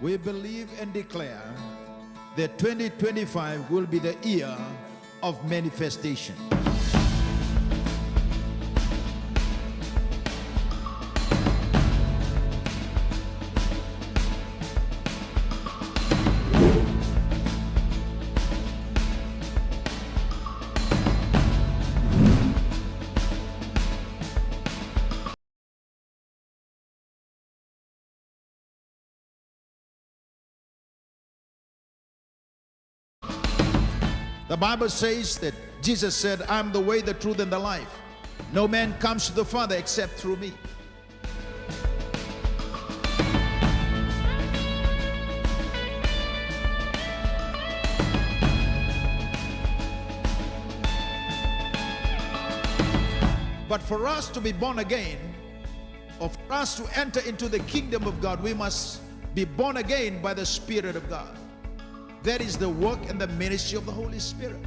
we believe and declare that 2025 will be the year of manifestation. The Bible says that Jesus said, I'm the way, the truth, and the life. No man comes to the Father except through me. But for us to be born again, or for us to enter into the kingdom of God, we must be born again by the Spirit of God. That is the work and the ministry of the Holy Spirit.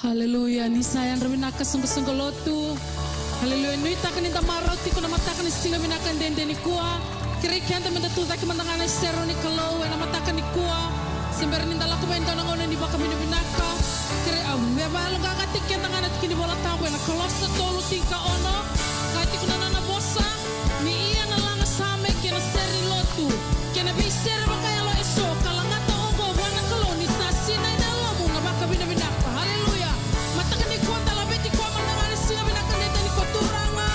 Haleluya, ni sayang reminaka sungguh-sungguh lotu. Haleluya, nui takan inta marau tiku nama takan singa minakan dendeni kuah. Kirikian temen tu tak kemantangan seroni kalau nama takan di kuah. Sember ninta laku main tanang onen di baka minaka. Kiri beba lo kakak tikian tangan at kini bola tahu na kalau setolu tingka ono. Kati kuna nana bosa ni iya na langa same kena seri lotu. Kena biser bakaya lo eso kalau ngata ongo wana kalau ni sasi na ina lomu na baka minaka. Haleluya. Matakan di kota la beti kwa mandangan singa minakan deta ni koturanga.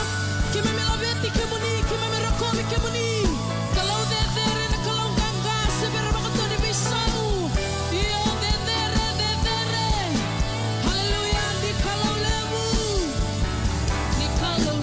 Kime mela beti kemuni kime merokomi kemuni. Kalau dedere na kalau gangga sebera bakato di bisanu. Iyo dedere. Haleluya di kalau lemu. Di kalau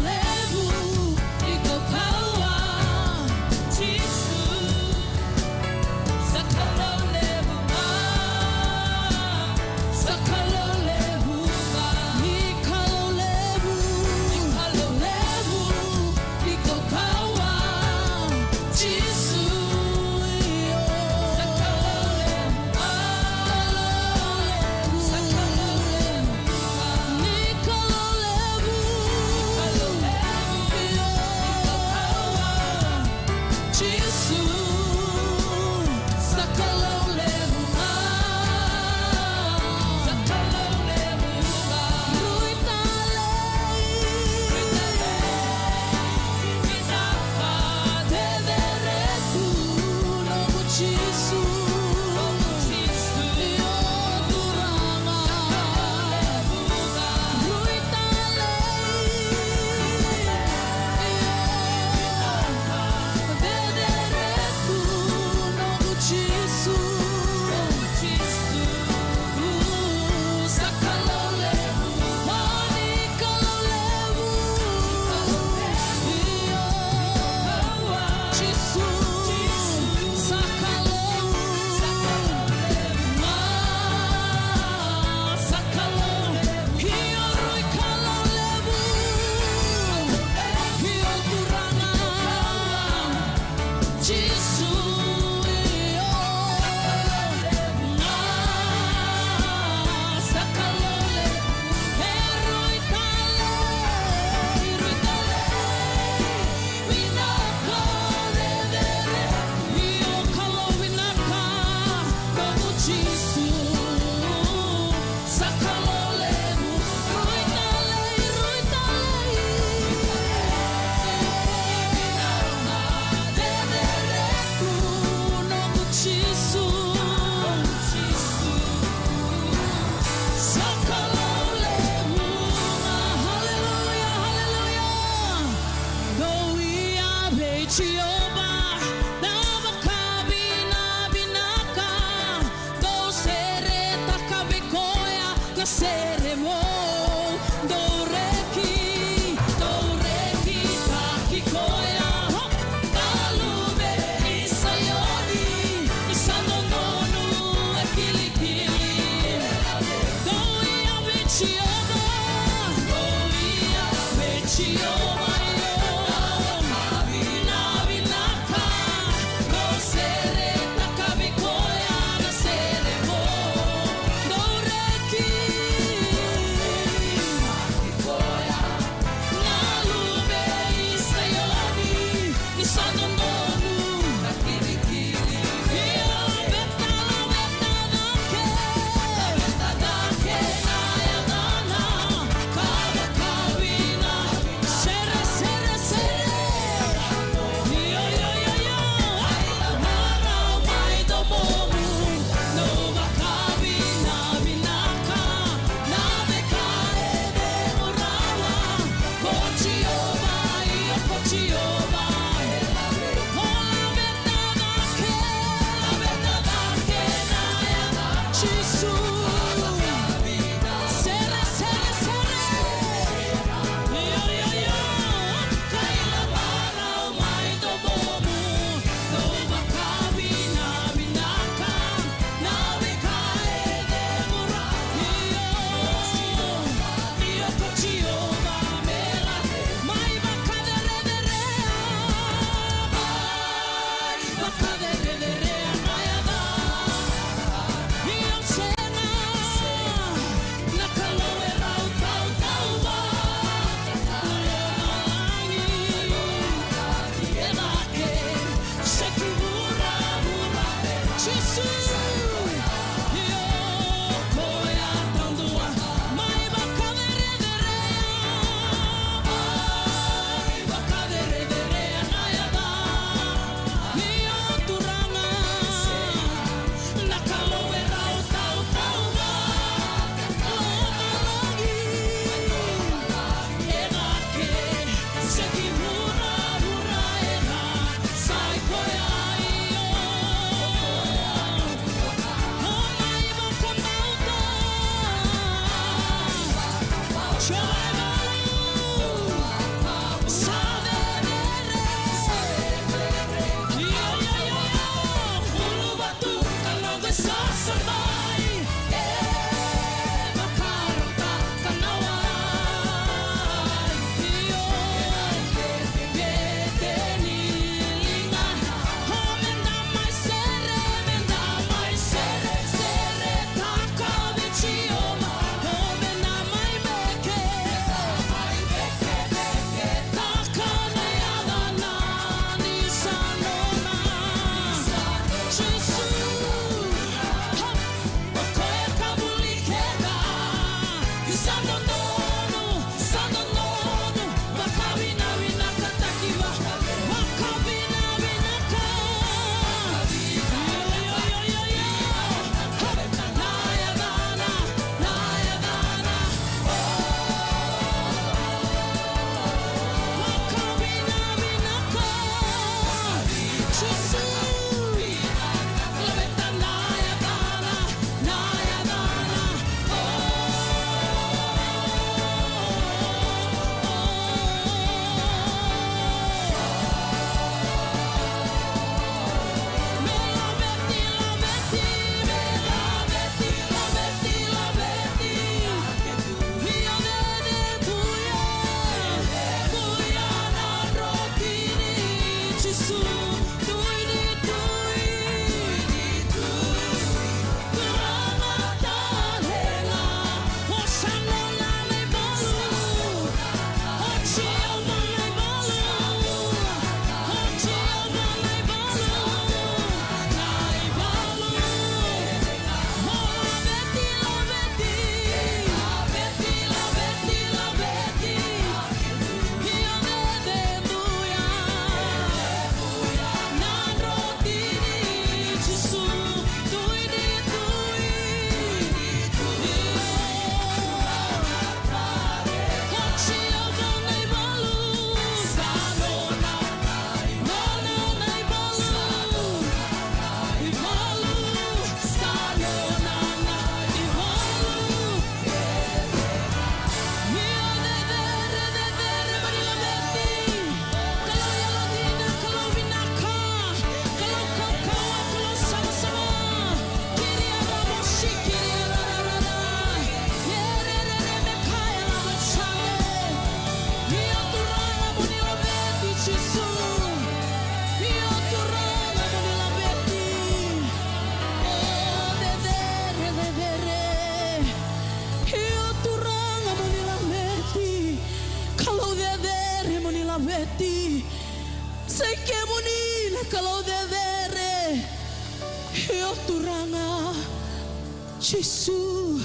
Gesù,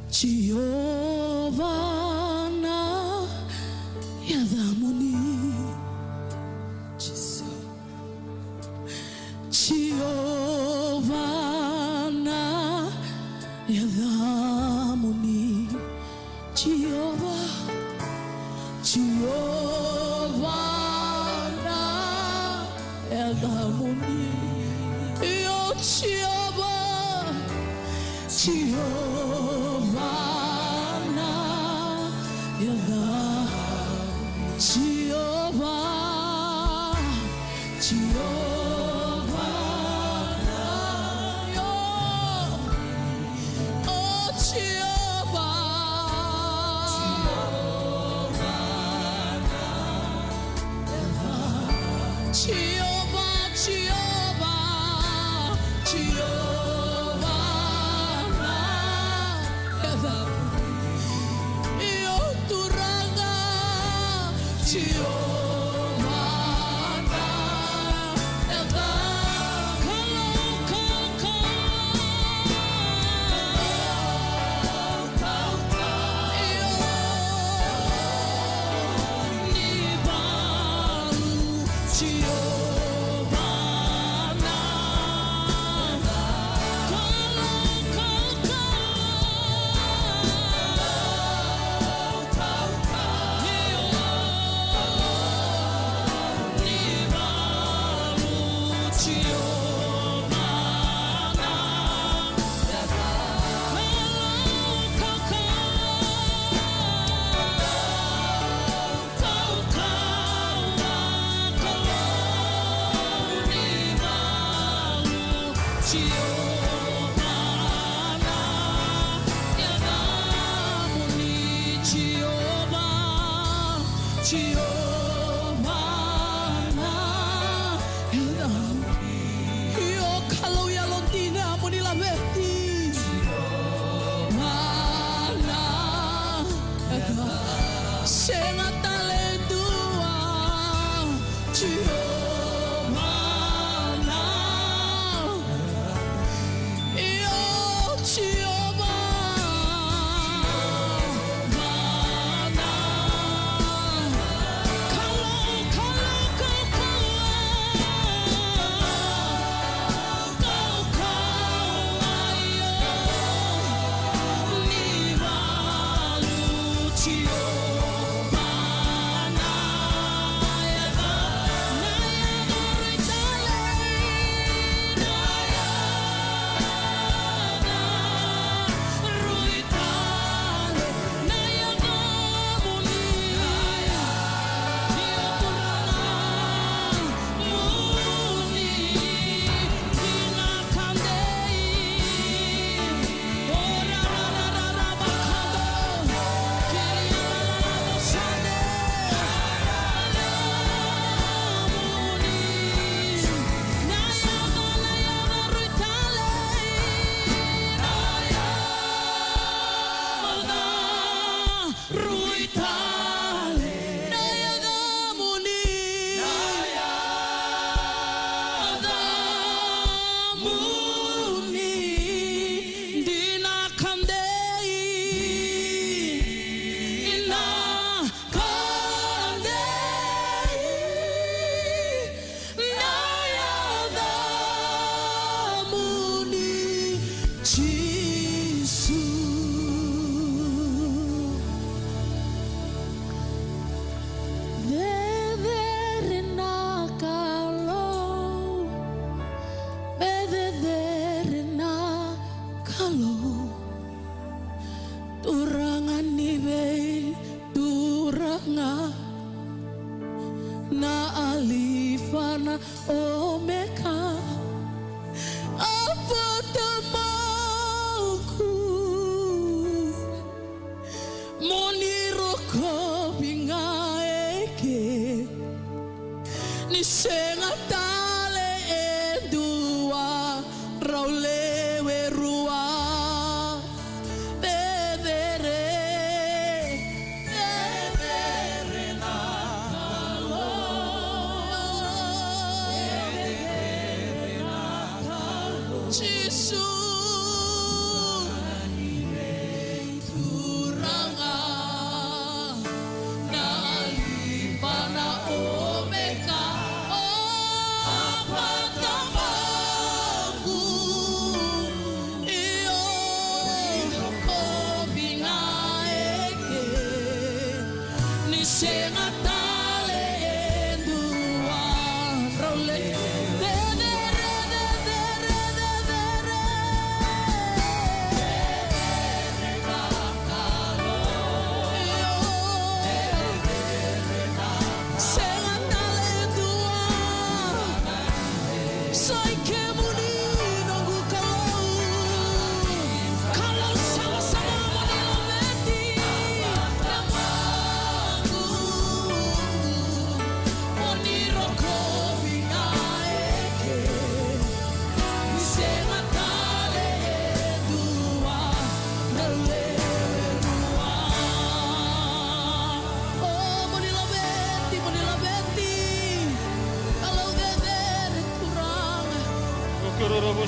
Giovanna Yadamuni, Gesù, Giovanna Yadamuni, Giovanna Yadamuni, io Giovanna Giovanna Giovanna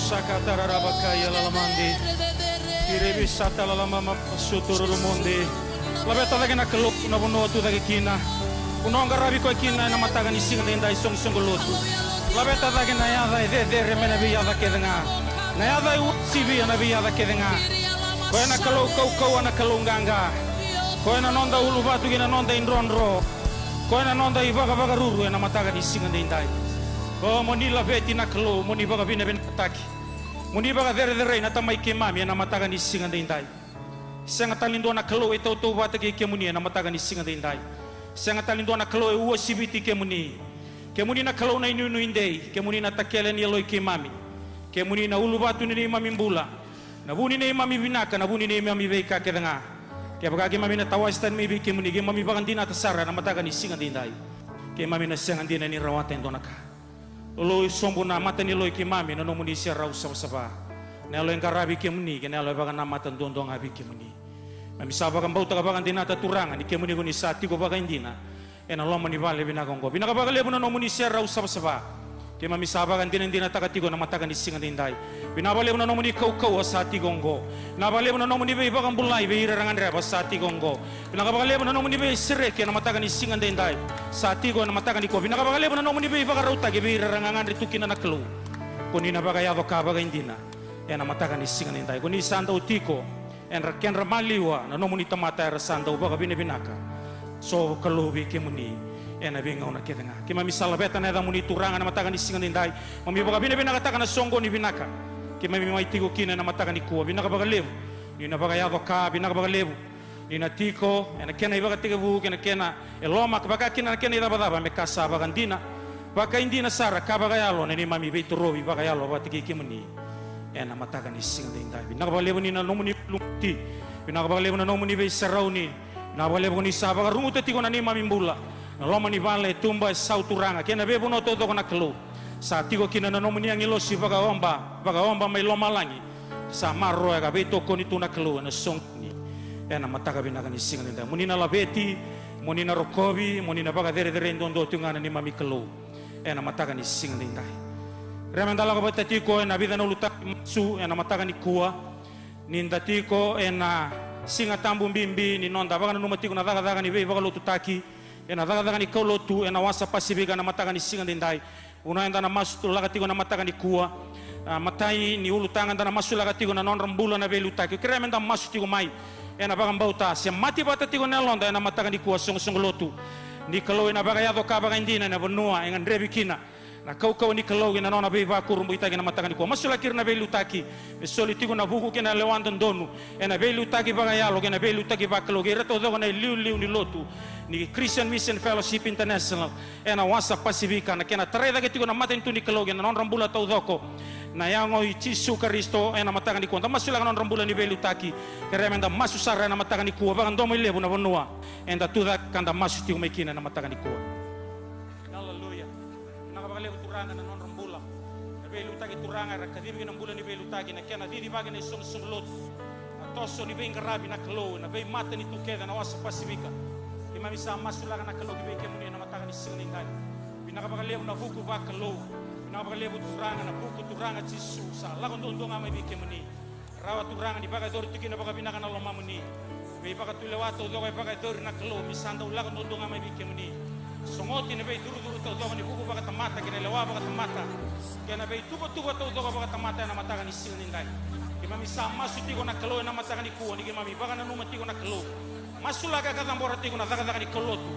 Sakatarabakaya lalamandi Kiribi sata lalama sutururumondi Labeta lagi na keluk na buno tu lagi kina Unonga rabi ko kina na mataga ni singa inda isong sungulutu Labeta lagi na yada de remena bi yada kedenga Na yada usibi na bi yada kedenga Ko na kalau kau na kalunganga Ko na nonda ulu batu gina nonda indronro Ko na nonda ibaga ruru na mataga ni singa inda Oh moni labeti na kelo moni baga bina ben ataki moni baga dere na tamai ke mami na mataga ni singa indai senga talindo na kelo e tau bata ke muni na mataga ni singa indai senga talindo na kelo e uosibiti ke muni na kelo na inu indei ke muni na takele ni loi ke muni na ulu batu ni mami mbula na buni ni mami binaka na buni ni mami beika ke denga ke baga ke mami na tawastan mi ke muni ke mami baga dina tasara na mataga ni singa indai ke mami na senga dina ni rawaten donaka Loi sombo na mata ni loi kimami na nomuni sia rau sama na loi ngarabi kemuni ke na loi baga na mata ndondong abi kemuni mami saba kan bauta baga dina ta turanga ni kemuni goni sati go baga indina ena loma ni vale bina gongo bina baga lebu na nomuni sia rau sama ke mami saba kan dina takati go na mata kan singa dindai bina vale na nomuni kau sati gongo na vale na nomuni be baga bulai be irangan reba sati gongo bina baga lebu na nomuni be sereke na mata kan singa dindai sati go na mata kan ko bina baga lebu na nomuni be baga rauta ge be irangan ritukina na kelu koni na baga yavo ka baga indina ena mata kan singa dindai koni sanda utiko en raken ramaliwa na nomuni tamata era sanda baga bina binaka so kelu be kemuni ena benga ona kedenga kima misala beta na da muni turanga na mataga ni singa ndai mami baga bina bina kata kana songo ni binaka kima mi mai tigo kina na mataga ni kuwa bina baga levu ni na baga yavo ka bina baga levu ni na tiko ena kena ibaga tiga bu kena eloma baga kina kena ida bada me kasa baga ndina baga indina sara ka baga yalo ni mami beito robi baga yalo ba tiki kimuni ena mataga ni singa ndai bina baga levu ni na nomuni lumti bina baga levu na nomuni be sarauni na baga levu ni sa baga rungu tiko na ni mami mbula loma ni vale tumba sauturanga kena bebo no todo kona kelu sa tigo kina na nomuni ang ilosi baga omba mai loma langi sa marro ga beto koni tuna kelu na songni ena mataga binaga ni singa nda muni na labeti muni na rokobi muni na baga dere ndondo tungana ni mami kelu ena mataga ni singa nda Remendala ka batatiko na vida no lutak su na mataga ni kuwa. Nindatiko na singa tambu bimbi ni nonda baga no matiko na daga ni be baga lotu taki. Na daga ni kau lotu na wasa pasifika na mataga ni singa dindai. Una enda na masu laga tiko na mataga ni kuwa. Matai ni ulu tangan na masu laga tiko na non rambula na be lutaki. Remenda masu tiko mai. Na baga mbauta se mati batatiko na londa na mataga ni kuwa song lotu. Ni kalau na baga yado ka baga indina na benua engan rebikina. Na kau ni kalau na nona be va kurumbu itagi na matanga ni ko masula kirna be lutaki be soli tigo na buku kena lewandan donu ena be lutaki baga yalo kena be lutaki ba kalau ge reto do na liu ni lotu ni Christian Mission Fellowship International ena wasa pasifika na kena treda ke tigo na mata intu ni kalau na non rambula tau doko na yango i Yesu Kristo ena matanga ni ko masula non rambula ni be lutaki keremenda masusara na matanga ni ko baga ndomo ile buna bonua enda tuda kanda masu tigo mekina na matanga ni ko. Turanga na non rambula na belu tagi turanga ra kadiri na mbula ni belu tagi na kena didi bagi na song lot toso ni beng rabi na klo na be mata ni tukeda na wasa pasifika imami sa masulaga na klo be kemuni na mataga ni singai binaka bagalew na buku ba klo binaka bagalew turanga na buku turanga Yesu sa lagon dondo ngama be kemuni rawa turanga ni baga dor tiki na baga binaka na loma muni be baga tulewato do baga dor na klo misanda lagon dondo ngama be kemuni songoti na be duru tau doga ni buku baga tamata kena lewa baga tamata kena be tuba tau doga baga tamata na mataga ni singai imami sa masu tigo na kalo na mataga ni kuwa ni imami baga na numa tigo na kalo masula ka kadambora tigo na daga ni kalo tu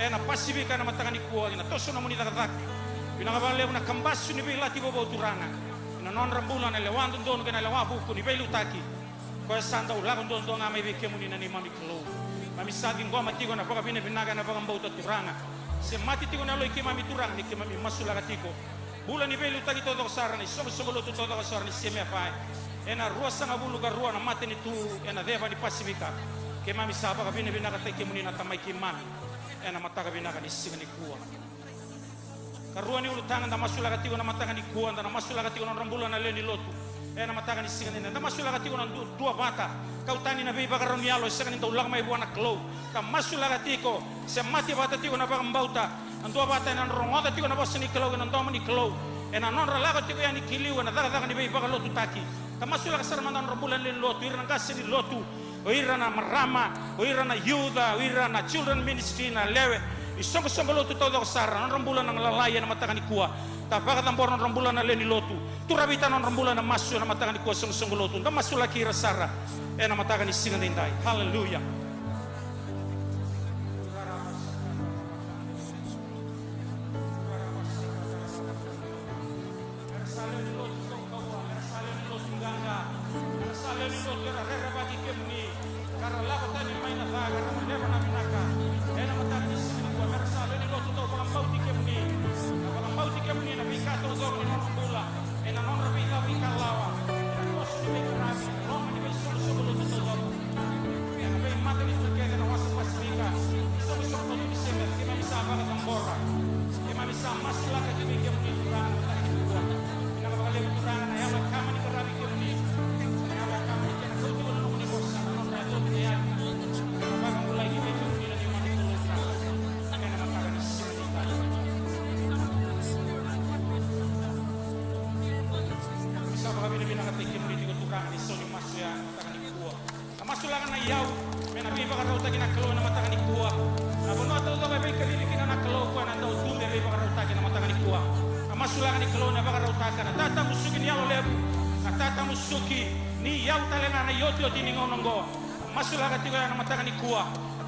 na pasifika na mataga ni kuwa na toso na muni daga binaka lew na kambasu ni be lati bobo turanga na non rambula na lewando dono kena lewa buku ni be lutaki ko sanda ulago dono ngama be kemuni na ni mami kalo mami sagi ngoma tigo na baga binaga na baga mbauta turanga se mati tigo na loy kimami turang ni kimami masula katiko bula ni belu tagi todo sara ni somo lo todo sara ni seme pai ena rua sanga bulu ka rua na mate ni tu ena deva ni pasifika kimami saba ka bina ka teke muni na tamai kimami ena mataka bina ka ni singa ni kuwa ka rua ni ulu tangan da masula katiko na mataka ni kuwa na masula katiko na rambula na leni lotu ena mataka ni singa ni na masula katiko na dua bata kautani na beiba karon yalo sanga ni ulang mai buana klo ka masula katiko se mati bata tiko na baga mbauta andua bata na rongoda tiko na bosni klo na ndomo ni klo ena non relaga tiko ya ni kiliwa na daga ni beiba lotu taki ka masula ka sar mandan rombulan len lotu irna gasini lotu o irna marama o irna yuda o irna children ministry na lewe isongo lotu todo sar non rombulan ng lalaya na mataka ni kuwa tapaga tambor non rombulan na len lotu turabita non rombulan na masu na mataka ni kuwa songo lotu na masula kira sara ena mataka ni singa dindai hallelujah.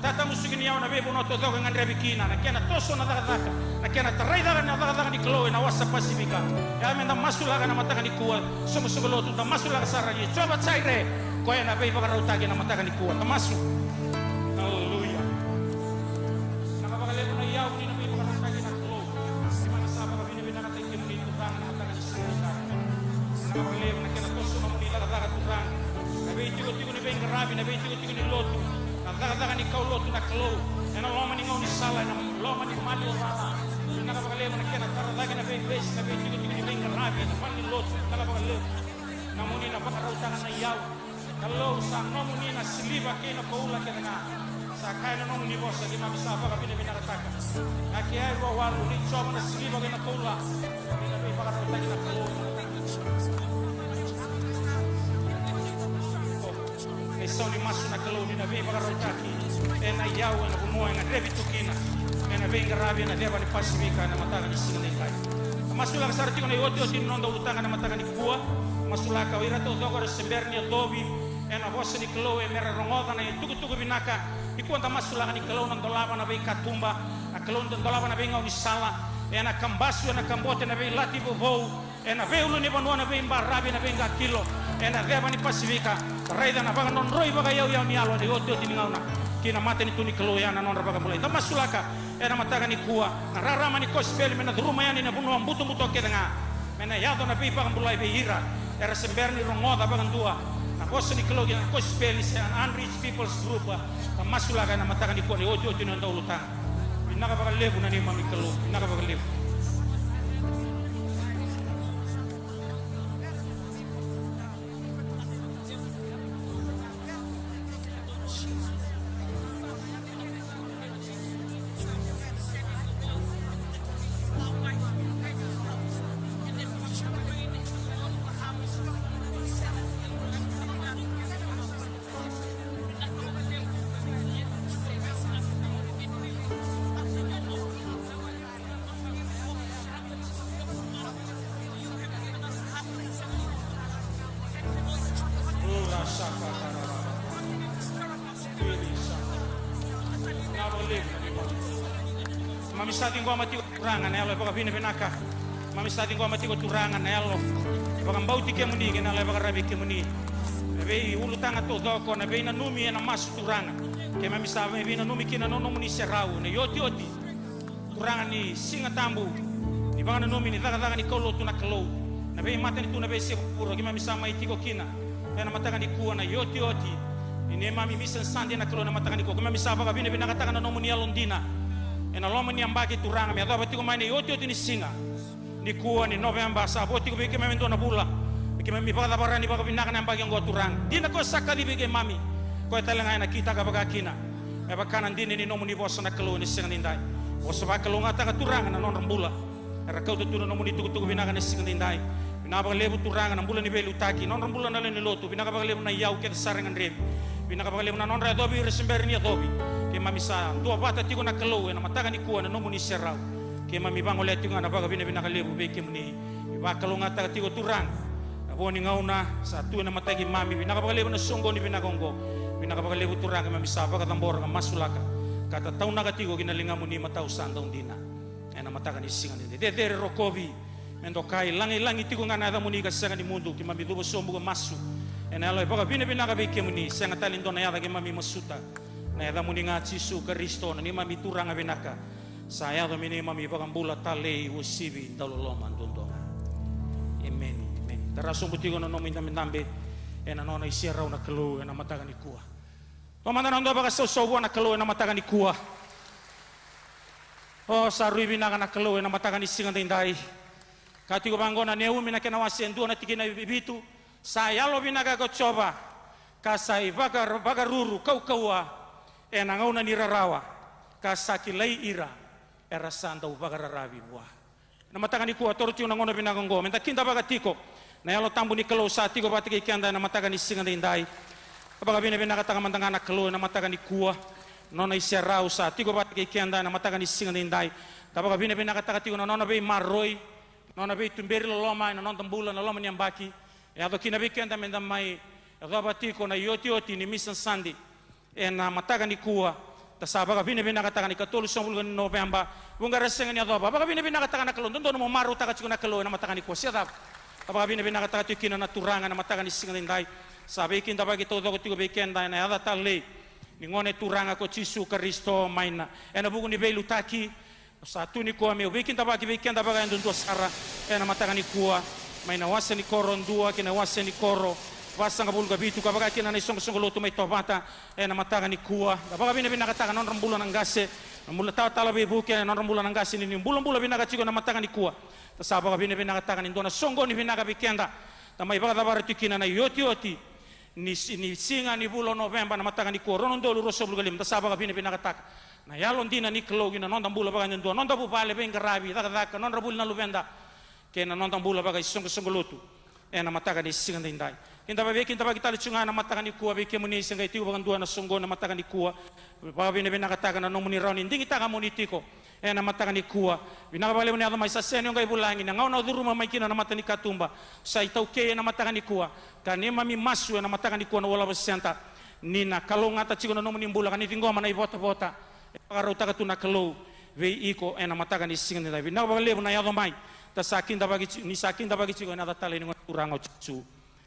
Tata musukin yaw na bebo no todo ngan rebikina na kena toso na daga na kena taray daga na daga ni klo na wasa pasifika ya menda masulaga na mataka ni kuwa sumo lo tu na masulaga sara ni coba caire ko na bebo ka rauta na mataka ni kuwa tamasu haleluya na kabagale na yaw ni na bebo ka rauta na klo si man saba ka bini na tay kim ni tu na mataka ni sira na kabagale na kena toso na muni daga tu na bebo tigo ni beng rabi na bebo tigo ni lotu daga ni kau lotu na klo ena loma ni ngoni sala na loma ni mali rala na ka bagale na kena tara daga na be na be tigo ni benga rabi na mali lotu na ka bagale na muni na baka rauta na yaw kalau sa no muni na siliba ke na paula ke na sa kai na no ni bosa di mabisa baka bine bina kataka na kiai ro walu ni choma na siliba ke na paula ni na be baka Soni masu na kaloni na vei bagarotaki na yau na bunua na revi tukina na vei ngarabi na deva ni pasifika na mataga ni singa ni kai masula ka sarti na yoti oti nondo utanga na mataga ni kua masula ka ira to dogo semberni adobi na vosa ni kalo mera rongoda na tuku binaka ikuanta masula ka ni kalo na dolaba na vei katumba na kalo na dolaba na vei ngau sala na kambasu na kambote na vei lati bovo na vei ulu ni banua na vei mbarabi na vei ngakilo na deva ni pasifika raida na baga non roi baga yau ni alo de oto ti ngauna kina mate ni tuni kelo yana non baga mulai tama sulaka era mataga ni kuwa na rarama ni kospel mena ruma yani na bunu ambutu muto kedenga mena yado na pipa mulai be hira era semberni rongoda baga dua na kosa ni kelo yana kospel is an unreached people's group tama sulaka na mataga ni kuwa ni oto ti non dauluta binaga baga lebu na ni mami kelo binaga baga lebu Mami stati ngoma tiko turangan elo baka bine binaka. Mami stati ngoma tiko turangan elo. Baka mbauti ke muni ke nala baka rabi ke muni. Be ulu tanga to doko na be na numi na mas turangan. Ke mami stati be na numi ke na nono muni serau ne yoti yoti. Turangan ni singa tambu. Ni baka na numi ni daga ni kolo tu na kelo. Na be mata ni tu na be se puro ke mami sama itiko kina. Na mataka ni kuwa na yoti yoti. Ini mami misan sandi na kelo na mataka ni kuwa. Ke mami sa baka bine binaka taka na nomu ni alondina. Ena loma ni ambaki turanga me adaba tiko maine yoti yoti ni singa ni kuwa ni November sa boti ko beke memento na bula beke memi baka barani baka binaka na ambaki ngo turanga dina ko sakali beke mami ko talenga na kita ka baka kina e baka nan dini ni nomu ni bosa na kelo ni singa nindai bosa baka lo ngata ka turanga na non rambula era kau tu nomu ni tuku binaka ni singa nindai binaka lebu turanga na bula ni belu taki non rambula na le ni lotu binaka baka lebu na yau ke sarengan rebi binaka baka lebu na non ra dobi resember ni dobi ke mami sa dua bata tiko na kelo na mataga ni kuwa na nomu ni serau ke mami bango le tiko na baga bine bina kalebu be ke muni ba kelo ngata tiko turang na boni ngauna sa tu na matagi mami bina ka lebu na songo ni bina gongo bina ka lebu turang ke mami sa baga tambor ka masulaka kata tau na tiko kinalinga muni matau sandong dina na mataga ni singa ni de rokobi mendo kai langi tiko ngana da muni ka sanga ni mundu ke mami dubo sombu ka masu ena lo baga bine bina ka be ke muni sanga talindo na ya ke mami masuta na yada muni ngaci su Kristo na ni mami turang abenaka saya do mini mami bagambula tale usibi daloloma ndondonga amen amen taraso butigo no nomi ndambe ena nona isira una kelo ena mataga ni kuwa to mandana ndo baga so na kelo ena mataga ni kuwa o sarui binaga na kelo ena mataga ni singa ndai katigo bangona neu mina kena wasendu na tikina bibitu saya lo binaga ko coba kasai baga ruru kau ena ngauna ni rarawa kasaki lai ira era sanda ubaga rarabi buah na mataka ni kuwa toru tiuna ngona binaga ngo menta kinda baga tiko na yalo tambu ni kelo sa tiko batike kianda na mataka ni singa ndai baga bine binaga taka mandanga na kelo na mataka ni kuwa nona iserau sa tiko batike kianda na mataka ni singa ndai tabaga bine binaga taka tiko na nona be marroi nona be tumberi loma na nona tambula na loma ni ambaki ya do kina be kianda menda mai ya batiko na yoti ni misan sandi ena mataga ni kuwa tasaba ka bine bina kataka ni katolu sombul ni November bunga resenga ni adoba baka bine bina kataka na kalon dondo mo maru taka chikuna kalo na mataga ni kuwa siada baka bine bina kataka tikina na turanga na mataga ni singa ndai sabe kinda bagi todo ko tigo bekenda na ada tale ni ngone turanga ko Yesu Kristo maina ena buku ni belu taki satu ni kuwa me bekinda bagi bekenda baka ndondo sara ena mataga ni kuwa maina wase ni koron dua kina wase ni koro wasa nga bulga bitu kabaga kina na isong lotu may tobata na mataga ni kuwa kabaga bina kataga non rambulan ng gase mula tala be buke non rambulan ng gase ni bulan bina chiko na mataga ni kuwa tasaba ka bina kataga ni dona songo ni bina bikenda tamay baga dabara tikina na yoti ni singa ni bulan November na mataga ni kuwa ronon dolo roso bulgalim tasaba ka bina kataga na yalon dina ni klogi na non dambula baga non dabu pale be ngarabi daga non rabul na lubenda kena nontang bula bagai sungguh-sungguh lutu ena matakan di singan dindai kinta bagi tali cunga na matakan di kuah beke muni sengai tiu bagan dua na sungguh na matakan di kuah bapa bina bina katakan na nomuni rauni dingi taka muni tiko ena matakan di kuah bina bale muni adamai sasen yung gai bulangi na ngau na duru mamai kina na matan di katumba sai tau ke na matakan di kuah kani mami masu na matakan di kuah na wala basenta nina kalau ngata ciko na nomuni bula kani tinggo mana ibota-bota pagaro taka tuna kalau vei iko ena matakan di singan dindai bina bale muni adamai ta sakin da bagi cigo na tale ni turang ochu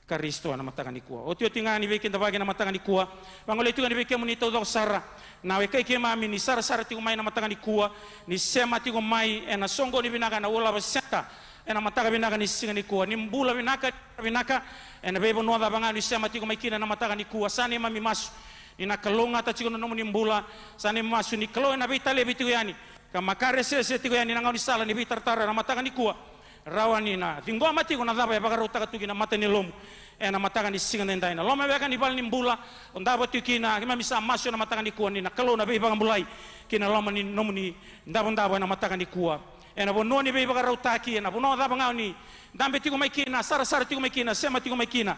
karisto na matakan ikua otio tingani vei kinda bagi na matakan ikua bangole tu ni vei kemu ni todo sara na we kai mami ni sara tigo mai na matakan ikua ni sema tigo mai ena songo ni binaka na wala baseta ena mataka binaka ni singa ikua ni mbula binaka ena vei bono da banga ni sema tigo mai kina na matakan ikua sani mami masu ina kalonga ta cigo no ni mbula sani masu ni kalo na vei tale bitu yani kamakare se tigo yani nangau ni sala ni bitartara na matakan di kuah rawani na tinggo amati ko na daba bagaro takatugi na mata ni lomu na matakan di singa dendai na loma bekan di bal ni mbula ondaba tukina kima misa maso na matakan di kuah ni na kalo na be bagang bulai kina loma ni nomuni ndaba na matakan di kuah na bono ni be bagaro taki na bono daba ngau ni dambe tigo mai kina sara tigo mai kina sema tigo mai kina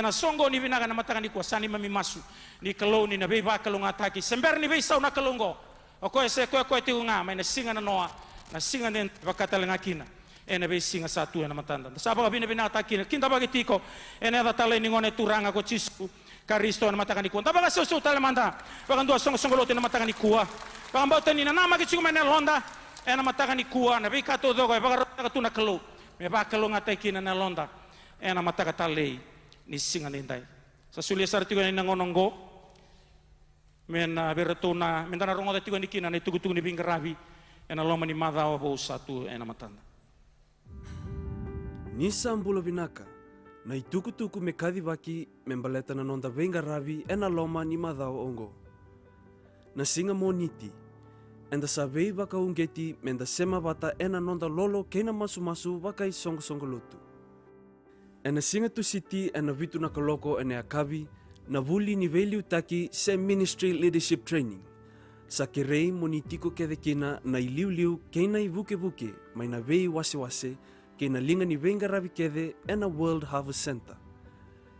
na songo ni binaga na matakan di kuah sani mami masu ni kalo ni na be ba kalonga taki sember ni be sau na kalongo Oko ese koe tigo nga mai na singa na noa na singa den bakata lenga kina ena be singa satu na matanda saba bina takina kinta bagi tiko ena da tale ni ngone turanga ko cisu karisto na matakan di kuah tabaga susu tale manda bagan dua song lote na matakan di kuah bagan bauta ni na nama ki mai na londa ena matakan di kuah na be kato dogo baga tuna kelo me ba kelo ngata kina na londa ena mataka tale ni singa dendai sasulia sar tigo ni ngonongo men beretuna mentana rongo da tigo nikina na tugu ni bingarabi ena loma ni madao bo satu ena matanda nisa mbulo binaka na ituku me kadi baki membaleta na nonda bingarabi ena loma ni madao ongo na singa moniti enda sabei baka ungeti menda sema bata ena nonda lolo kena masu baka songo lutu ena singa tu siti ena vitu na koloko ena akabi na vuli ni veli utaki se ministry leadership training sa kirei monitiko kede kina na iliu kena ivuke mai na vei wase kena linga ni venga rabi kede ena World Harvest Center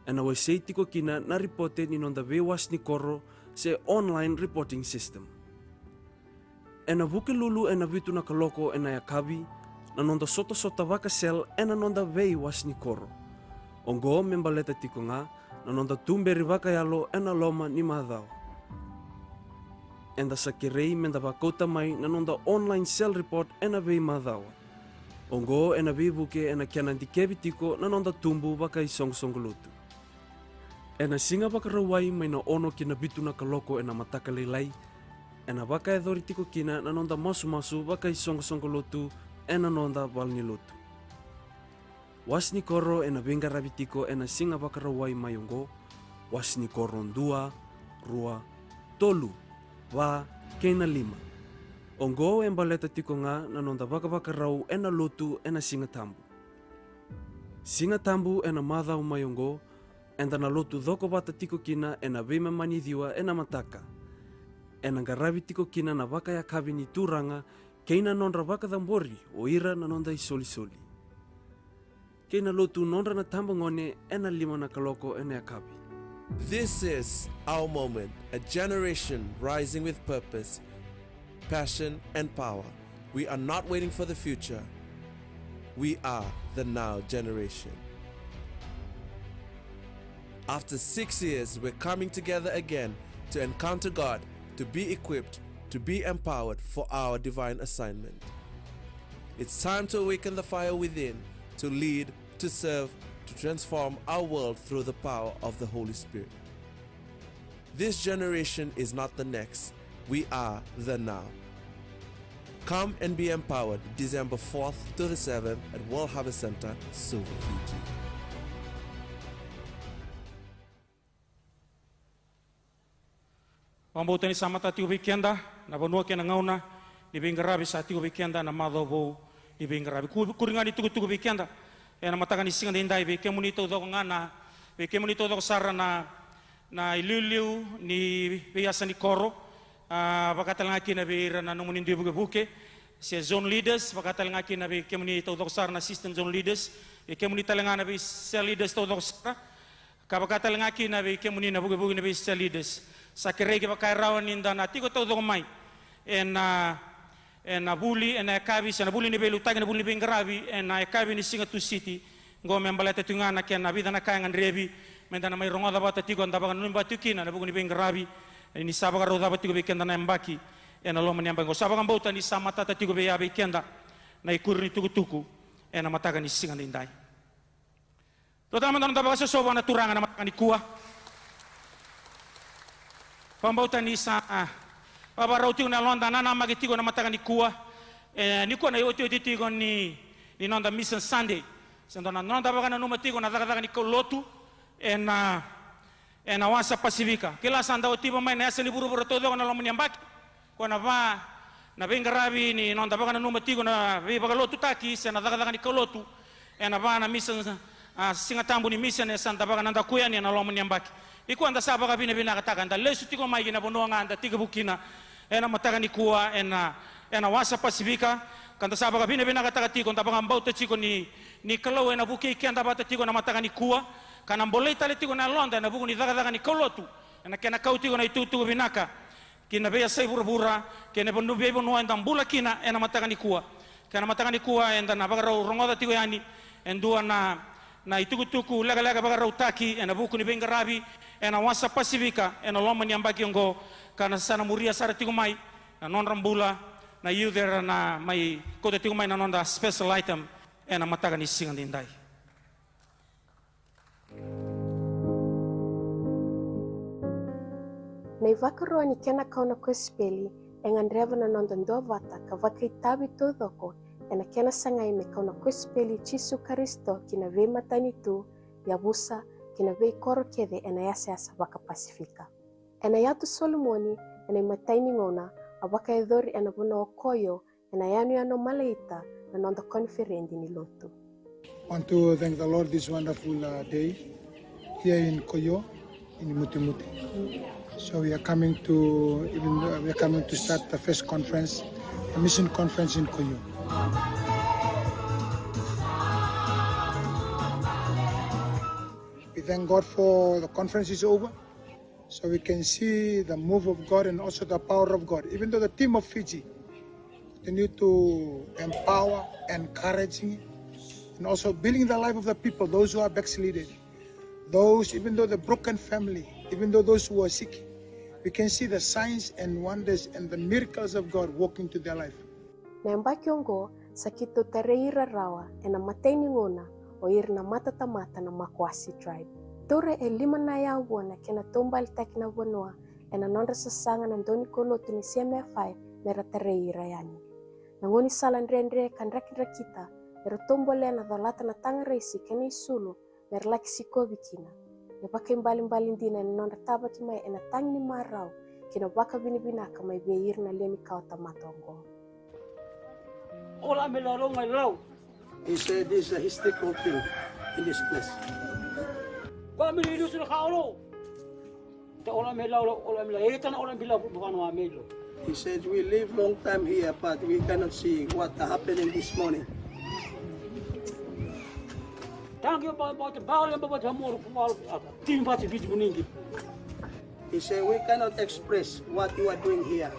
ena wasei tiko kina na ripote ni nonda vei was ni koro se online reporting system ena vuke lulu ena vitu na kaloko ena yakabi na nonda soto vaka sel ena nonda vei was ni koro ongo membaleta tiko nga na nonda tumberi waka yalo ena loma ni madao. Enda sakirei menda bakota mai na nonda online cell report ena vei madao. Ongo ena vei buke ena kiananti kebitiko na nonda tumbu waka isong lutu. Ena singa waka rawai mai na ono kina bitu na kaloko ena mataka leilai. Ena waka edhoritiko kina na nonda masu waka isong lutu ena nonda walni lutu. Wasni koro ena venga rabitiko ena singa bakarawai mayongo wasni koron 2, 2, tolu, wa, kena 5. Ongo embaleta tiko nga na nonda bakarau ena lutu ena singa tambu. Singa tambu ena madhau mayongo enda na lutu dhoko bata tiko kina ena vema manidiwa ena mataka. Ena ngarabi tiko kina na baka ya kabini turanga keina nonra baka dhambori o ira na nonda isoli. Kena lotu nonra na tambangone ena 5 na kaloko ena yakabi. This is our moment, a generation rising with purpose, passion and power. We are not waiting for the future. We are the now generation. After 6 years, we're coming together again to encounter God, to be equipped, to be empowered for our divine assignment. It's time to awaken the fire within, to lead, to serve, to transform our world through the power of the Holy Spirit. This generation is not the next. We are the now. Come and be empowered December 4th to the 7th at World Harvest Center, Suva, Fiji. Pambauta ni samata tigo weekenda na banua kena ngauna ni bingarabi sa tigo weekenda na madhobo ni bingarabi kuringa ni tugu weekenda na mataka ni singa dendai be kemunito do ngana be kemunito do sara na iliu ni biasa ni koro bakata langa kina be na nomuni ndi buke se zone leaders pakatalangaki na be kemuni tawdok na assistant zone leaders e kemuni talanga na be cell leaders tawdok sara kapakatalangaki na be kemuni na bugi na be cell leaders sakirege pakairawan inda na tigo tawdok mai en abuli en akabi sana buli ni belu tagna buli ni ngarabi en akabi ni Singatu City ngo membalata tungana ken na vida na kayangan rebi mendana mai rongoda bata tigo ndaba kan numba tukina na buli ni ngarabi ni sabaka roda bata tigo be kenda na mbaki en alo manyamba ngo sabaka mbauta ni samata ta tigo be ya be kenda na ikurni tuku en mataga ni singa ndai to tama ndana ndaba so bana turanga na mataga ni kuah pambauta ni sa Baba rauti na londa nana magitigo na mataka ni kuah ni kuah na yote tigo ni nonda mission Sunday sendo na nonda baka na numatigo na daga ni lotu na wasa Pasifika kila sanda otiba mai na asali buru todo na lomnya mbaki ko na va na bengarabi ni nonda baka na numatigo na baka lotu taki sena daga ni lotu na va na mission singatambu ni mission ya sanda baka nanda kuya ni na lomnya mbaki iko anda saba ka bina kataka anda lesu tigo mai gina bononga anda tiga bukina ena mataka ni kuah ena wasa Pasifika kanta saba ka bina kataka tigo anda baka mbauta tigo ni kalau ena buki kenda bata tigo na mataka ni kuah kana mbolei tale tigo na londa na buku ni daga ni kolotu ena kena kau tigo na itu binaka kina beya sai bura kena bondu be bonu anda mbula kina ena mataka ni kuah kana mataka ni kuah enda na baka rongoda tigo yani endua na itukutuku laga baka rautaki ena buku ni bengarabi ena wasa Pasifika ena loma ni ambaki ngo kana sana muria sara tigo mai na non rambula na you there na mai kota tigo mai na nonda special item ena mataga ni singa ndai Nei vakaroa ni kena kauna kwespeli engan reva na nonda ndovata ka vakai tabi todoko ena kena sangai me kauna kwespeli Chisu Karisto kina ve matani tu ya busa kina vei koro kede ena yasa baka Pasifika. Ena yatu Solomoni ena mataini ngona abaka edhori ena bono okoyo ena yanu malaita na nonda konferendi ni lotu. Want to thank the Lord this wonderful day here in Koyo in Mutimuti. So we are coming to start the first conference, a mission conference in Koyo. We thank God for the conference is over, so we can see the move of God and also the power of God. Even though the team of Fiji continue to empower, encouraging, and also building the life of the people, those who are backslided, those, even though the broken family, even though those who are sick, we can see the signs and wonders and the miracles of God walking to their life. Nembakiongo sakito tareira rawa ena mateni ngona o irna matatamata na Makwasi tribe. Tore lima na yawo na kena tombal takina wanoa ena nonda sasanga na ndoni kolotu ni CMFI mera tareira yani. Nangoni salan rendre kan rakita mera tombole na dhalata na tanga reisi kena isulu mera laki siko bikina. Ya baka mbali dina na nonda taba kimai ena tangi ni marau kina baka binibinaka mai beir na leni kao tamatongo. Ola me la ronga lau. He said this is a historical thing in this place. Kwa me lidu sila kaolo. Ta ola me lau, ola me la eta na ola me lau bukano wa melo. He said we live long time here but we cannot see what happening this morning. Thank you about the power and about the more team party video buningi. He said we cannot express what you are doing here.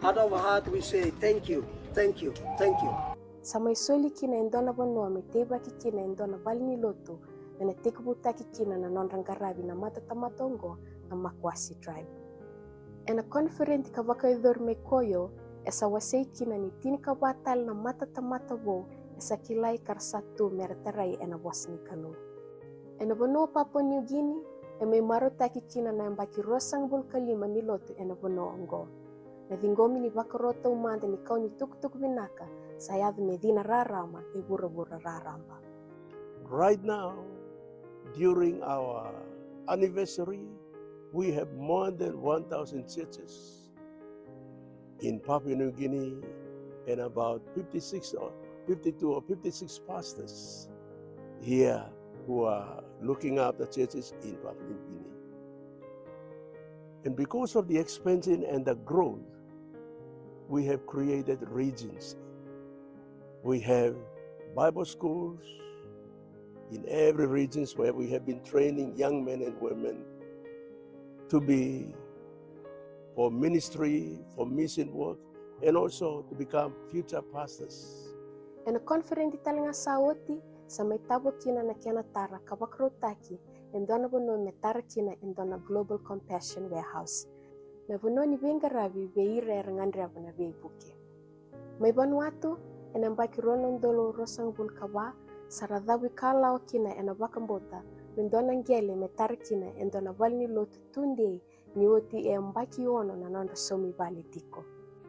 Out of our heart we say thank you. Thank you. Thank you. Sama isoli kina endona bonoa me teba kikina endona balini lotu na tekubuta kikina na nonrangarabi na matatamatongo na Makwasi tribe. Ena konferenti kavaka idhor me koyo esa wasei kina ni tini kabatal na matatamatabo esa kilai karsatu meratarai ena wasni kalu. Ena bonoa Papua New Guinea eme marota kikina na mbaki rosang bulkalima ni lotu ena bonoa ngo. Na dingomi ni bakaroto umanda ni kau ni tuk binaka sayad medina rarama e bura raramba. Right now, during our anniversary, we have more than 1,000 churches in Papua New Guinea and about 52 or 56 pastors here who are looking after churches in Papua New Guinea. And because of the expansion and the growth, we have created regions. We have Bible schools in every regions where we have been training young men and women to be for ministry, for mission work, and also to become future pastors. En konferensi talinga sauti sa may tabo kina na kiana tara kabakrotaki en dona bono metara kina en dona Global Compassion Warehouse. Na bono ni benga rabi beire rangandra bona beibuke. May Vanuatu en ambaki ronon dolo rosang bulkawa saradawi kalao kina en abakambota men dona ngele metara kina en dona valni lotu tunde ni oti e ambaki ono na nanda somi vale tiko.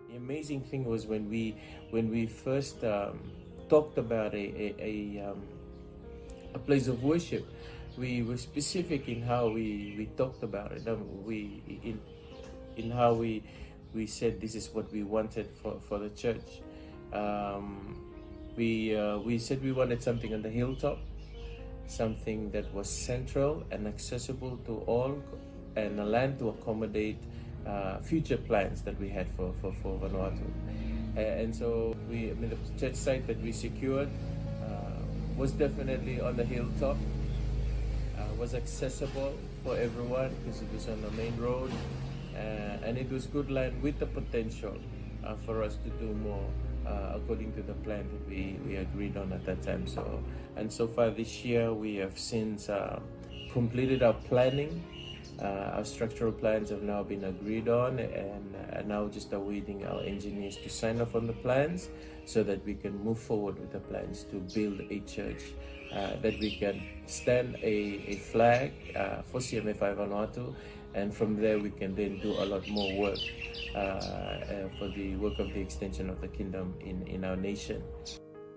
The amazing thing was when we first talked about a place of worship. We were specific in how we talked about it. In how we said this is what we wanted for the church. We said we wanted something on the hilltop, something that was central and accessible to all, and a land to accommodate future plans that we had for Vanuatu. And so the church site that we secured was definitely on the hilltop, was accessible for everyone because it was on the main road, and it was good land with the potential for us to do more according to the plan that we agreed on at that time. So far this year we have since completed our planning. Our structural plans have now been agreed on, and are now just awaiting our engineers to sign off on the plans so that we can move forward with the plans to build a church that we can stand a flag for CMFI Vanuatu, and from there we can then do a lot more work for the work of the extension of the kingdom in our nation.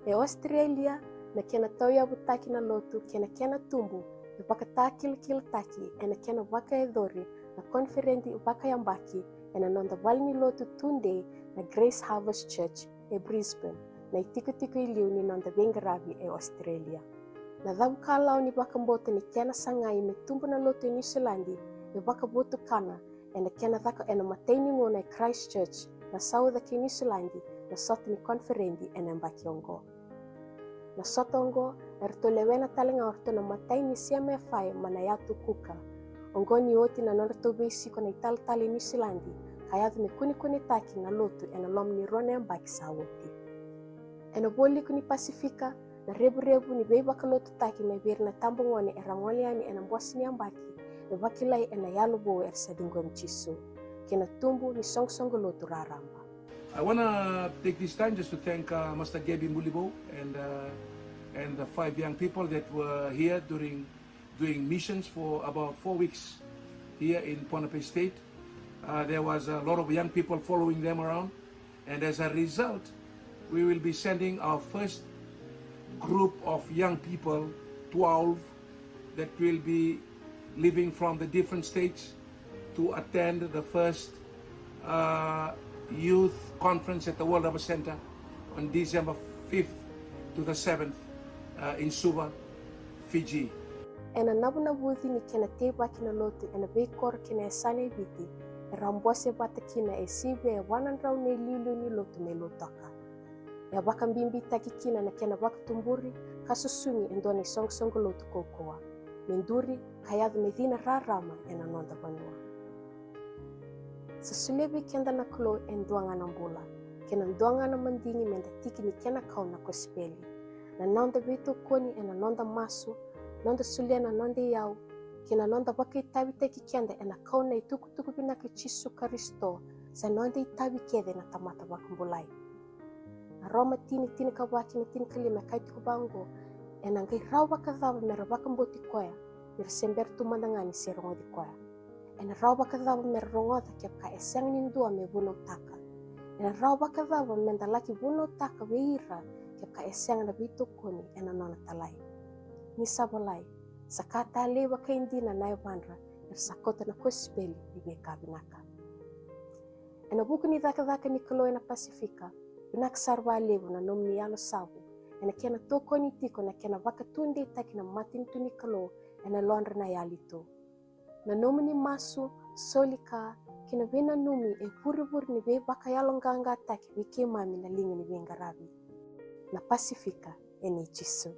E Australia na kena tauya butaki na lotu kena tumbu e baka takil taki e na kena baka e dori na konferenti baka yambaki e na nonda valni lotu tunde na Grace Harvest Church e Brisbane na itiko iliu ni nonda bengarabi e Australia. Na dhabu kalau ni baka mbote ni kena sangai me tumbu na lotu e New Zealandi e baka botu kana e na kena dhaka e na mateini ngona e Christchurch na sauda ki New Zealandi na soto ni konferenti e na mbaki ongo. Na sotongo ertolewena talinga orto na matai ni siame fai manayatu kuka. Ongo ni oti na norto besi kona ital New Zealandi kayatu me kuni taki na lotu ena lom ni rone mbaki sawoti. Ena boli kuni Pasifika na rebu ni beba kalotu taki me bir na tambongone erangoliani ena mbosi ni mbaki e wakilai ena yalubo ersadingo mchisu. Kena tumbu ni songsongo lotu raramba. I want to take this time just to thank Master Gaby Mulibo and the 5 young people that were here doing missions for about 4 weeks here in Ponape State. There was a lot of young people following them around, and as a result, we will be sending our first group of young people, 12, that will be living from the different states to attend the first youth conference at the World Harvest Center on December 5th to the 7th in Suva, Fiji. Ena nabuna buthi ni kena teba kina lotu ena beikor kina esane biti e rambose bata kina e sibe e wanandrau ne lilu ni lotu me lotaka. E baka mbimbi taki kina na kena baka tumburi kasusumi endone songsongo lotu kokoa. Menduri kayadu medina rarama ena nonda banua. Sa sulebe kenda na klo en duanga na mbula. Kena duanga na mandingi menda tiki ni kena kau na kospeli. Na nonda beto koni ena nonda masu, nonda sulia na nonda yau. Kena nonda baka itabi teki kenda ena kau na ituku bina ke Chisu Karisto. Sa nonda itabi kede na tamata baka mbulai. Na roma tini kabaki na tini kalima kaiti kubango. Ena ngai rau baka dhaba mera baka mboti koya. Mera sember tumandangani serongo di koya. Ena rau baka dhaba mera rongota kia ka esang nindua me buno taka. Ena rau baka dhaba menda laki buno taka weira kia ka esang na bito koni ena nona talai. Ni sabalai, sakata lewa ka indina na bandra sakota na kospeli ibe kabinaka. Ena buku ni dhaka ni kalo ena Pasifika, binak sarwa lewa na nomni yalo sabu. Ena kena toko ni tiko na kena baka tunde taki na matin tuni kalo ena londra na yalito. Na nomini masu, solika, kina vena numi e puri ni ve bakayalong ganga taki ve ke mami na linga ni venga rabi. Na Pasifika eni Jisu.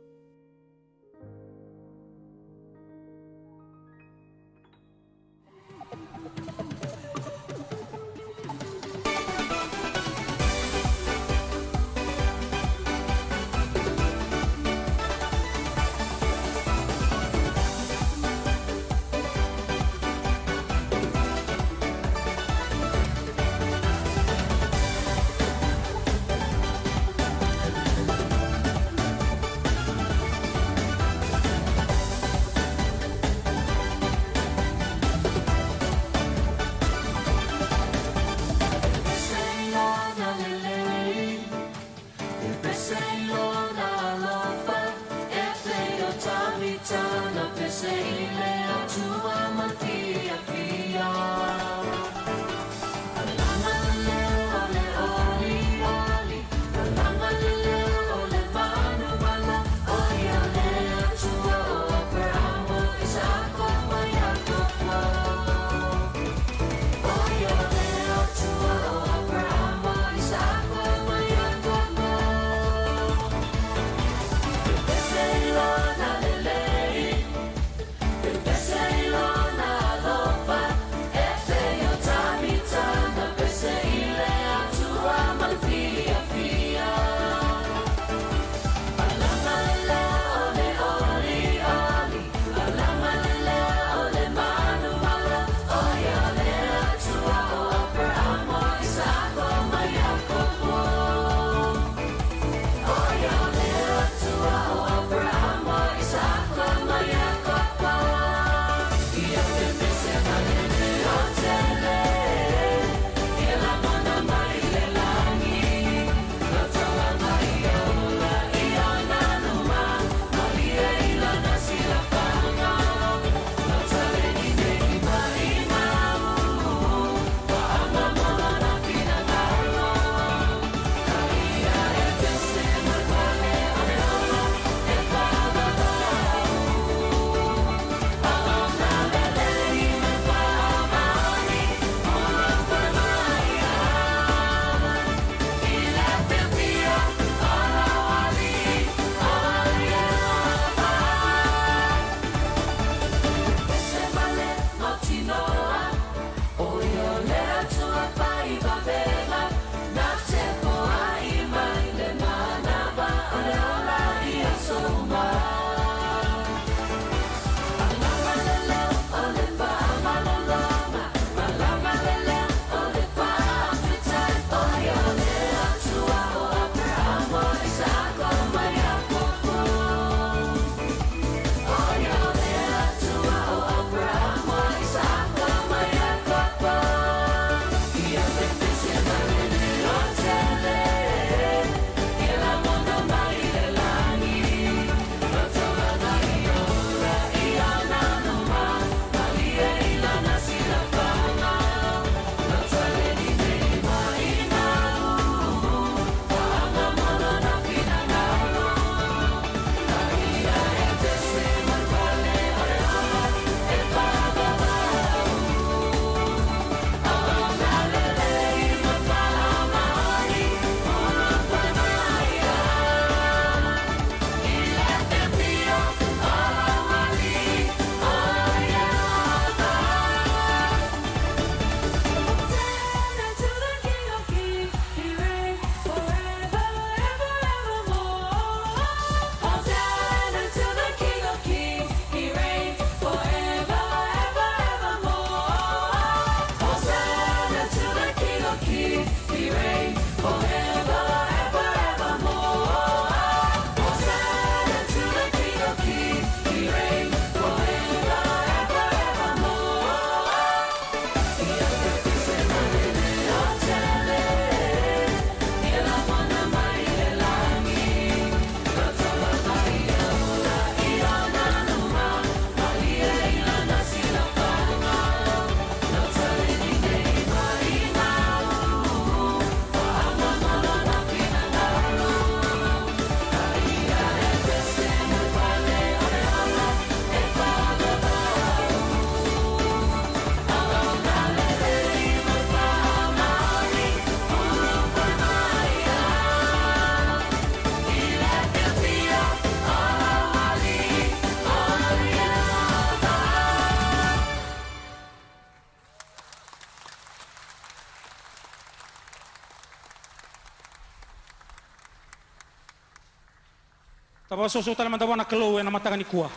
Tapa susu tala manta wana kalau na matakan ni kuah.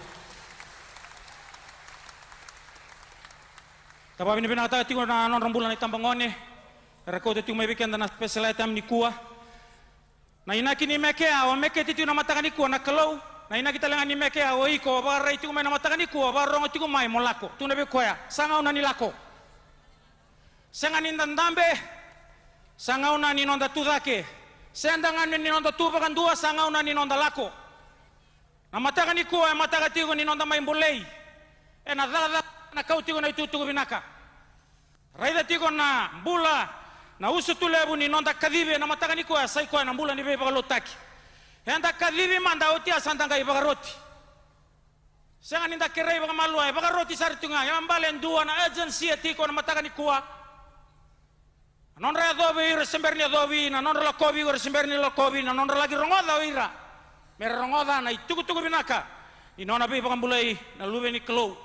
Tapa bini bina kata tigo na non rambulan ni tambangone. Rekode tigo mai weekend na special item ni kuah. Na inaki ni meke awa meke tigo na matakan ni kuah na kalau. Na inaki talengan ni meke awa iko ba rai tigo mai na matakan ni kuah ba rongo tigo mai molako. Tu nabe koya sanga una ni lako. Sanga ni ndambe sanga una ni nonda tudake. Sendangan ni nonda tubakan dua sanga una ni nonda lako. Na matakan ni kuah matakan tigo ni nonda mai bolei. Na dada na kau tigo na itu binaka. Raida tigo na bula na usu tulebu ni nonda kadive na matakan ni kuah sai kuah na bula ni be bagalotaki. Henda kadive manda otia sandanga ibagaroti. Senga ninda kerei bagamalua ibagaroti saritunga yambalen dua na agency tiko na matakan ni kuah. Non ra dobi ira semberni dobi na non ra kobi ira semberni kobi na non ra lagi rongoda ira. Mer rongoda na itu binaka. Inona be bagambulai na lube ni klo.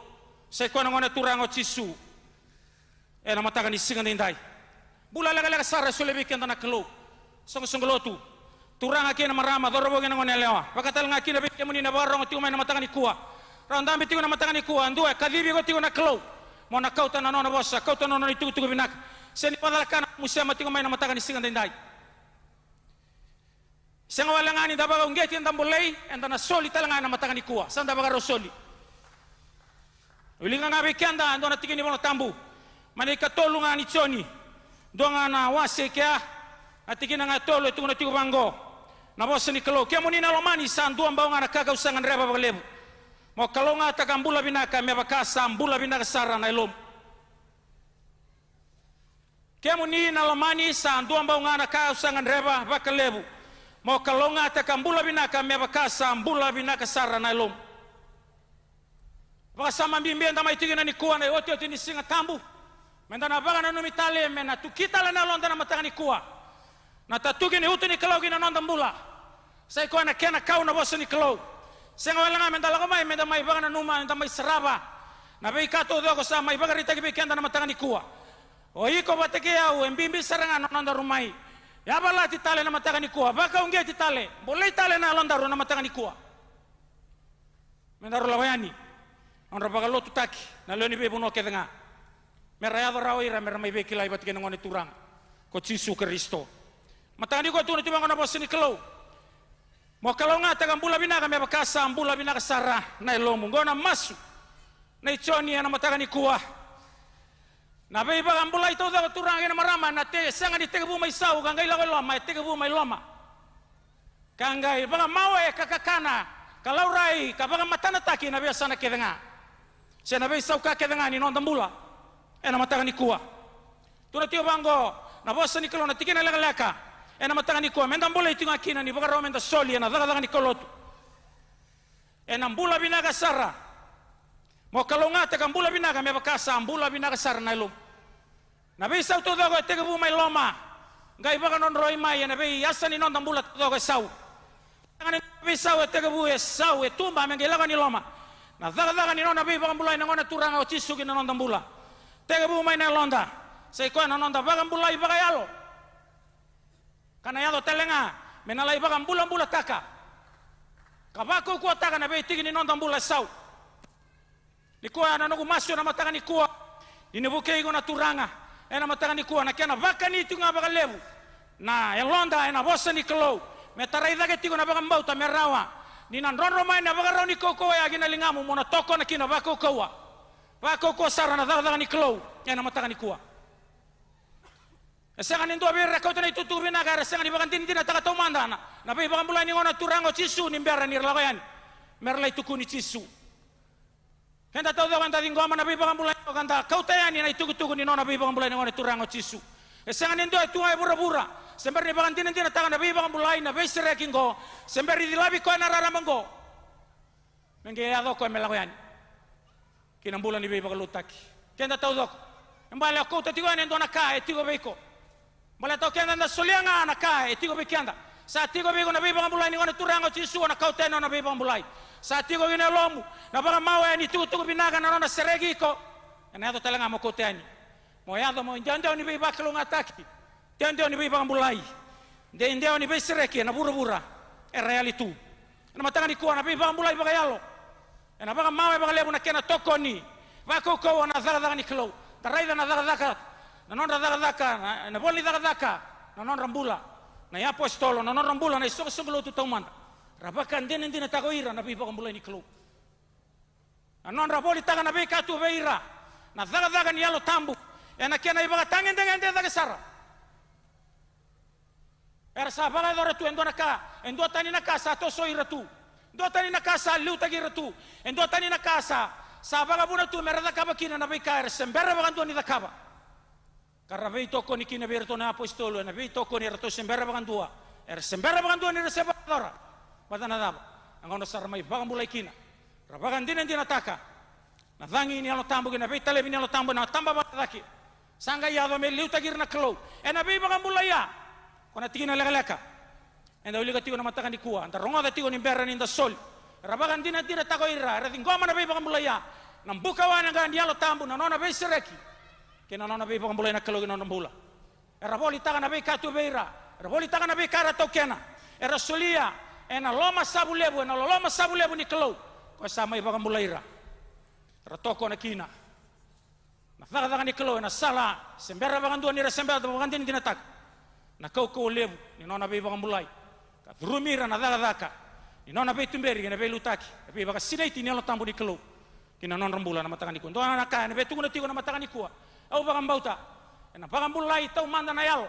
Sai ko na ngona turango chisu. E na matakan ni singa ndai. Bula laga sara solebi kenda na klo. Song lotu. Turanga kena marama dorobo kena ngona lewa. Pakatal ngaki na be kemuni na barong tigo mai na matakan ni kuah. Randambi tigo na matakan ni kuah ndua kadibi ko tigo na klo. Mona kauta na nona bossa kauta nona itu binaka. Seni padalkan musema tigo mai na matakan ni singa ndai. Senga walangani dabaga ungeti ndambolei endana soli talanga na matakan ni kuah. Sanda baga rosoli. Ulinga ngabe kenda ndona tikini bono tambu. Mani katolu ngani choni. Donga na wase kya atikina ngatolo tu na tigo bango. Na bosa ni kalo kya munina lomani sandu ambao ngana kaga usangan reba bagalebu. Mo kalo ngata kambula binaka me bakasa ambula binaka sara na ilom. Kya munina lomani sandu ambao ngana kaga usangan reba bagalebu. Mo kalo ngata kambula binaka me bakasa ambula binaka sara na ilom. Baka sama mbimbe ndama itigina ni kuah na oti ni singa tambu. Mendana baga na numitale mena tukita la na londa na matakan ni kuah. Na tatugi ni utu ni kalau gina nonda mbula. Sai ko na kena kau na bosa ni kalau. Senga wala nga mendala ko mai menda mai baga na numa menda mai seraba. Na be kato do ko sa mai baga rita gi kenda na matakan ni kuah. O iko bateke au mbimbi saranga nonda rumai. Ya bala ti tale na matakan ni kuah. Baka unge ti tale. Boleh tale na londa ru na matakan ni kuah. Menda ru lawayani. On rabaga lotu taki na leni be buno ke denga. Meraya rao ira mer mai be kilai bat ke ngone turang. Ko Yesus Kristo. Matani ko tu na tibang na bosni kelo. Mo kalau ngata kambula binaka me bakasa ambula binaka sara na ilomu ngona masu. Na ichoni na matakan ni kuah. Na be ba ambula ito da turang ina marama na te sanga di tegebu mai sau kangai la loma tegebu mai loma. Kangai ba mawe kakakana kalau rai kabaga matana taki na biasa na kedenga. Sena be sau ka kedenga ni non tambula. Ena matakan ni kuah. Tuna tio bango na bosa ni kelo na tikina laka. Ena matakan ni kuah menda mbula itu ngakina ni bagaro menda soli na daga ni kolotu. Ena mbula binaga sara. Mo kalau ngata kambula binaga me bakasa mbula binaga sara na ilum. Na be sau to dago tegebu mai loma. Ngai baga non roi mai na be yasa ni non tambula to dago sau. Ngane be sau tegebu sau tumba mengelaga ni loma. Na daga ni non na be baga mbula na ngona turanga o chisu ki non tambula. Tegebu mai na londa. Sai ko na nonda baga mbula ibaga yalo. Kana yalo telenga menala ibaga mbula taka. Kabako ko taka na be tigi ni nonda mbula sau. Ni ko ana no masyo na matakan ni kuah. Ini buke iko na turanga. Ena matakan ni kuah na kena baka ni tunga baga lebu. Na elonda ena bosa ni kelo. Metarai dage tigo na baga mbauta merawa. Ni nan ronro mai na baga roni koko ya gina lingamu mona toko na kina bako kowa. Bako ko sara na daga ni kelo. Ena matakan ni kuah. Esenga ni ndo be rekota ni tutu bina gara senga ni baga tin taka to mandana. Na be baga mbula ni ngona turango chisu ni mbera ni lagoyan. Merlai tuku ni chisu. Henda tau dawan tadi ngoma na be baga mbula ni kanda kautayani na tuku ni nona be baga mbula ni ngona turango chisu. Esenga ni ndo tu ai bura-bura. Sember ni baga tin taka na be baga mbula na be serekingo. Sember di labi ko na raramango. Menge ado ko melagoyan. Kinambula ni be baga lutaki. Kenda tau dok. Mbala ko tatigo ni ndo na ka etigo beiko. Mala tau kenda na solianga na ka etigo bekianda. Sa tigo beiko na be baga mbula ni ngona turango chisu na kautayani na be baga mbula. Sa tigo gine lomu na baga mawe ni tuku binaga na nona seregi ko. Na ado talanga mo kautayani. Mo yado mo ndeo ni be bakalo ngataki. Ndeo ni be baga mbula. Ndeo ni be sereki na bura-bura. E realitu. na matanga ni kuwa na biba mulai baga yalo na baga mawe baga lebu na kena toko ni wako ko na zaga ni klo taraida na zaga na non zaga na boli zaga na non rambula na ya apostolo na non rambula na iso sunglo tu tauman rabakan din na tagoira na biba mulai ni klo na non raboli taga na beka tu beira na zaga ni yalo tambu na kena ibaga tangen dengan dia zaga sara era sabaga dora tu endo endo tani na casa to so iratu endo tani na casa liu tagi iratu endo tani na casa sabaga buna tu merada kaba kina na bika era sembera bagandu ni dakaba karabei toko ni kina berto na apostolo na bei toko ni rato sembera bagandu era sembera bagandu ni reseba dora badana daba angono sarmai baga mulai kina rabagan dinen dinataka na dangi ni alo tambu na bei tale ni alo tambu na tamba badaki sanga yado me liu tagi na klo na bei baga mulai ya kona tigina leka enda uliga tigo na matakan di kuwa anta ronga da tigo ni berra ni da sol rabagan dina tira tako ira ra ngoma na be baga mulaya na mbuka wana ga ndialo tambu na nona be sereki ke na nona be baga mulaya na kalo na mbula era boli taga na be katu beira era boli taga na be kara tokena era solia ena loma sabulebu ni kalo ko sama baga mulaira ra toko na kina na daga ni kalo na sala sembera baga ndo ni ra sembera baga ndin dina tak na kau lebu ni nona be baga mulai ka rumira na daga ni nona be tumberi na be lutaki be baga sidaiti ni lo tambu di kelo kina non rambula na matanga ni ko ndo na ka na be tungu na tigo na matanga ni ko au baga mbauta na baga mulai tau manda na yalo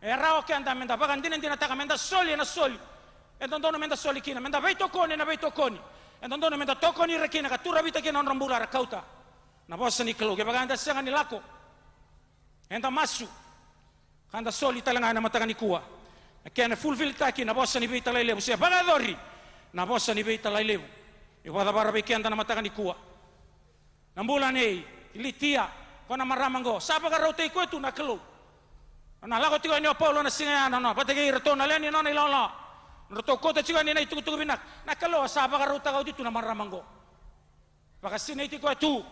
rao ke anda menda baga ndinen dina taka menda soli na soli ndo menda soli kina menda be tokoni na be tokoni ndo menda tokoni rekina ka tura bita kina non rambula ra kauta na bosa ni kelo ke baga anda sanga ni lako enda masu kanda soli talanga na matanga ni kuwa kena fulfill taki na bossa ni beita lai lebu sia baga dori na bossa ni beita lai lebu e wada bara be kenda na matanga ni kuwa na mbula nei ilitia kona maramango sapa ga rote ko tu na kelo na lago tigo ni Paulo na singa na patege reto na leni na ilala reto ko te tigo ni na itu binak na kelo sapa ga rota ga tu na maramango baka sine ti ko tu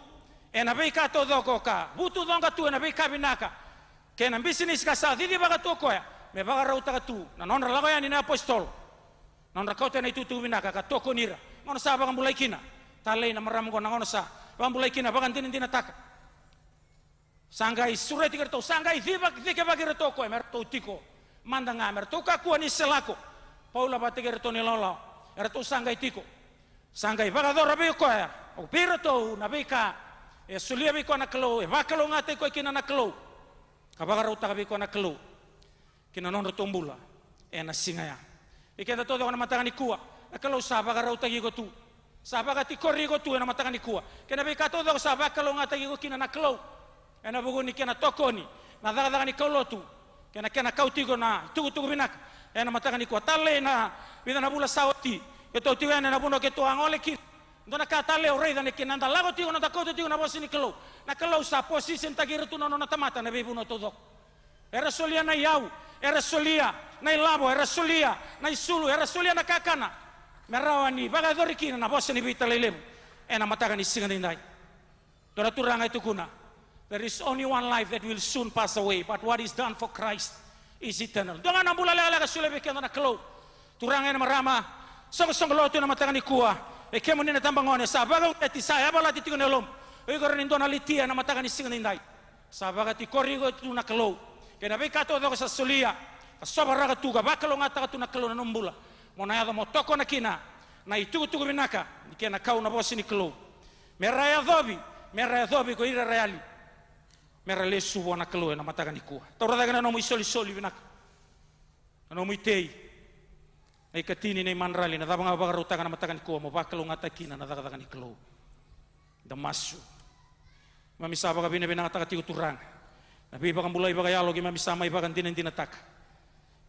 e na be ka to doko ka butu donga tu na be ka binaka kena business ka sa didi baga to koya me baga rauta ka tu na non lago ya ni na apostol non rakauta na itu tu binaka ka toko nira ngono sa baga mulai kina talai na maram ko na ngono sa baga mulai kina baga tin taka sangai sureti kerto sangai dike baga reto ko mer to tiko mandanga mer to ka ku ni selako paula bate kerto ni lolo erto sangai tiko sangai baga do rabe ko ya o pirato na beka e sulia be ko na klo e bakalo ngate ko kina na klo kabaga rauta kabi ko na kelo kina non rotombula na singaya ikenda todo na matanga ni kuwa na kelo sabaga rauta gi go tu sabaga ti korri go tu na matanga ni kuwa kena be ka todo sabaga kelo ngata gi go kina na kelo na bugo ni kena tokoni na daga ni kelo tu kena kauti go na tugu binak na matanga ni kuwa tale na bida na bula sauti ke to tiwa na buno ke to angole ki ndona ka tale o rei da ne kina nda lago ti na da ko ti na bosi ni kelo na kalau sa position tagir tu nono na tamata na bebu no todo era solia na yau era solia na ilabo era solia na isulu era solia na kakana merawani baga dorikina na bosi ni bita lelem na mataga ni singa ndai tora turanga itu kuna there is only one life that will soon pass away but what is done for Christ is eternal donga na bula lala ka sule be na kelo turanga na marama song lo tu na mataga ni kuwa e kemo ni na tambangone sa baga ti sa ya bala ti tigo nelom igor ni dona litia na mataga ni singa ndai sabaga ti korigo tu na kelo kena be ka to do sa solia ka sobara ka tu ga bakalo ngata ka tu na kelo na nombula mona ya mo toko na kina na itu binaka kena kau na bosi ni kelo meraya dobi ko ira reali merale subo na kelo na mataga ni kuwa tora daga na mo soli binaka na mo itei ai katini nei manrali na dabanga baga rutanga na mataga ni kuwa mo bakalo ngata kina na daga ni kelo damasu mami saba ka bina taka tigo turang nabi baga mulai baga yalo gi mami sama ibaga dinen dinataka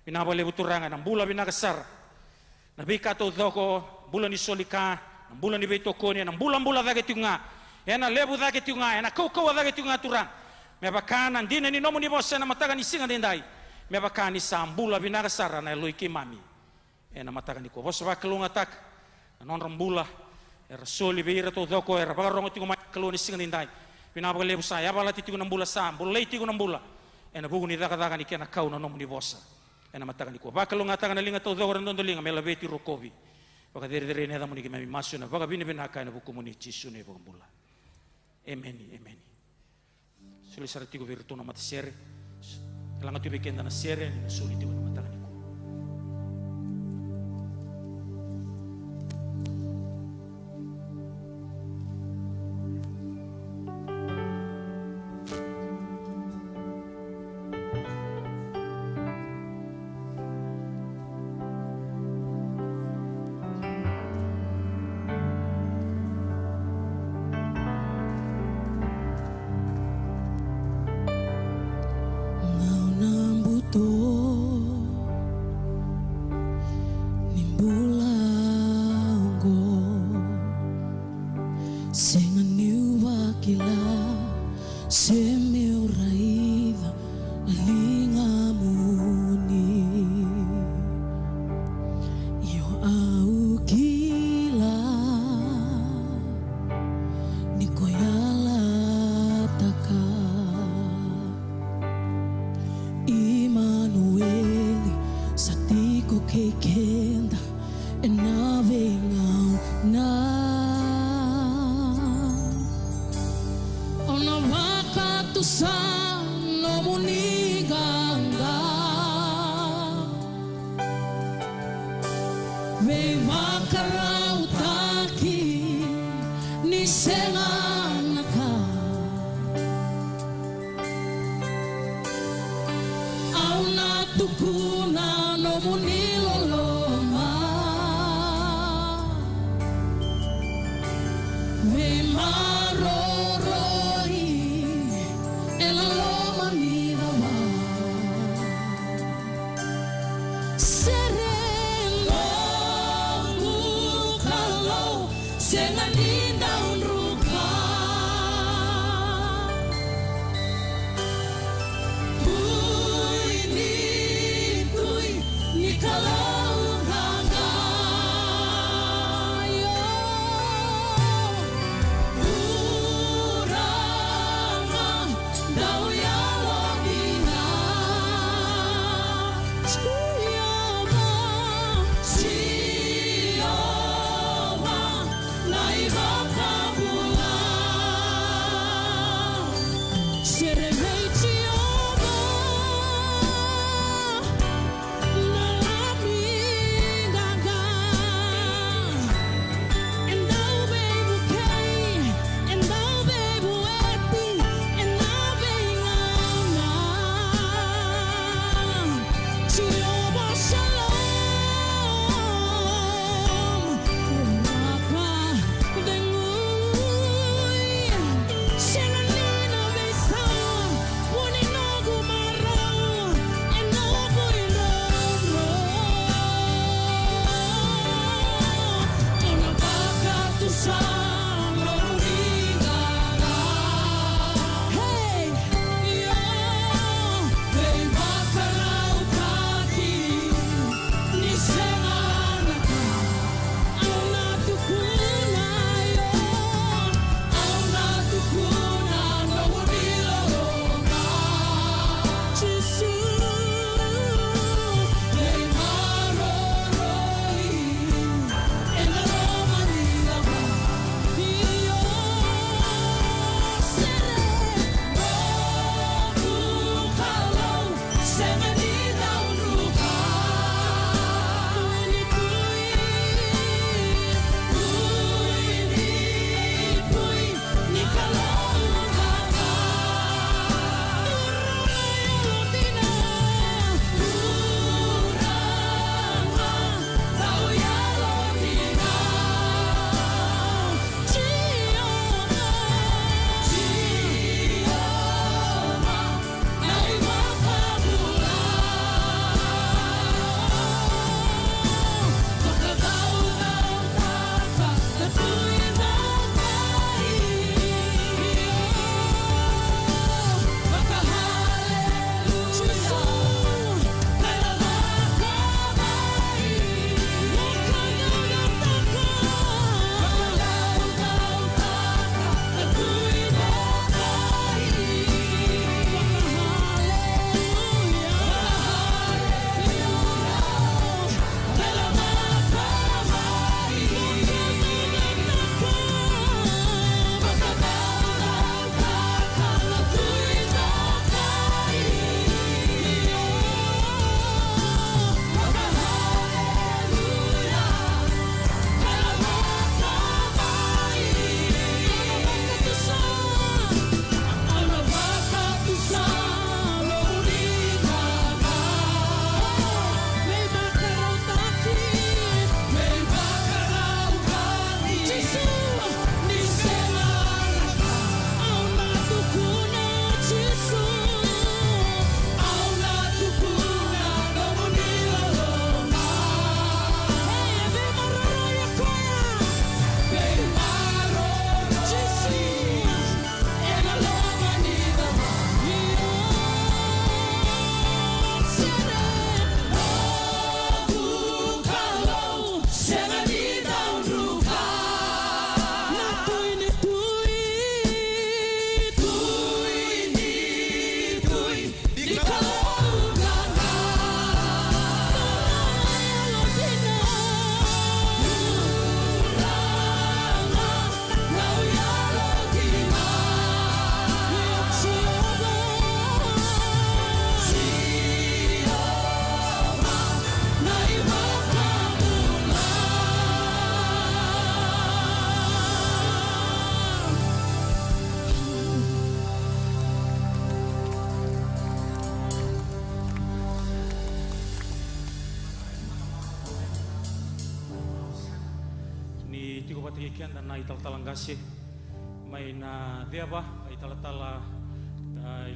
binabale buturanga na bula bina kasar nabi ka to doko bula ni solika na bula ni beto koni na bula daga tiunga na lebu daga tiunga na kau daga tiunga turang me bakana dinen ni nomu ni bossa na mataga ni singa dendai me bakani sambula bina kasar na loiki mami na mataga ni ko bossa bakalunga tak non rambula soli beira to doko baga rongo tigo ma kaloni singa dendai pinabag lebu sa ya bala titigo ng bula sa bulay tigo ng bula na bugo ni daga ni kena kau na nomu ni bossa na mataga ni ko bakalo ngata na linga to dogo randon linga melabeti rokobi Wakadiri ne damu ni kimi masuna. Wakabini benaka na bukumuni Yesu ne bukambula. Amen. Suli saratigo virtuna matasere. Kalanga tu bikenda na sere ni suli tu na mataka ni. Sereno tikian dan nai talanggasi mai na dia ba ai tala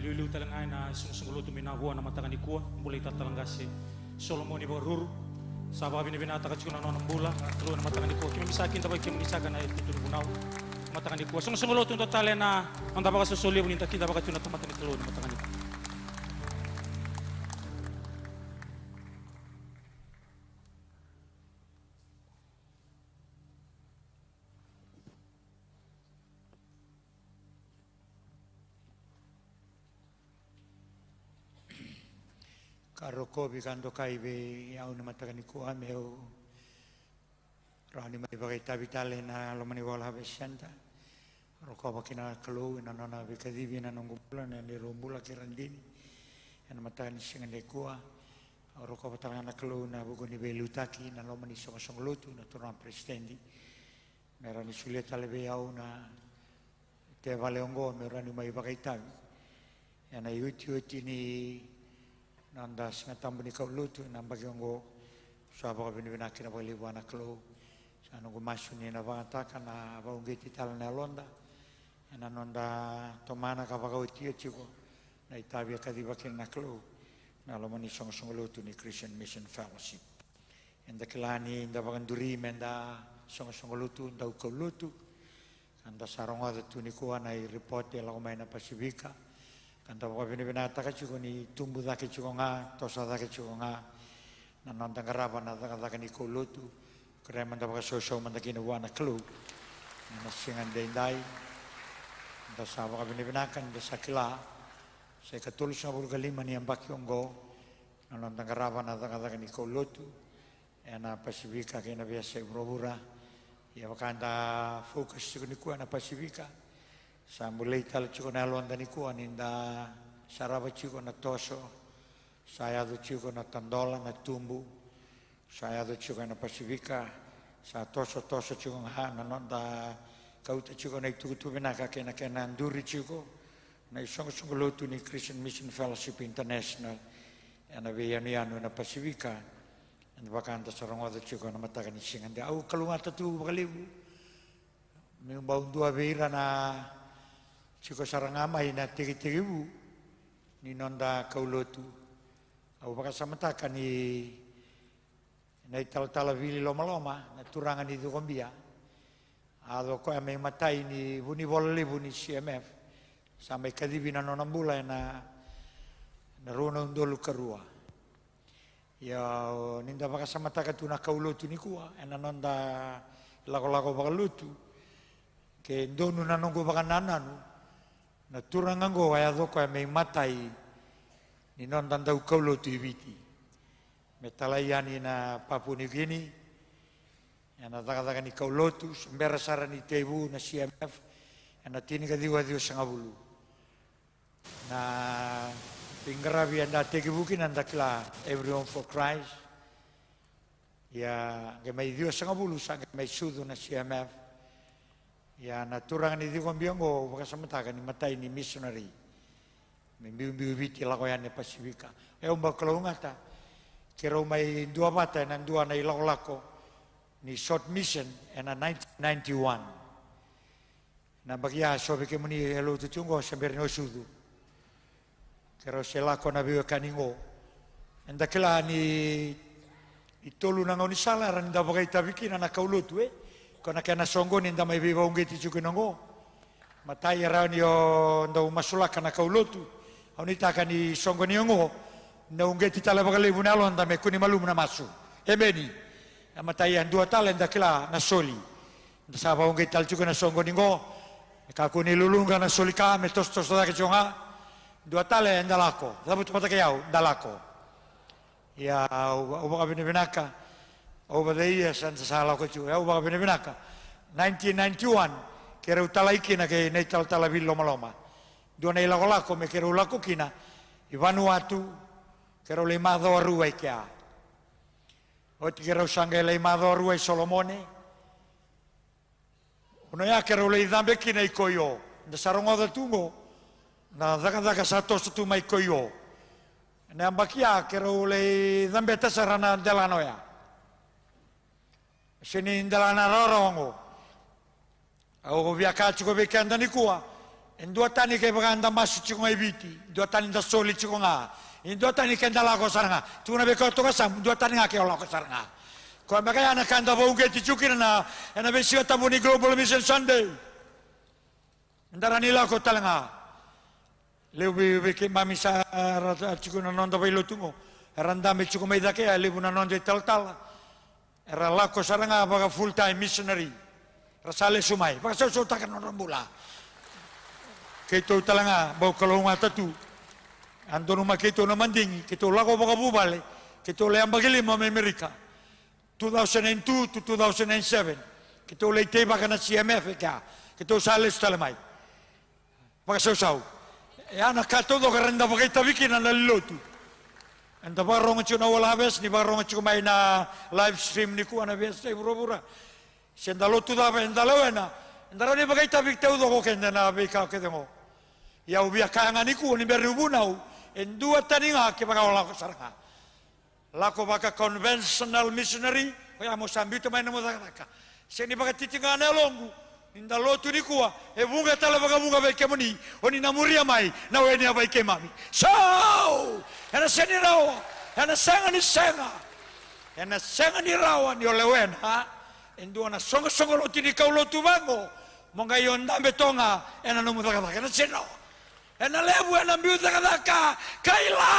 lulu talangai na sungguh tu minahua na matakan ikua mulai talanggasi Solomoni baruru sabab ini binata kacuna non bula telu na matakan ikua kimi misakin tabai kimi nisakan ai tutur bunau matakan ikua sungguh lu tu talena anda baka sosoli buninta kita baka cuna matakan telu na matakan ikua. Karoko bikando kaibe au na matagani ko ameo rani mai bagai tabitale na lo mani wala besenta roko bakina kalo na nona bikadivi na nongubula na le rombula kirandini na matagani singane ko roko batanga na kalo na bugoni belutaki na lo mani songolotu na turang presidendi merani suleta lebe au na te vale ongo merani mai bagai tabi na yuti ni nanda singatam bini kau lutu namba kiongo suaba bini bina kina bali wana klo sanu gumasu ni na bangata kana baungeti tal na londa na nonda tomana ka bagau tio chiko na itabia kadiba kina klo na lomani song lutu ni Christian Mission Fellowship enda kelani nda baganduri menda song lutu nda ukau lutu anda saronga tu ni kuana i report ya lagomaina Pasifika kanta baka binibinata ka chuko ni tumbu dake chuko nga, tosa dake chuko nga, na nandang karaba na daka ni kulutu, kaya manda baka soso manda kinuwa na klu, na singan dainday, da sa baka binibinakan, da sa kila, sa ikatulos na bulgalima ni ang bakyonggo, na nandang karaba na daka ni kulutu, na Pasifika kaya na biya sa Ibrobura, ya baka anda focus chuko ni kuwa na Pasifika, sa mulai tal chuko na Luanda ni kuan inda saraba chuko na Toso, saya do chuko na Tandola na Tumbu, saya do chuko na Pasifika, sa Toso chuko nga na nonda kauta chuko na itukutu binaka kena anduri chuko na isong lutu ni Christian Mission Fellowship International na biyaniano na Pasifika and bakanta sa rongodo chuko na matakan isingan di au kalungata tu bakalibu may baung dua beira na Chiko sarangama ina tigi-tigibu ni nonda kaulotu. Au baka samataka ni na ital-tala vili loma-loma na turangan itu kombia. Ado ko ame matai ni buni bolalibu ni CMF sampai kadibi na nonambula na rona undolu karua. Ya ninda baka samataka tu na kaulotu ni kuwa ena nonda lago-lago baka lutu ke ndonu na nongo baka nananu na turangan go waya doko ya may matai ni non tanda ukaulo tu ibiti metalayani na Papua New Guinea na daga ni kaulo tu sembera sara ni tebu na CMF na tini ka diwa sangabulu na pinggarabi anda tegibukin anda kla Everyone for Christ ya ke may diwa sangabulu sa may sudo na CMF ya naturangan itu kombiango baka samatakan ni matai ni missionary mimbiu biti lakoyan ni Pasifika umba kalungata kira may dua bata nan dua na ilako ni short mission na 1991 na bagia sobe ke muni hello tu chungo samber no sudu kira selako na biwa kaningo enda kela ni itolu na ngoni sala ran da bagai tabikina na kaulutu kona kena songo ni nda mai viva ungeti chukinongo matai raun yo ndo masulaka na kaulotu aunita kani songo ni ngo na ungeti tala bagale bunalo nda me kuni malum na masu emeni matai an dua tala nda kila na soli nda saba ungeti tal chukina songo ni ngo ka kuni lulunga na soli ka me tos da ke chonga dua tala nda lako sabu tupata ke yau nda lako ya ubaka binaka over the years and salah ko chu au baka binaka 1991 kera utalaiki na ke nei tal villo maloma do nei lako me kera lako kina i Vanuatu kera le mado rua kia o ti kera usanga le mado rua Solomone ono ya kera le dambe kina i koyo nda sarongo da tungo na daga sato tu mai koyo na ambakia kera le dambe tasarana delanoya sini indalana rorongo Au viaka chuko bekanda ni kuwa. Endua tani ke baganda masu chuko ibiti. Dua tani da soli chuko nga. Indua tani kenda la ko saranga. Tuna be ko to kasam dua tani nga ke la ko saranga. Ko makaya na kanda bo unge tichukira na be sia tamuni Global Mission Sunday. Ndara nila ko talanga. Lewi ke mami sa chuko na nonda bailo tungo. Randa me chuko mai dake lewi na nonda tal. Era la ko saranga baga full time missionary. Rasale sumai. Baka so takan orang bula. Keto talanga bau kalau ngata tu. Ando rumah keto na mandingi. Keto lago baka bubale. Keto le ambagili ma Amerika. 2002 to 2007. Keto le te baka na CMF ka. Keto sale stalamai. Baka so. E ana kato do karenda baka itabiki na nalilotu. Anda barong chuna wala bes ni barong chuma na live stream ni ku ana bes te burubura. Sendalo tu da vendalawena. Ndara ni bagai tabik teu do kende na bika ke dengo. Ya ubia kanga ni ku ni berubunau. Endua taninga ke baka wala ko saranga. Lako baka conventional missionary. Ya Mosambito mai na modaka. Seni baka titinga na longu. Indalo tu ni kuwa. E bunga tala baka bunga beke moni. Oni na muria mai. Na weni abai ke mami. So! Ena seni rawa. Ena senga ni senga. Ena senga ni rawa ni olewena. Ha? Endua na songo lo tini kau lo tubango monga yonda betonga ena no mudaka ena seno ena lebu ena mbiu daka kaila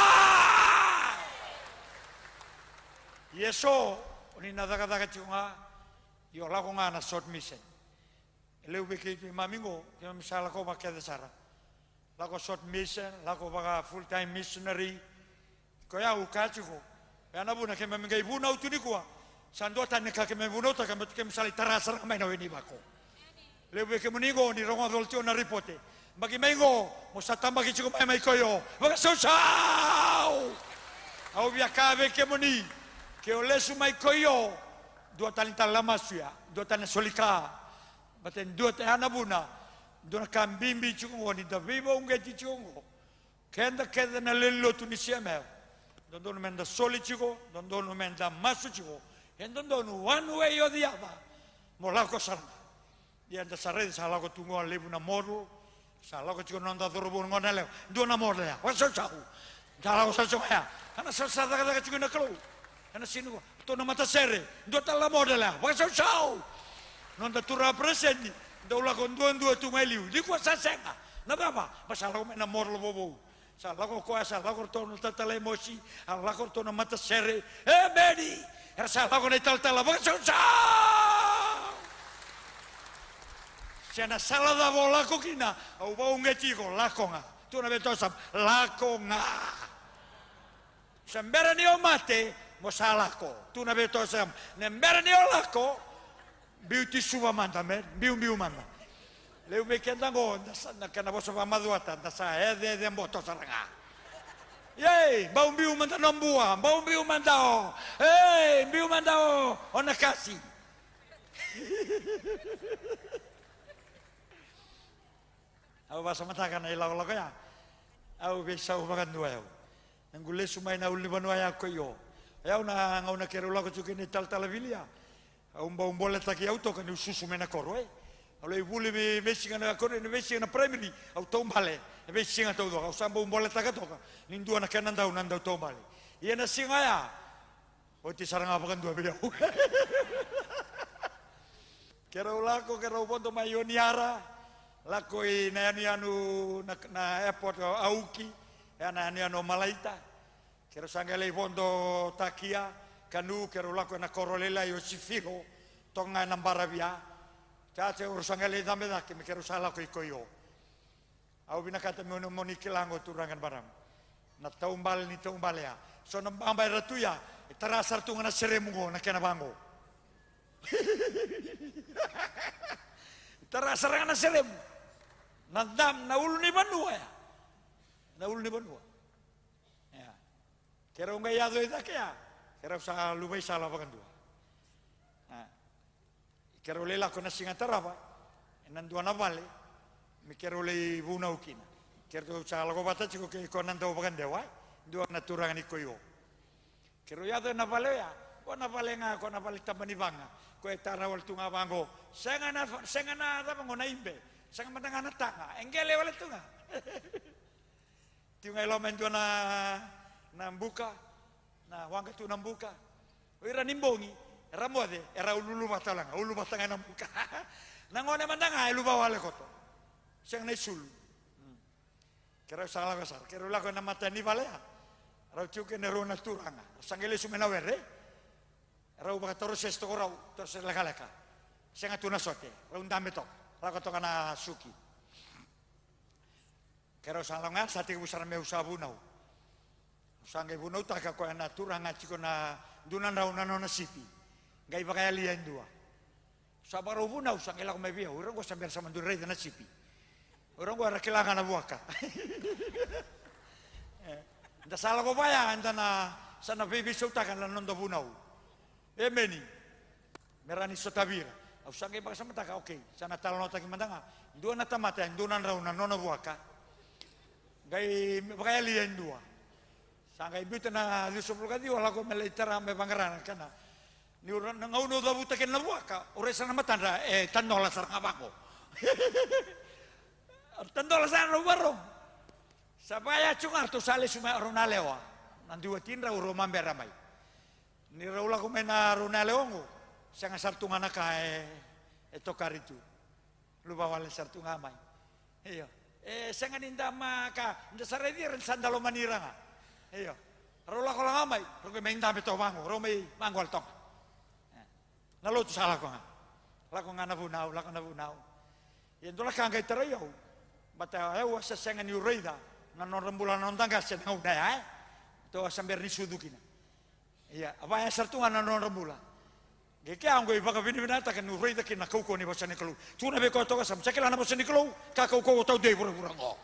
yeso oni na daka tiunga yo la konga na short mission lebu ke mamingo ke misala ko makeda sara la ko short mission la ko baga full time missionary ko ya ukachiko ena buna ke maminga ibuna utuni kwa Sandota ne kake me bunota ka me misali tarasar mai no ini bako. Lebe ke munigo ni rongo doltio na ripote. Bagi mengo mo satamba ki chiko mai koyo. Baka sau. Au via kave ke muni ke olesu mai koyo. Dua talita lama suya, dua tane solika. Baten dua tane buna. Dua kambimbi chiko ni da vivo ungeti chiko. Kenda na lello tu ni siame. Don menda soli chiko, don menda masu chiko. Endondo one way or the other. Molako sarna. Dia anda sarre salako tungo lebu na moru. Salako chiko nonda dorobun ngonale. Dua na moru ya. Waso chau. Salako saso ya. Ana sasa daga chiko na kalo. Ana sinu to na mata sere. Dua tala moru ya. Waso chau. Nonda tura presenti. Dola kon dua tu meliu. Di kwa sasenga. Na baba. Masalako me na moru bobo. Salako ko salako to no tala emosi. Salako to na mata sere. Bedi. Rasa lagu ni tal-tal apa susah. Siapa salah dah bola ko kina, au bau ngeti ko lakonga. Tu na betul sam lakonga. Sembera ni omate mo salah ko. Tu na betul sam. Nembera ni olako beauty suwa manda men, biu manda. Leu me kenda ngo na kana boso va maduata, na sa de mboto saranga. Yey, bau mbiu manda nombua, bau mbiu mandao. Hey, mbiu mandao, ona kasi. Au basa matakan na ilaw ya. Au bisa ubakan dua yau. Nanggule sumay na uli banwa ya koyo. Yau na ngau na kero lako chuki ni tal vilia. Au mbau mbole taki auto kan ususu mena koro eh. Au ibuli me mesinga na koro ni mesinga na primary au tombale. Ebe singa tau doka, usamba umbola taka toka. Nindua na kanan nandau tombale. Ia na singa ya. Oti sarang apa kan dua beliau. Kera ulako kera upondo mayoniara. Lako na anu na airport Auki. Na anu Malaita. Kera sangale upondo Takia. Kanu kera ulako na Korolela Yosifiro. Tonga na Barabia. Tate urusangale dambe dake me kera usala ko ikoyo. Au binakata moni kilango turangan barang. Na taumbal ni taumbal ya. So nambay ratu ya. Tarasar tu ngana seremungo na kena bango. Tarasar ngana seremu. Nadam na ulu ni banua ya. Na ulu ni banua. Ya. Kera unga yado ita kaya. Kera usaha lubai salah bakan dua. Kera ulela kona singataraba. Nandua na vale. Mikir oleh buna ukina. Kero cakala ko bata ciko ke konan tau bagan dewa. Dua naturangan iko yo. Kero ya do na valea. ko na palenga ko na palita manibanga ko etara wal tunga bango sengana da bango na imbe senga matanga tanga engele wal tunga tunga lo menjo na mbuka na wanga tu na mbuka ira nimbongi ramode era ulu batanga na mbuka nangone mandanga ulu bawale koto seng na sul kira salah besar kira la ko na matani balea rau chuke ne rona turanga sangele sumena were rau ba toro sesto rau terus leka senga tuna sote rau ndame tok la ko kana suki kira salonga sate busar me usabu nau sangai bunau taka ko na turanga chiko na dunan rau na sipi gai bakaya lian dua sabaro bunau sangela ko me bia urang ko sambil sama durai na sipi urang ko rakilangan na buaka nda salah ko baya anda na sana bibi sutakan la nondo bunau emeni merani sotabira au sangai baka sama taka okay sana talno taki mandanga dua na tamata dunan rau na nono buaka gai bakaya lian dua sangai bitu na lusupul kadi wala ko meleitara me bangaran kana ni urang ngauno da butaken na buaka ore sana matanda tandola sarang abako tandola sana barong sabaya cungar tu sale suma ronalewa nanti watin ra uro mambe ramai ni raula ko mena ronaleongo sanga sartunga naka tokaritu lu bawale sartunga mai iyo sanga ninda maka nda saredi ren sandalo maniranga iyo raula ko ngamai ro main tabe to bango ro mai mango al tok na lo tu sala ko la ko ngana bunau la ko na bunau yendola kanga terayo bata eu sa sanga ni ureida na non rembulan non tangga sen ngau dai to samber ni sudukina iya apa ya sartunga na non rembulan geke anggo ibaka binata kan ureida kina kau ni bosani kelu tuna be ko to sam sakela na bosani kelu ka kau to de pura-pura ngo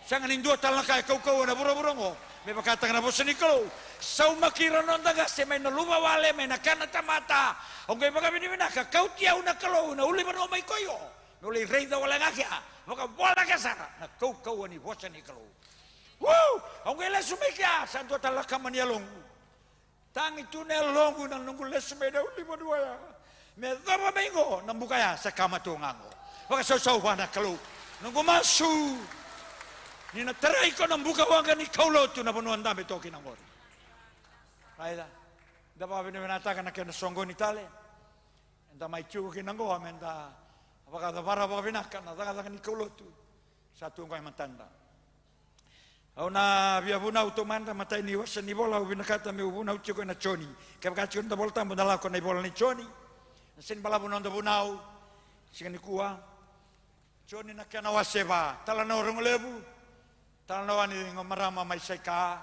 sangan indua talna ka kau na pura-pura ngo me bakata na bosani kelu sau makira non tangga se me no luba wale me na kana tamata anggo ibaka binata kau tia una kelu na uli no mai koyo no le reida wala ngakia maka bola kasara na kau ni bosani kelu ang ila sumika santo talaka manialong tangi tunel longu nang nunggu lesmeda lima dua ya me daba mengo nang bukaya sa kamatungango maka sau bana kalau nunggu masu ni na terai ko nang buka wanga ni kaulo tu na bunuan dame toki nang ori raida daba bini benata kana kena songo ni tale enta mai chu kinango amenda apakah dabara apakah binaka na daga ni kaulo tu satu ngoi matanda au na via bunau to manda matai ni wasa ni bola u binakata me bunau chiko na choni ka ka chiko na bolta mbala ko na bola ni choni sin bala bunau da bunau sing ni kuwa choni na kana waseba tala na orang lebu tala na wani ngomarama mai seka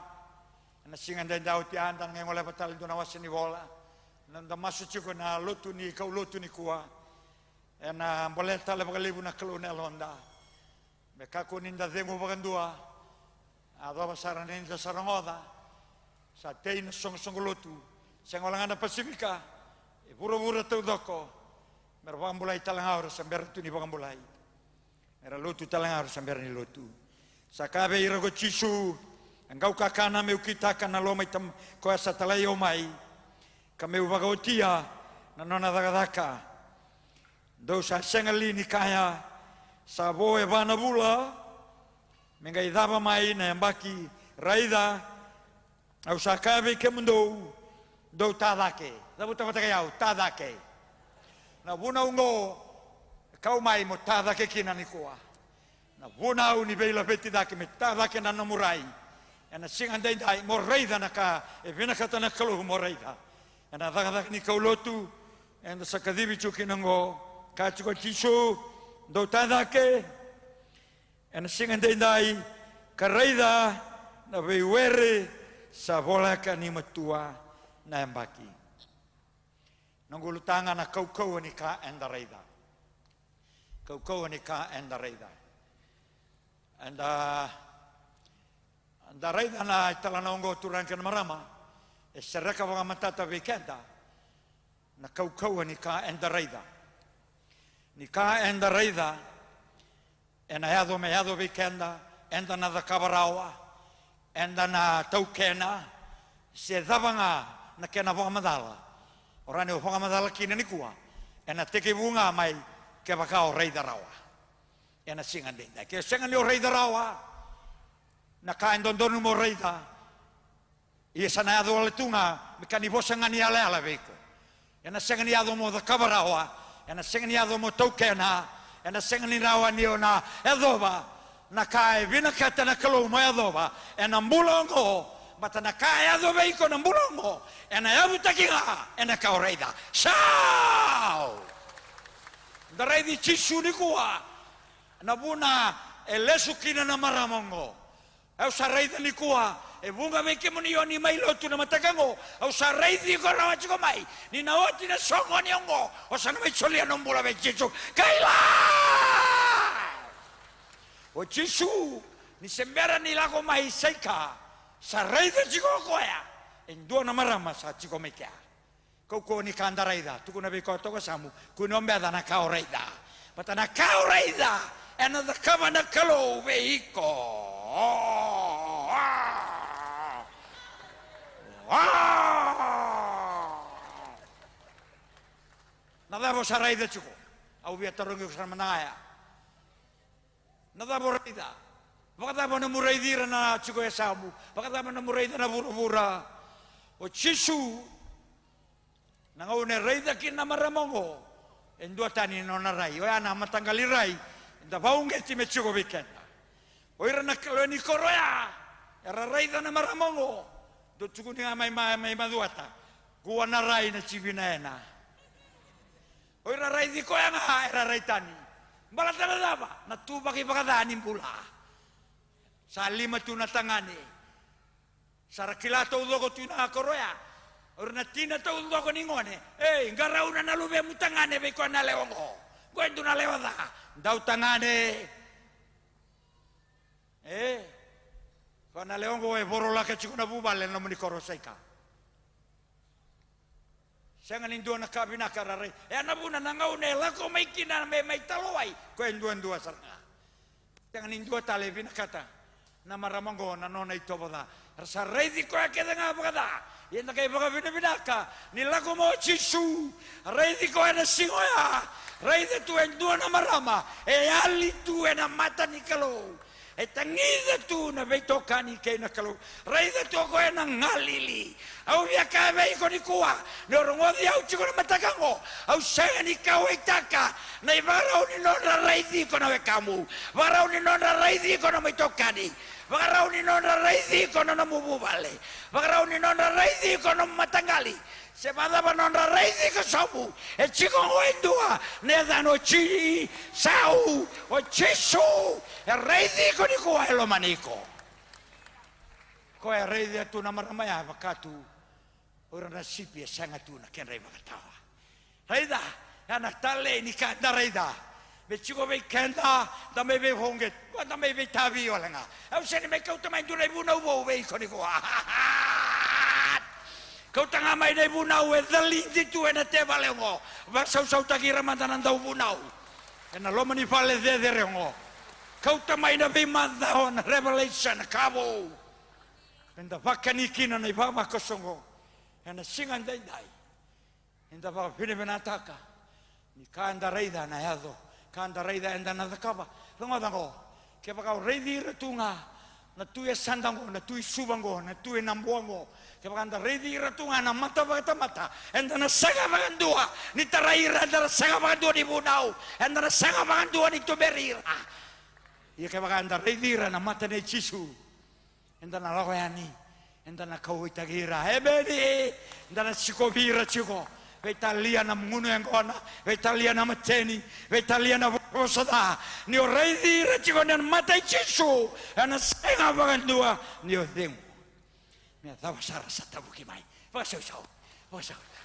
na singa dan dau ti andang ngole batal do na wasa ni bola nanda masu chiko na lotu ni ka lotu ni kuwa na boleh tala bagalebu na klona londa me ka ko ninda zengo bagandua ado basaran ninja sarangoda sa tein song lotu sing olangana pasifika buru-buru tu doko merbang mulai talangaur samber tu ni bang mulai era lotu talangaur samber ni lotu sakabe irago chisu engkau kakana meu kita kana lo mai tam ko asa talayo mai kameu bagotia na nona dagadaka dosa sengali ni kaya sabo e bana bula mengai daba mai na mbaki raida au sakabe ke mundo do tadake dabu tamata kayau tadake na buna ungo kau mai mo tadake kina ni koa na buna uni beila beti dake me tadake na namurai ana singa dai mo raida na ka e vina kata na kalu mo raida ana daga ni kaulotu enda sakadibi chukinango ka chuko chisu do tadake en singa dai karaida na bewere sa bola ka ni matua na mbaki nangulu tanga na kau ni ka endaraida kau ni ka endaraida anda raida na talanongo turan kan marama e seraka wa matata weekenda na kau ni ka endaraida ena yado me yado weekenda enda na da kabarawa enda na taukena se dabanga na kena wa madala Orane o whanga madalaki na ni kua. E na teke bunga mai ke waka o rei darawa. E na singa denda. Ke singa ni o rei darawa. Na ka endondonu mo rei da. Ia sana ado ale tunga. Mika ni bosa ngani ale ala veiko. E na singa ni ado mo da kabarawa. E na singa ni ado mo taukena. E na singa ni rawa ni o na edova. Na ka e vina kata na kalau mo edova. E na mbulongo. Bata na kaya do veiko na mbulongo. E na yabu takinga. E na ka o rei da. Sao! Da rei di chisu ni kua. Na buna e lesu kina na maramongo. Au sa rei da ni kua. E bunga veke moni oni mai lotu na matakango. Au sa rei di ko rawa chiko mai. Ni na oti na songo ni ongo. O sa na mai solia nombula ve chisu. Kaila! O chisu. Ni sembera ni lago mai seika. Sa rei da chiko koea. Endua na marama sa chiko mekea. Kau ni kanda raida. Tuku na beko toko samu. Kunombe ada na kau raida. Bata na kau raida. Ena da kama na kalau veiko. Nada sa raida chuko. Au bia tarongi kusana manaya. Nada bo raida. Baka na muraidira na chuko ya samu. Baka na muraida na bura-bura. O chisu. Nangaune raida kina maramongo. Endua tani no na rai. Oya na matanggali rai. Enda vaunge ti me chuko vikenda. Oira na kalo ni koroya. Era raida na maramongo. Do chuko ni mai maduata. Gua na rai na chibina ena. Oira rai di koya nga era rai tani. Mbala tala daba. Na tu baki bakadani pula. Sa lima tu na tangani. Sarakilato udogo tu na koroya. Orna tina to udogo ningone. Ngara una na lube mutangane be ko na leongo. Gwendu na lewada. Dau tangane. Ko na leongo e borola ke chikuna bubale no muni korosaika. Senga nindu na kabina karare. Na buna na ngaune la ko mai kina mai taloi. Gwendu saranga. Senga nindu tale bina kata. Na maramongo na nona itoboda. Rasa reidi ko ake nga bagada. Yenda kay baga binaka. Nilako mo chisu. Reidi ko na singoya. Reidi tu endua na marama. Ali tu na mata ni kalo. Tangida tu na beitoka ni kay na kalo. Reidi tu ko na ngalili. Au ya ka bei ko ni kuwa. No rongodi au chiko na matakango. Au sanga ni kawaitaka. Na ibarau ni nona reidi ko na wekamu. Barau ni nona reidi ko na maitokani. Bagarau ni nona raidi ko na mububale. Bagarau ni nona raidi ko na matangali. Semada ba nona raidi ko sabu. E chiko ngoendua. Neda no chi. Sau. O chisu. E raidi ko ni kuwa elo maniko. Ko e raidi atu na maramaya wakatu. Ora na sipi e sanga tu na ken rei wakatawa. Raida. Anak tale ni kanda raida. Be chico be kenda da me be honget da me be tavi olenga au se me kau tamai du rebu na ubo be ko ni ko kau tanga mai de bu na we the lindi tu ena te vale ngo va sau tagira mandanan da ubu na ena lo mani fale de rengo kau tamai na be manda on revelation kabo enda vakani kina nei va kosongo ena singan dai enda va fine benataka ni kanda reida na yado kanda reida enda na dakaba longo ke baka reidi retunga na tu e sandango na tu e subango na tu e nambuango ke baka anda reidi retunga na mata enda na saga bagandua ni taraira enda na saga bagandua ni bunau enda na saga bagandua ni tuberira ia ke baka anda reidi na mata ne chisu enda na lagoyani enda na kauitagira ebedi enda na sikobira chiko Vetalia na munu yang kona, Vetalia na mateni, Vetalia na rosada. Ni o reidi rachiko na mata chisu, ana senga bagandua ni o demu. Me dava sara sata buki mai. Vasau.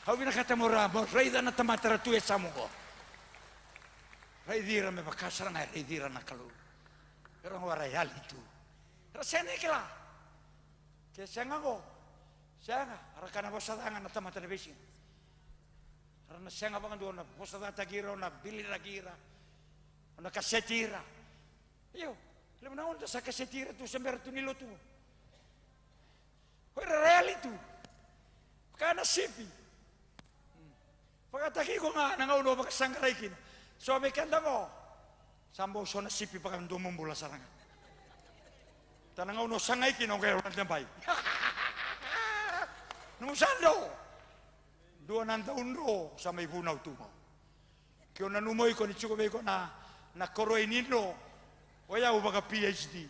Au bina kata mora, mo reida na tamatara tu esamungo. Reidi me bakasara na reidi na kalu. Pero ngora yali tu. Rasene kila. Ke senga go. Senga, arakana bosada na tamatara besi. Karena saya nggak bangun dua, posada tagira, na bili tagira, na kasetira. Yo, lembut naon sa kasetira tu sember tu nilo tu. Kau real itu, karena sipi. Pagkataki ko nga, nangauno pagkasangkaray kin. So, may kanda ko. Sambo, so nasipi pa kang dumumula sa ranga. Tanangauno, sangay kin, okay, orang tambay. Numusando. Dua nang taon ro sa may bunaw tumo. Kaya nanumoy ko, nitsukabay ko na koroy nino. Waya ko baka PhD.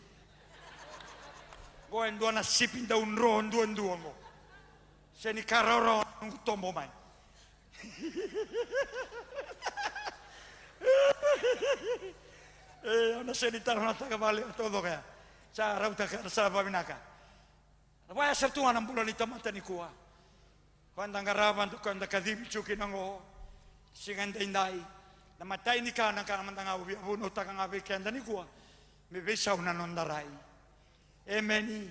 Kaya dua na sipin taon ro, duan-duan mo. Siya ni kararo ang tombo man. Ano siya ni taro na tagabali ang todo kaya. Sa araw sa paminaka. Waya sa tuwa ng bulan ni tamata ni kuha. Kanda ngaraban to kanda kadimi chuki nango. Singan dainday. Namatay ni ka nang kanamandang awi abuno takang awi kanda ni kuha. May besaw na nondaray. Emeni.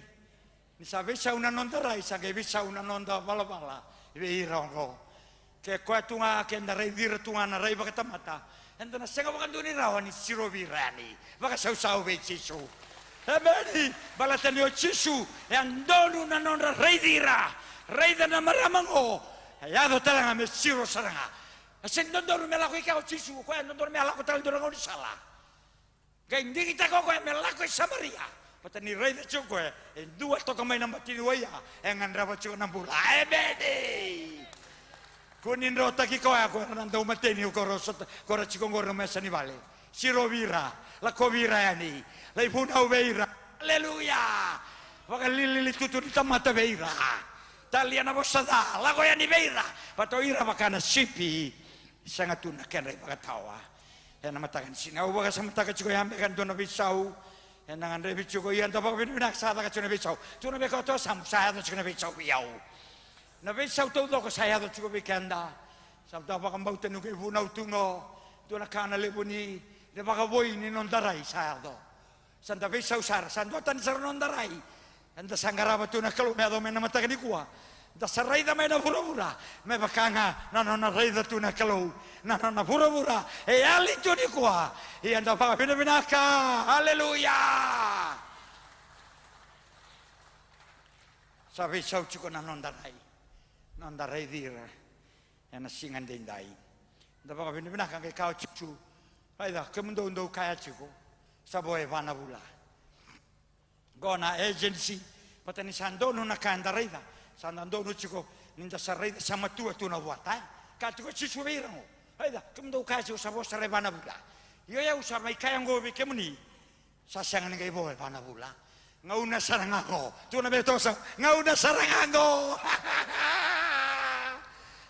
Ni sa besaw na nondaray, sa kay besaw na nonda balabala. Ibeiraw ko. Kaya kwa tunga kenda ray dira tunga na ray baka tamata. Ando na senga baka duni rawan ni siro virani. Baka saw be chisu. Emeni balatan yo chisu. Andonu na nonda ray dira. Ray da na maramango. Ayado talaga me siro saranga. Asen nondoru melako ikaw chisu. Kwa nondoru melako tal dorang ni sala. Kaya hindi kita ko kwa melako sa Maria. Pata ni ray da chuko dua to kamay na matiniwaya engan rawa chuko ng bula. Emeni. Kunin rota ki ko ako nando mateni ko rosot ko ra chiko ngor mesa ni vale. Siro vira, la kovira yani. La ibuna ubeira. Haleluya. Waka lili tutu di tamata beira. Taliana bosada, la goya ni beira. Pato ira bakana sipi. Sangat tuna kenre bakatawa. Yan matakan sinaw baka sa mataka chiko yambe kan dona bisau. Yan nangan rebi chiko yan tabak binaksada ka chuna bisau. Tuna be ko to sam saya to chuna bisau yau. Na bisau to ko saya to chiko bikanda. Sam ta baka mbauta no ke bunau tungo. Tuna kana lebuni. De baka boy ni nondaray saya to. Santa bisau sar santo tan sar nondaray. Anda sangaraba tuna kalau me ado me na matakan ni kuwa. Da saray da me na pura-pura. Me bakanga na ray da tuna kalau. Na pura-pura. E ali tu ni kuwa. E anda pa binaka. Haleluya. Sabi sa chiko na nondaray. Nondaray dira. Yan singan din dai. Da pa binaka kay kao chichu. Ay da kemundo kaya chiko. Saboy vana bula. Gona agency. Patani sandono na kandaray da. Sandono chiko ninda saray sama tua tu na wata. Katuko chichu beirang. Aida, kemundo kaji usabo saray vana bula. Yo ya usar mai kayang gobi kemuni. Sasangan ngai boy vana bula. Ngauna sarangago. Tu na betosa. Ngauna sarangago.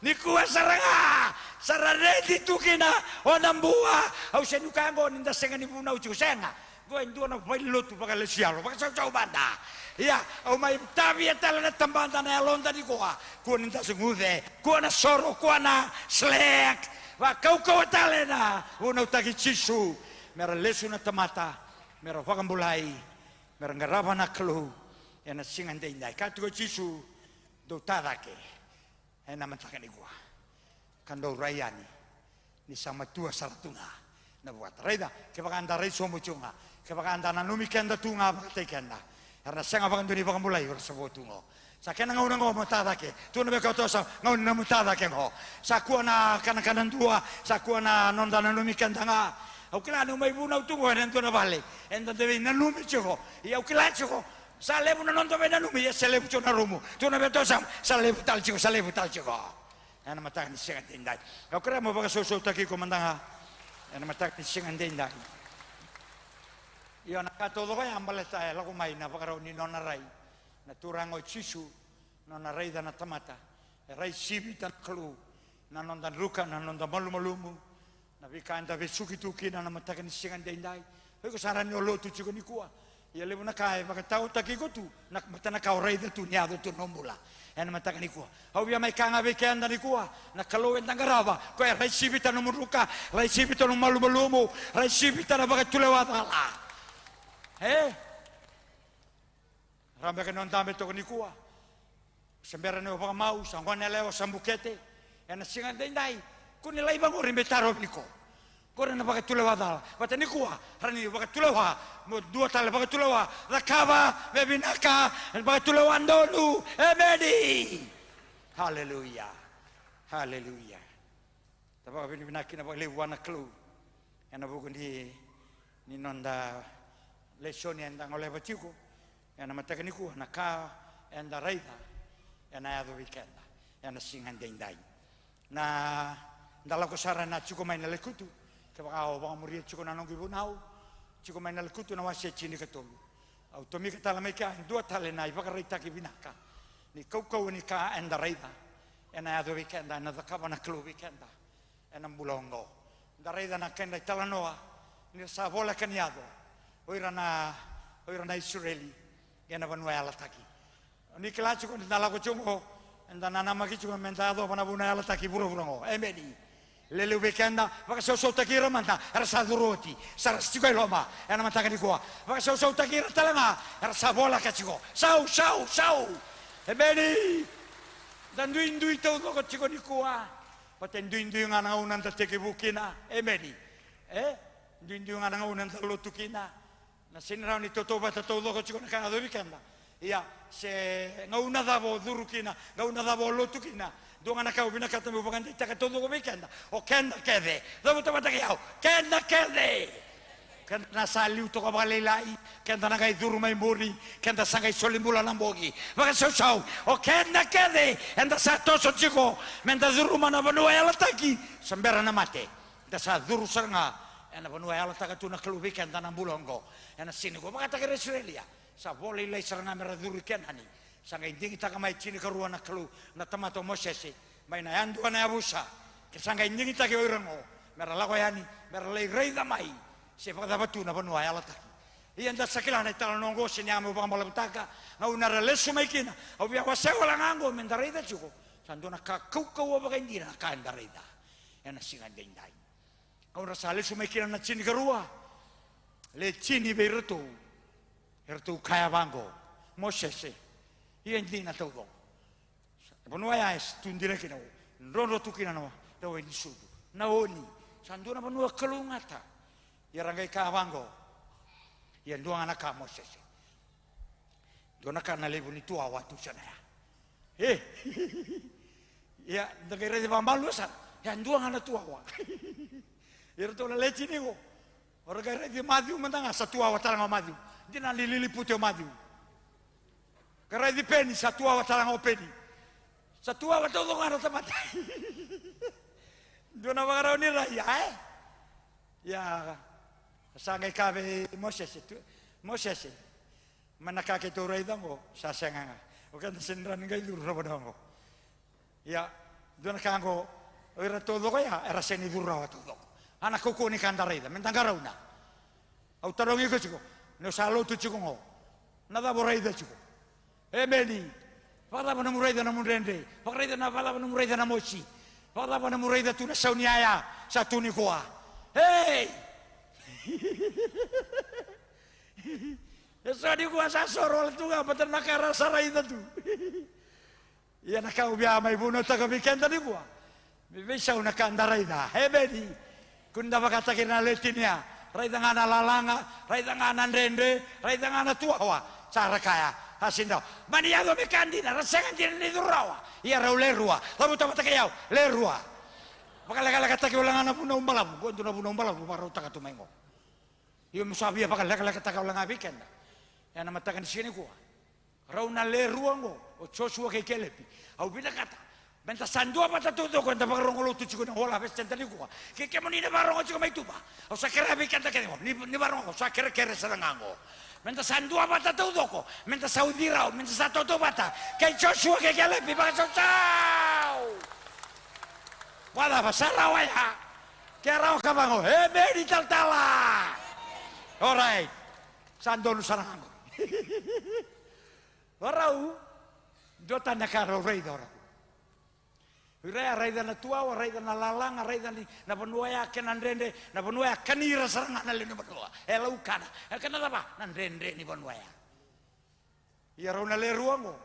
Nikuwa saranga. Sararedi tukina onambua. Au senukango ninda senga ni buna uchu senga. Go indua na bailo tu pakale sialo. Pakasau cau banda. Ya, au mai tabi atala na tambanda na alonda di goa. Ko ninda sengude. Ko na soro, ko na slek. Wa kau atale na. Una utagi chisu. Mera lesu na tamata. Mera wakambulai. Mera ngaraba na klu. Yana singan de indai. Katuko chisu. Do tadake. Ena mantaka ni goa. Kando rayani. Ni sama tua saratuna. Na buat raida. Kebakanda rai somo chunga. Kebakanda na numikenda tunga bakatekenda. Karena saya ngapain tuh baka mulai bersebut tungo. Sa kena ngau nango matada ke. Tu nabe kau tosa ngau na matada ke ngo. Sa kuah na kanan tua. Sa kuah na nonda na numikan tanga. Au kila nu mai bunau tungo dan tu na balik. Enta dewi na numi choko. Ia kila choko. Sa lebu na nonda be na numi ya sa lebu chona rumu. Tu nabe tosa sa lebu tal choko. Sa lebu tal choko. Ana matakan singan tindai. Au kira mo baka susu taki komandanga. Ana matakan singan tindai. Iyo nakatodo kaya ambaleta lagu mai na pakaraw ni nonaray na turango chisu nonaray da na tamata ray sibi tan klu na nondan ruka na nondan malumalumu na bikanda besuki tuki na matakan singan dendai ko saran yo lotu chiko ni kuwa ya lebu na kai bakatao takiko tu na matana ka ray da tu nyado tu nomula en matakan ni kuwa au ya mai kanga bekenda ni kuwa na kalo endangaraba ko ray sibi tan muruka ray sibi tan malumalumu ray sibi tan bakatulewatala. Rambe ke non tambe to ni kuwa. Sembera ne baka mau sangwana leo sambukete. Yana singan dai kuni lai bango rimbetaro piko. Kore na baka tulewada. Bata ni kuwa rani baka tulewa mo dua tale baka tulewa. Rakaba bebinaka baka tulewandolu. Emedi. Haleluya. Haleluya. Tapa bini binaki na le wana klu. Ena buku ni nonda lesson enda ngole batiku. Ena matakaniku na ka enda raida. Ena ado weekenda. Ena singan dendai. Na ndala ko sara na chuko mai na lekutu. Kaba o ba muri chuko na nongi bunau. Chuko mai na lekutu na wase chini katolu. Au tomi katala mai ka dua tale nai vakareita ki binaka. Ni kau ni ka enda raida. Ena ado weekenda na zakaba na klu weekenda. Ena mulongo. Raida na kenda talanoa ni sa bola kaniado. Oira na Israeli. Ena vanua ala taki. Ni kelachu ko ndala ko chungo. Enda nana makichu ko mentado pana buna ala taki buru-burungo. Emeni. Lele weekenda vaka so takira manta era sa duroti. Sa stiko loma. Ena mantaka ni ko. Vaka so takira talanga era sa bola kachiko. Sau. Emeni. Dan duin tau ko chiko ni ko. Patenduin nga unan ta teke bukina, emeni. Duin nga unan ta lutukina. Na sinraw ni totoba ta todo ko chiko na kada weekenda. Ia se nga una dabo durukina, nga una dabo lutukina. Do nga nakau binakata mo baganda ta todo ko weekenda. O kenda kede. Dabo ta bata kiao. Kenda kede. Kenda saliu to ko balelai, kenda na kai duru mai muri, kenda sangai solimbula nambogi. Baka sau. O kenda kede, enda sa toso chiko, menda duru mana banua ala taki, sambera na mate. Enda sa duru sanga, enda banua ala taka tuna klubi kenda na bulongo. Enda sini ko baka taka Australia. Sa voli lai saranga mera duru kenani. Sangai dingi taka mai chini karua na klu, na tamato mosese. Mai na yandu na abusa. Ke sangai dingi taka oirango. Mera lago yani, mera lai reida mai. Se fa batu na banua ala taki. Ia nda sakila na tala nongo se nyamo bambala butaka. Na una releso mai kina. Au bia waseo la ngango mendarida chuko. Sandona ka kau ba kaindina ka ndarida. Ena singa dendai. Au rasa leso mai kina na chini karua. Le chini be retu. Retu kaya bango. Mosese. Ia ndina todo. Banua ya es tundire kina. Nrono tukina no. Dawe ni sudu. Na oni. Sandona banua kalungata. Ia rangai ka wango. Ia nduanga na ka Mosese. Dona ka na lebu ni tua watu sana ya. Ia ndagere de bambalu sa. Ia nduanga na tua wa. Ia to la lechi ni go. Ora gare de madiu mandanga sa tua wa talanga madiu. Dina lili pute o madiu. Gare de peni sa tua wa talanga o peni. Sa tua wa todo ngara tamata. Dona wa gara ni ra ya Ya sangai kabe Mosese manaka ke to raidango sa sanganga o kan sendran ngai dur robodongo ya dona kango era todo ya era seni durra todo ana koko ni kanda raida mentangarauna au tarongi ko chiko no salo tu chiko ngo nada boraida chiko emeni pada bana muraida na murende pakraida na pada bana muraida na mochi pada bana muraida tu na sauniaya sa tu ni koa hey Eso di gua sa sorol tu ga betul nakara sarai tu. Ia nakau bia mai buno ta ka weekend di gua. Bisa una kandarai da. Hebedi. Kunda bakata kina letinia. Raida ngana lalanga, raida ngana ndende, raida ngana tuawa. Cara kaya hasindo. Maniado me kandina rasengan ni durawa. Ia raulerua. Lamu ta kayau, lerua. Bakala kata ke ulangana puno umbalabu. Gua tuna puno umbalabu baru ta ka tumengo. Iyo musabia bakal kata ulang weekend. Ya nama takan di sini gua. Rauna le ruango o chosua ke kelepi. Au bina kata. Benta sandua mata tudo ko nda barongo lo tu chiko na hola bes tentali gua. Ke moni na barongo chiko mai tuba. O sakera weekend ta kengo. Ni barongo sakera kere sarangango. Benta sandua mata tudo ko. Benta saudi rao, benta satoto bata. Ke chosua ke kelepi baka chau. Wala basara waya. Ke rao kabango. Meri taltala. Alright, sandon sarangango. Orau, dota na karo rei dora. Rei na tua, rei na lalanga, rei na benua ke nandende, na benua kanira sarangana le na benua. Ela ukana, kana ba nandende ni benua. Ia rona le ruango.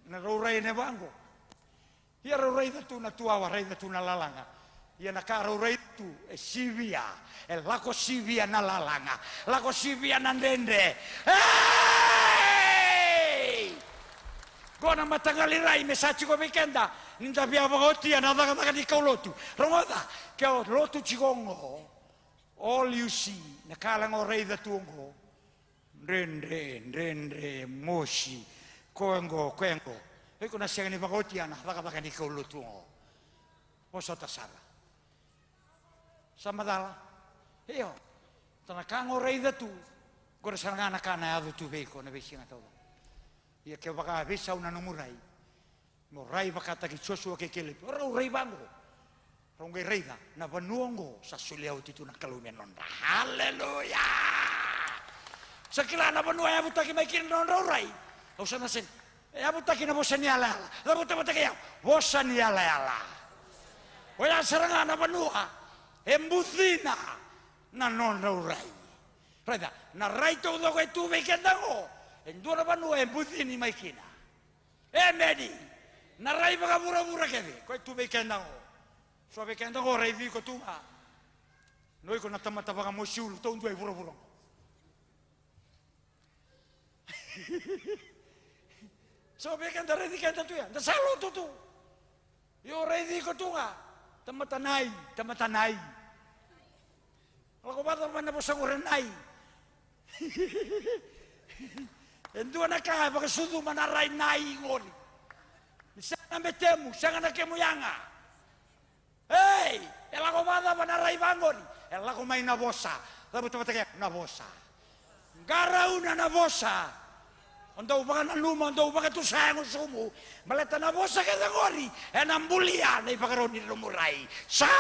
Na rei ne bango. Ia rei na tua, rei na lalanga. Ia na karo rei tu e sivia. Lako sivia na lalanga, lako sivia na ndende. Hey! Gona matangalirai mesachi ko weekenda. ninda bia bagoti ana daga di kau lotu rongoda kau lotu chigongo all you see na kala ngorei da tuongo rendre moshi koengo eko na siang ni bagoti ana daga di kau lotu posota sala samadala io tana kangorei da tu gora sarangana kana adu tu beko na besinga tau ia ke baka besa una nomurai mo rai bakata ki Joshua ke kele ora rai bango ronge reida na vanuongo sa suliau titu na kalumen nonda haleluya sakila na vanua ya butaki makin nonda rai usana sen ya butaki na bosani ala la butaki ya bosani ala oya saranga na vanua embuthina na nonda rai reida na rai to do ke tu be kendango endura vanua embuthini maikina emedi na rai baka mura keve ko tu be kendango so be kendango rai vi ko tu ha noi ko na tamata baka mosul to ndoi bura so be kendara rai di kenda tu ya da salo tu yo rai vi ko tu ha tamata nai ko bata mana bosa nai endua na ka baka sudu mana rai nai ngori Sana metemu, sana nakemu yanga. Hey, ela ko bada bana rai bangori, ela ko mai na bosa. Tabu na bosa. Garauna na bosa. Ondo baka na luma, ondo baka tu sango sumu. Maleta na bosa ke ngori, ena mbulia nei pakaroni lumurai. Sa!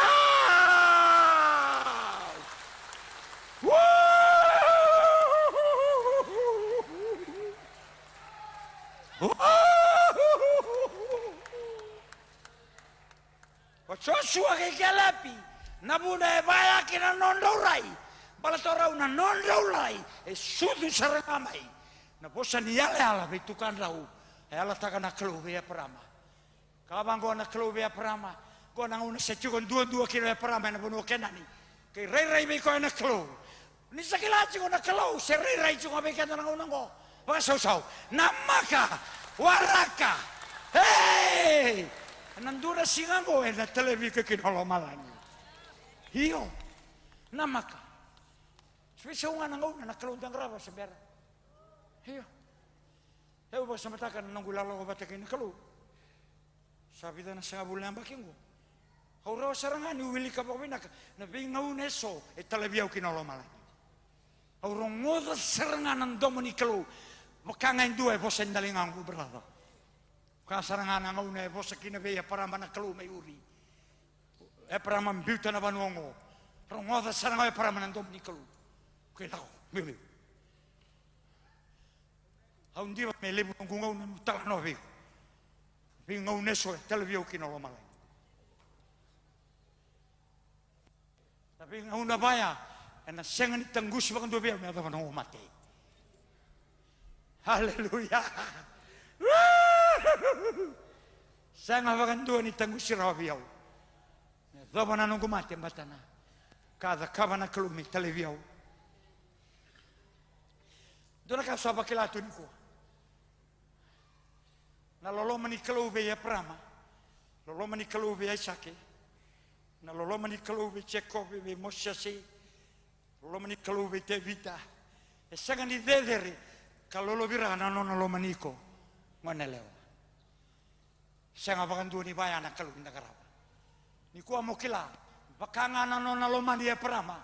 Joshua ke kalapi nabuna e baya kina nondaurai balatora una nondaurai e sudu sarangamai na bosa ni ala betukan rau e ala takana klobe ya prama kabang go na klobe ya prama go na una sechugon dua kilo ya prama na bono kenani ke rei be ko na klo ni sakila go na klo se rei go be kana na go ba sau namaka waraka hey nandura singango e na televi ke kinolo malani hiyo namaka swisa unga nango na kalundang raba sebera hiyo heu ba samataka nangulalo ko batake ni kalu sabi na sa bulan bakingo hauro sarangani wili ka pabina na bingau neso e televi au kinolo malani hauro ngoda sarangan domoni kalu makangan dua bosen dalingangu berada kasarangan ngau ne bosa kina be para mana kalu mai uri e para man biuta na banuongo rongoda saranga e para mana dom ni kalu ke lau mele haun dia me lebu ngau na mutala no be ngau ne so televio kino lo malai tapi ngau na baya ena sengan tanggus bakan do be me ada no mate haleluya Sanga bagan dua ni tangguh sirabiau. Zabana nunggu mati batana. Kada kabana kelumi televiau. Dona ka saba kelatu ni ko. Na lolo mani kelube ya prama. Lolo mani kelube ya sake. Na lolo mani kelube chekobe be moshasi. Lolo mani kelube te vita. E sanga ni dedere kalolo birana no lolo maniko. Manelewa. Sanga bakan dua ni baya na kalu kinda karaba. Ni kuwa mokila. Bakanga na nona lo mandi ya prama.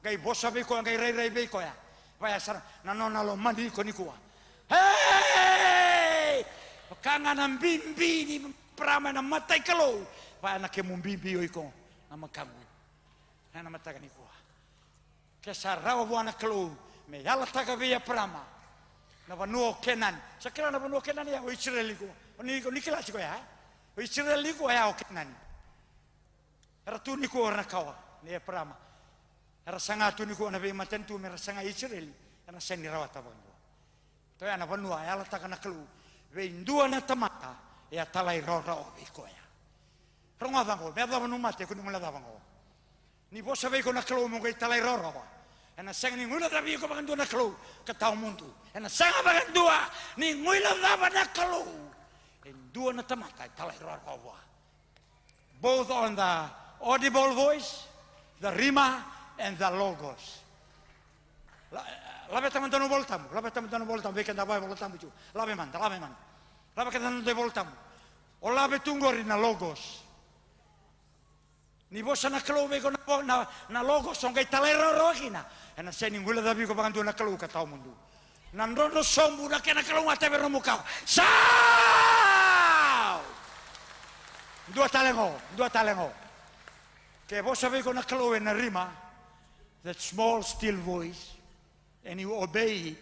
Gai bosa be ko gai rei be ko ya. Baya sara na nona lo mandi ko ni kuwa. Hey! Bakanga na bimbi ni prama na matai kalau. Baya na ke mumbimbi yo iko na makamu. Na mataga ni kuwa. Kesarao buana kalau me yala taka be ya prama. Na banuo kenan. Sakira na banuo kenan ya o Israeli ko. Ni kila ko ya. O Israeli ko ya o kenan. Ratu ni ko na kawa ni prama. Rasanga tu ni ko na be matentu me rasanga Israeli. Na seni rawata bango. To ya na banua ya la takana kelu. Be indua na tamata ya talai rora o ko ya. Ronga bango be da banu mate ko ni mala bango. Ni bosa be ko na kelu mo ko talai rora. Na sanga ni ngula da bi ko bango na kelu ka tau mundu. Na sanga bango ni ngula da na kelu. Dua na tamata talai rora wa. both on the audible voice, the rima, and the logos. Labe teman-teman voltamu, bikin dapat voltamu juga. Labe man. Labe teman-teman voltamu. O labe tunggori na logos. Ni bosa na kelo beko na logos, ongai talera rohina. Ena seni ngula dabi ko bakantu na kelo katau mundu. Nandono sombu na kena kelo ngate beromukau. Sao! Dua talengo. Ke bosa beko na kelo na rima, that small still voice, and you obey it,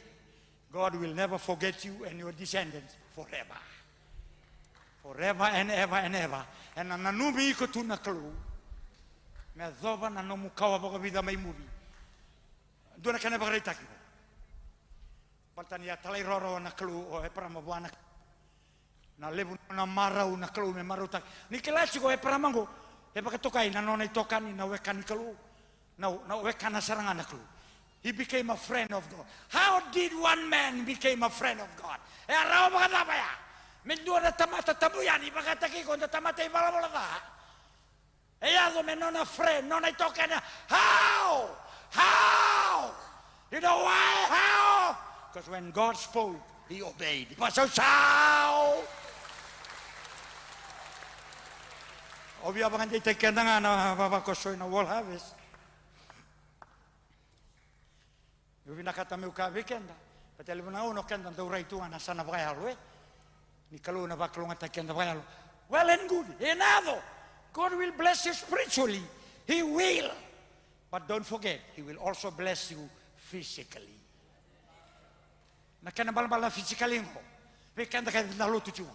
God will never forget you and your descendants forever. Forever and ever and ever. And nanumi iko tu na kelo. Me zoba na nomu kawa baka vida mai muri. Dua na kena bakarita kiko. Patani ya talai roro na kelu o e prama buana. Na lebu na marau na kelu me marau tak. Ni kelachi ko e prama go. E baka tokai na nona itokani na wekani kelu. Na wekana saranga na kelu. He became a friend of God. How did one man became a friend of God? E arao baka tapa ya. Mendua na tamata tabuyani baka taki ko na tamata ibala bola ta. E yazo me nona friend, nona itokani. How? You know why? How? Because when God spoke, he obeyed. Pasal sao. Obi abangan dia tekenangan na baba kosoy na wall harvest. Ubi nakata meu ka weekend. Patele bona uno kenda do raitu ana sana vaialo. Ni kalu na baklo ngata kenda vaialo. Well and good. Enado. God will bless you spiritually. He will. But don't forget, he will also bless you physically. Na kena bala physically ngo. Ve kenda ka na lutu tu.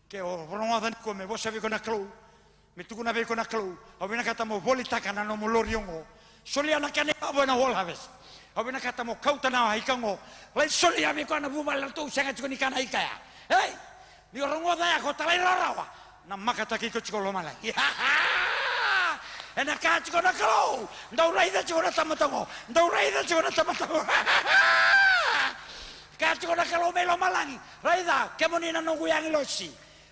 Ke o ronga ko me bosa ve ko na klo. Me tu na ve ko na klo. O bina kata mo bolita kana no mo loriongo. Solia na kena abo na whole harvest. O bina kata mo kauta na hikango. Lai solia ve ko na bubala tu sanga tu ni kana ikaya. Hey! Ni rongo da ko talai rawa. Na makata ki ko chikolo mala. Ena ka chiko na klo. Ndau raida chiko na tamatango. Kaciko na kalo melo malangi. Raida, kemoni na nungu yang ilosi.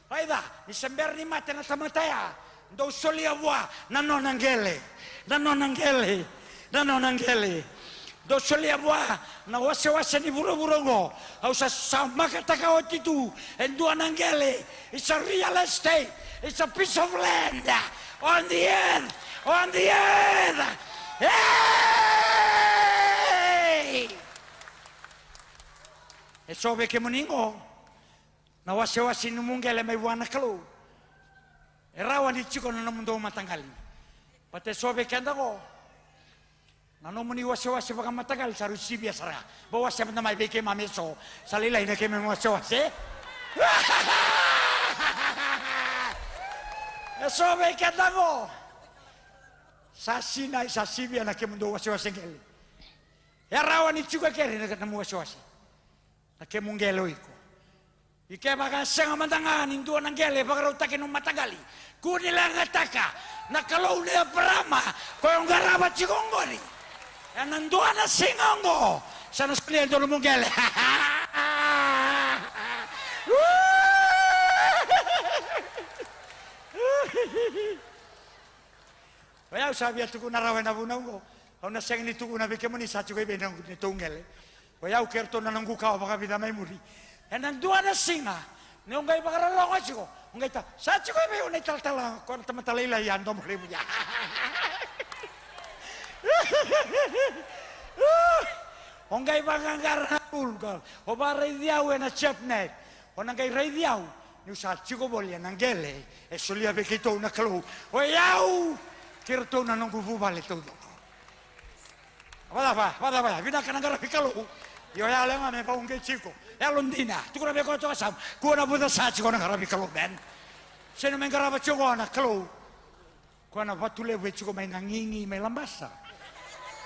Raida, ni sember ni mate na tamataya. Ndo solia wa na nonangele. Do solia wa na wase ni buru-burungo. Hausa sama kataka otitu. Endu anangele. It's a real estate. It's a piece of land. On the earth. Hey! E sobe ke moningo na wase no mungele mai wana kalo e rawa ni chiko no mundo matangali pate sobe ke ndago na no muni wase baka matangali saru sibia sara bo wase na mai beke mameso salila ina ke me wase e sobe ke ndago sasina sibia na ke mundo wase ngeli e rawa ni chiko ke ri na wase Nake mungelo iko. Ike baka sanga mandangan indua nanggele baka rautake no matagali. Kuni lang ataka nakalaw na parama ko yung garaba chikongori. Nandua na singongo sa nasplihan do mungele. Kaya sabi at ko narawan na bunaw ko. Ang nasang nito ko na bigyan mo ni Sacho kayo binang nitungel. Kaya kerto na nang gukaw baka vida may muri. E nandua na singa. Nung gay baka ralong ko. Nung gay ta, Sacho kayo ba yun ay taltala. Kung tamatalaila yan, domuli mo niya. Nung gay baka ngarapul ko. O ba radiaw na chapnet. O nang gay radiaw. Nung Sacho ko bolya nang gele. E sulia bekito na kalo. O yaw! Kerto na nang gububal ito. Vada, vina ka nang garapikalo. Yo ya lenga me pa unge chico. Ya Londina, tu kuna be ko to sam. Ku na buda sa chico nang garapikalo ben. Seno men garapa chico na kalo. Ku na patule we chico mai nangingi mai lambasa.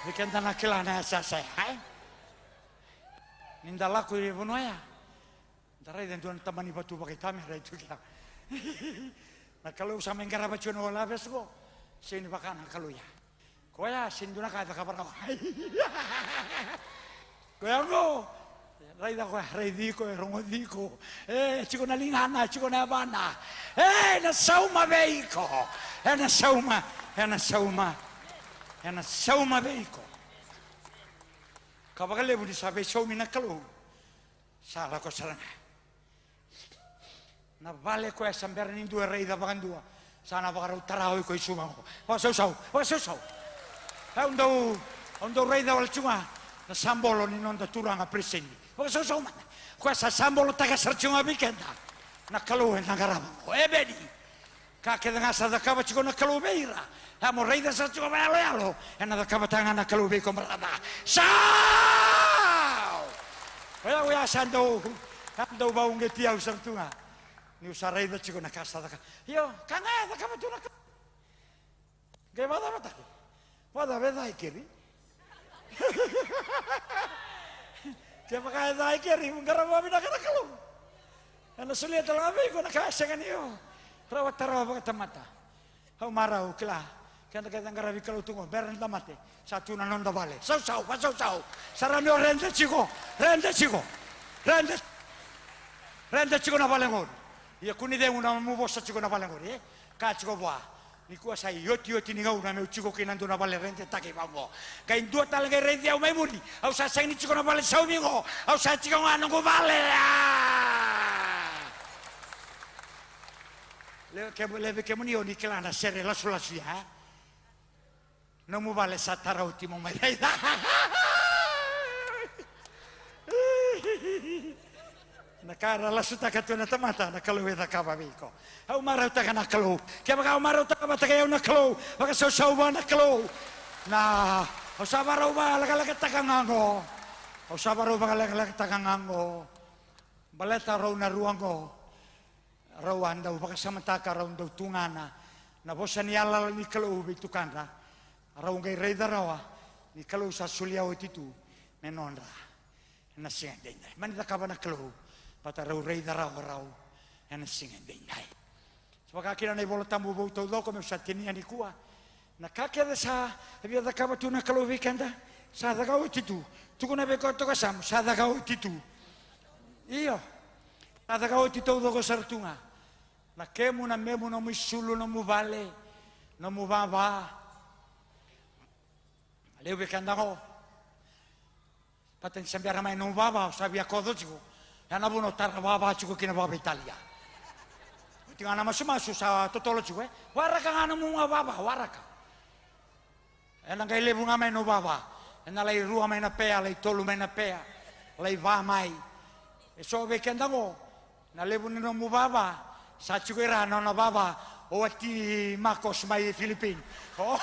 Vikenda na kila na sa hai. Nindala ku e bonoya. Darai den tuan tamani batu pakai tami rai tu kila. Na kalo sa men garapa chico no la vesgo. Seno bakana kalo ya. Koya sinduna kata kabar kau. Koya ngo, Raida ko raidiko rongodiko. Chiko na lingana, chiko na bana. Na sauma veiko. Na sauma veiko. Kapag lebu di sabi saumi na kalu. Sala ko sarang. Na vale ko samber ni dua raida bagandua. Sana bagaro taraw ko isumako. Wasau. Ondo raida wal cuma na sambolo ni nonda turanga presenti. Wasau mana. Ko sa sambolo taga sarcunga bikenda. Na kalu na garama. Ebedi. Kake dengan sadaka chiko na kalu beira. Amo raida sarcunga bayalo. Na dakaba tanga na kalu be ko marada. Sao! Wala sando baung getia usartunga. Ni usarai da chiko na casa da. Yo, kana da kama tu na. Ke vada mata. Vada veda ikeri. Ke pakai da ikeri mungkara mo bina kana kalu. Ana sulia talabe ko na casa kan yo. Rawa tarawa ka mata. Hau marau kla. Kanta kata ngarabi kalu tungo beran tamate. Satu na nonda vale. Sau. Sarami rende chiko. Rende chiko na vale ngor. Ia kuni de una mu bossa chiko na balangori ka chiko boa ni ku sai yoti ni ngau na me chiko kinando na bale rente take bambo ka indua talaga rente au mai muri au sa sai ni chiko na bale sau mingo au sa chiko ngano go vale le ke muni oni klana sere la sulla sia non mu vale sa tarauti mo mai Nakara la suta katuna tamata na kalu da kaba biko. Au marau ta kana kalu. Ke ba au marau ta ba ta ke na kalu. Ba ka so ba na kalu. Na o sabarau ba la kala ta kangango. O sabarau ba la kala ta kangango. Baleta ro na ruango. Rawanda ba ka samata ka ro ndo tungana. Na bosa ni ala ni kalu bitu kanra. Ro ngai rei da rawa. Ni kalu sa sulia o titu. Menonra. Na sende. Man da kaba na kalu. Pata rau rei da rau ena singa deinai saka kira nei bola tambu bou to loko me satenia ni kua na kake da sa bia da kaba tuna kalo weekenda sa da gau titu tu kuna be ko to ka sam sa da gau titu io sa da gau titu do ko sartunga na kemu na memu no misulu no mu vale no mu baba le weekenda ko paten sambiara mai no baba sabia kodo chico Yana buno targa baba chiko kina baba Italia. Tingana masu sa totolo chiko waraka ngana munga baba waraka. Ena ngai lebu ngame no baba. Ena lai rua mai na pea, lai tolu mai na pea. Lai va mai. E so be kendango na lebu no mu baba. Sa chiko era no na baba o ati Marcos mai Filipin. Oh.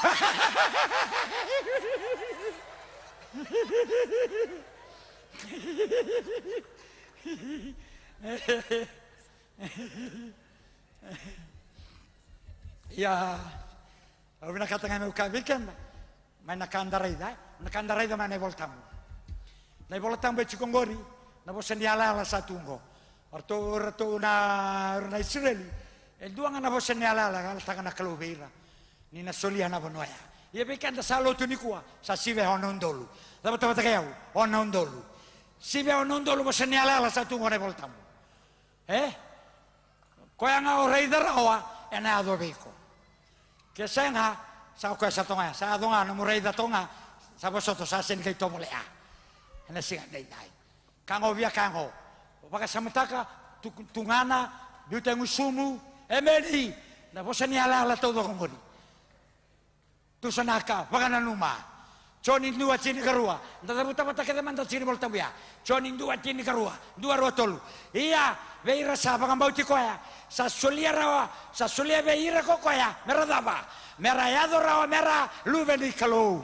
Ya, aku nak katakan mau kabikan, mana kandarai dah mana voltamu, na voltamu becukongori, na boseniala ala satunggo, orto na Israeli, dua ngana boseniala ala kalau tangan nak kelubeira, ni na solia na bonoya, ia bikin dah salo tu ni kuah, sasive honondolu, dapat kau honondolu. Si veo non dolo boseniala ala satu ngone voltamu. Ko yang au rei da rawa ena ado biko. Ke senga sa ko sa tonga sa donga no rei da tonga sa bosoto sa sen kai tomolea. Ena singa dai dai. Kango via kango. Paka samataka tungana biuta ngusumu emedi na boseniala ala todo ngoni. Tu sanaka paka nanuma. Johnny dua cini karua, ntar buta buta kita mandat cini bolta buya. Johnny dua cini karua, dua rotolu. Iya, beira sa pangan bau tikoya. Sa sulia rawa, sa sulia beira kokoya. Merah apa? Merah yado rawa merah, lu beli kalau.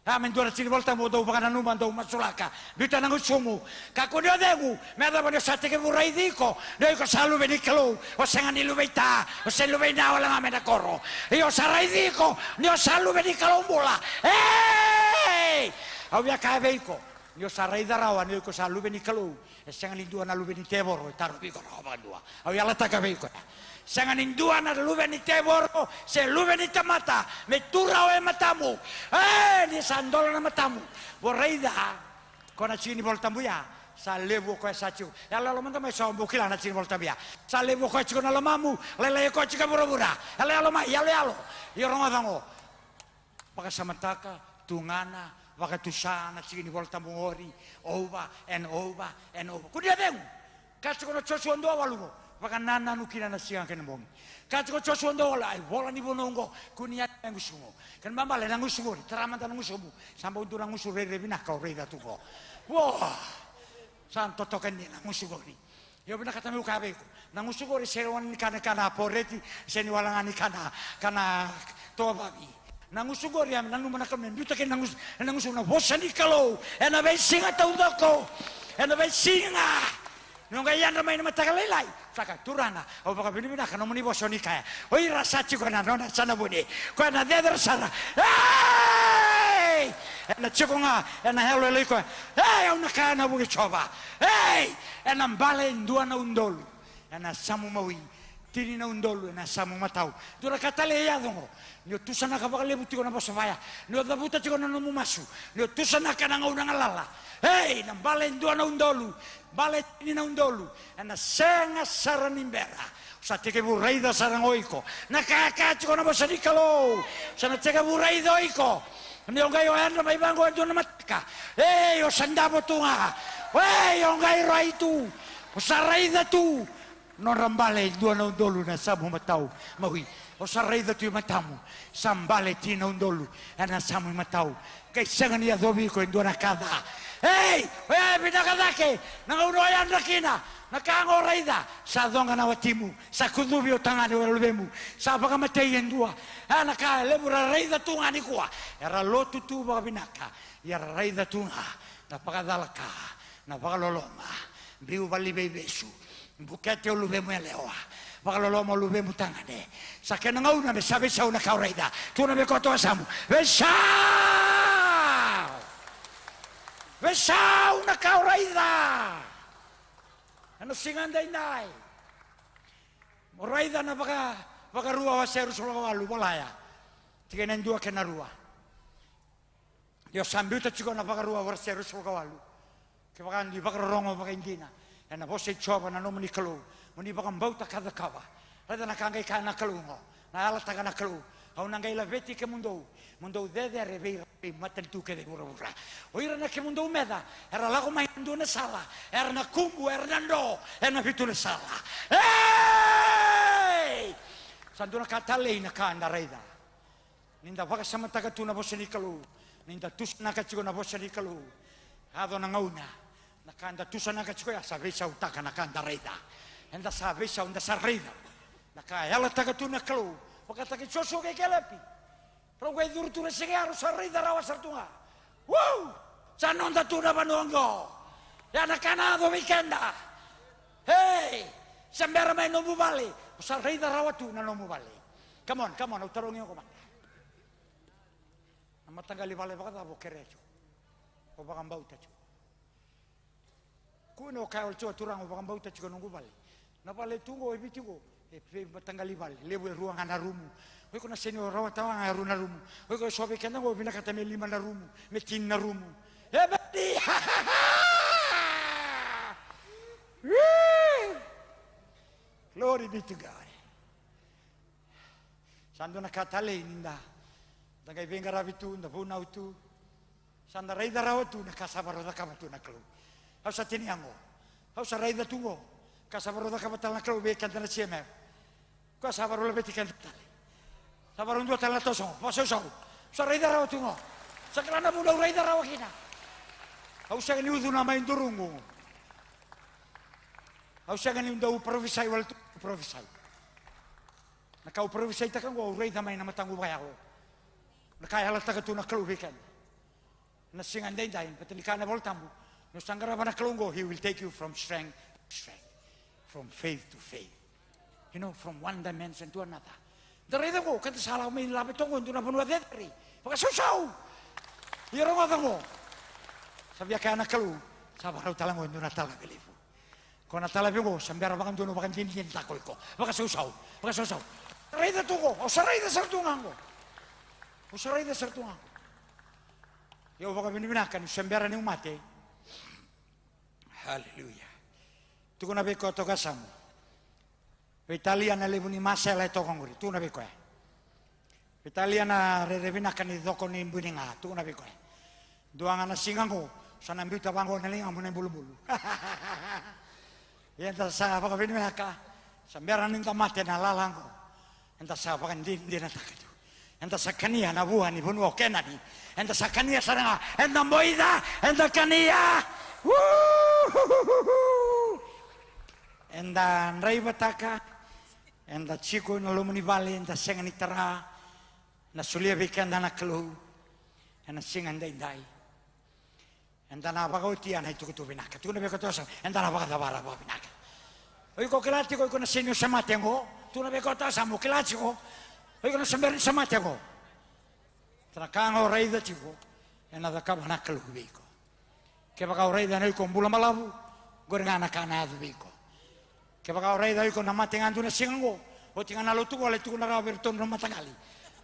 Amen dua cini bolta mau dau pangan anu mandau masulaka. Bita nangu sumu. Kaku dia degu, merah pada sate ke murai diko. Dia ikut selalu beli kalau. Osengan ilu beita, osen lu beina wala ngamena koro. Iyo sarai diko, nio selalu beli kalau bola. Au via kaveiko, nio sarai da rawa, nio ikut selalu beli kalau. Osengan indua na lu beli teboro, taruh biko rawa dua. Au via lata kaveiko. Sangan indua na lu beli teboro, se lu beli tamata, metura o matamu. Ni sandol na matamu. Vorrei da, kona cini voltamu ya. Salevo ko sachu. Ela lo manda mai so bukila na chin volta bia. Salevo ko chiko na lo mamu, lele ko chika bura-bura. Ela lo mai yale alo. Yo rongo paka samataka tungana waka tusana chini volta muori over and over and over. Kudia deng. Kacho no chocho ndo walugo. Waka nana nukina na siang ken bong. Kacho chocho ndo wala ai bola ni bonongo kunia ngusungo. Kan mama le nangusungo tramanta nangusumu. Sambo ndura ngusure rebina ka reda tuko. Wah. Santo token nangusugori. Yo bina kata meu kabeko. Nangusugori seron kana poreti seni walangani kana tobabi. Nangusugori am nanu manaka membuta ke nangusuna bosani kalau ena be singa taudako. Ena be singa. Nunga yana mai matakalelai. Saka turana. O baka bina kana muni bosoni kaya. Oi rasachi kana nona sana buni. Kana deder sana. Hey! Ena chikonga ena helo liko. Hey, una kana bugi choba. Hey! Ena mbale ndua na undolu. Ena samu mawi. Tini na undolu ena samu matau. Dura katale ya dongo. Nyo tusana ka bakale butiko na bosavaya. Nyo dabuta chiko na nomu masu. Nyo tusana kana ngauna ngalala. Hey, na mbale ndua na undolu. Mbale tini na undolu. Ena senga saranimbera. Sa teke buraida sarangoiko. Na kaka chiko na bosanikalo. Sa na teke buraida oiko. Niongai oana mai bango ando na matka. Eh, o sandabo tunga. Eh, ongai raitu. O saraida tu. Non rambale dua na undolu na samu matau. Maui. O saraida tu matamu. Sambale tina undolu. Ana samu matau. Kai sangan ya dobi ko ndo na kada. Eh, binakadake. Nanguno ayan rakina. Nakango raida sa donga na watimu sa kudubi o tangani o lubemu sa baka matei endua ana ka lebura raida tunga ni kuwa era lotu tu baka binaka ya raida tunga na baka dalaka na baka loloma biu bali bebesu bukete o lubemu elewa baka loloma lubemu tangane sa kena ngauna me sabe sa una ka raida tuna me koto asamu besa una ka raida. Ano singanda inday. Moraida na baka rua waseru sulawalu bolaya. Tiga nendua kena rua. Yo sambuta chiko na baka rua waseru sulawalu. Ke baka ndi baka rongo baka indina. Ena bose choba na no muni kalu. Muni baka mbauta kada kawa. Rada na kangai kana kalungo. Na ala taga na kalu. Au nangai la veti ke mundo. Mundo dede revei matel tu ke de ura. Oira na ke mundo meda. Era lago mai ndo na sala. Era na kumbu era na ndo. Era na fitu na sala. Hey! Sanduna katale na kanda raida. Ninda baka samantaka tu na bosani kalu. Ninda tus na kachiko na bosani kalu. Ado na ngauna. Na kanda tusa na kachiko ya sabesa utaka na kanda raida. Enda sabesa unda sarida. Na kaya la taka tu na kalu. Baka taki choso ke kelepi. Pero kaya duro tu na sigaro sa raida rawa sartunga. Woo! Sa nonda tu na banongo. Ya na kanado weekenda. Hey! Sambera mai no mubali. Sa raida rawa tu na no mubali. Come on, utarongin ko man. Na matanggali vale baka dabo kerecho. O baka mbauta cho. Kuno kaya olcho turang o baka mbauta cho nungu bali. Na vale tungo ebitigo. E matanggali vale. Lewe ruang ana rumu. Oi kona senyo rawa tawa ngaru na rumu. Oi ko sobe kenda go bina kata me 5 na rumu. Me 10 na rumu. E badi. Glory be to God. Sando na katale ninda. Dagai venga ravitu nda vuna utu. Sanda raida rawatu na kasabaro da kamatu na klu. Hausa tiniango. Hausa raida tungo. Kasabaro da kamatu na klu be kanta na sieme. Kasabaro le beti kanta. Sabarun dua tala tosong. Paso so. Sa raida rawatu ngo. Sa kana buna raida rawakina. Hausa ni udu na mai ndurungu. Hausa ni unda provisai wal provisai. Nakau provisai takang go raida mai na matangu bayago. Nakaya la taka tu na klu weekend. Na singan dai dai patelikana voltambu. No sangara bana klungo, he will take you from strength to strength. From faith to faith. You know, from one dimension to another. Dari itu kata salah main labe tunggu untuk na punwa detri. Pakai susau. Iro ngotango. Sabia kaya anak kelu. Sabar au talango untuk na tala belifu. Kau na tala belifu sambiara bakan tu no bakan jin takoi ko. Pakai susau. Dari itu tunggu. Osarai itu sertungango. Osarai itu sertungango. Yo bakan bini binakan sambiara ni umate. Haleluya. Tu na beko to kasamu. Italia na lebu ni masela to konguri. Tu na beko. Italia na revina kan doko ni buninga. Tu na beko. Doanga na singango sana mbita bango na linga mun bulu-bulu. Yenta sa pa bin meka. Sambera ning tamate na lalango. Enta sa pa kan din na takatu. Enta sa kania na buha ni bunu kenani. Enta sa kania saranga. Enta moida. Enta kania. Enda nrai bataka, enda chico na lumuni vale, enda senga ni tara, na sulia bikanda na kelu, enda singa ndai, enda na bagauti ana itu kutu binaka, tu na bekotosa, enda na bagadabara ba binaka. Oi ko kelati ko na senyo samate ngo, tu na bekotosa mo kelati ko, oi ko na samberi samate ngo. Trakango rei da chico, enda da kabana kelu biko. Ke baka rei da nei ko mbula malabu, gorngana kana adu biko. Ke baka orai dai ko nama tengan tu na singango o tinga na lotu ole tu na raberton na matangali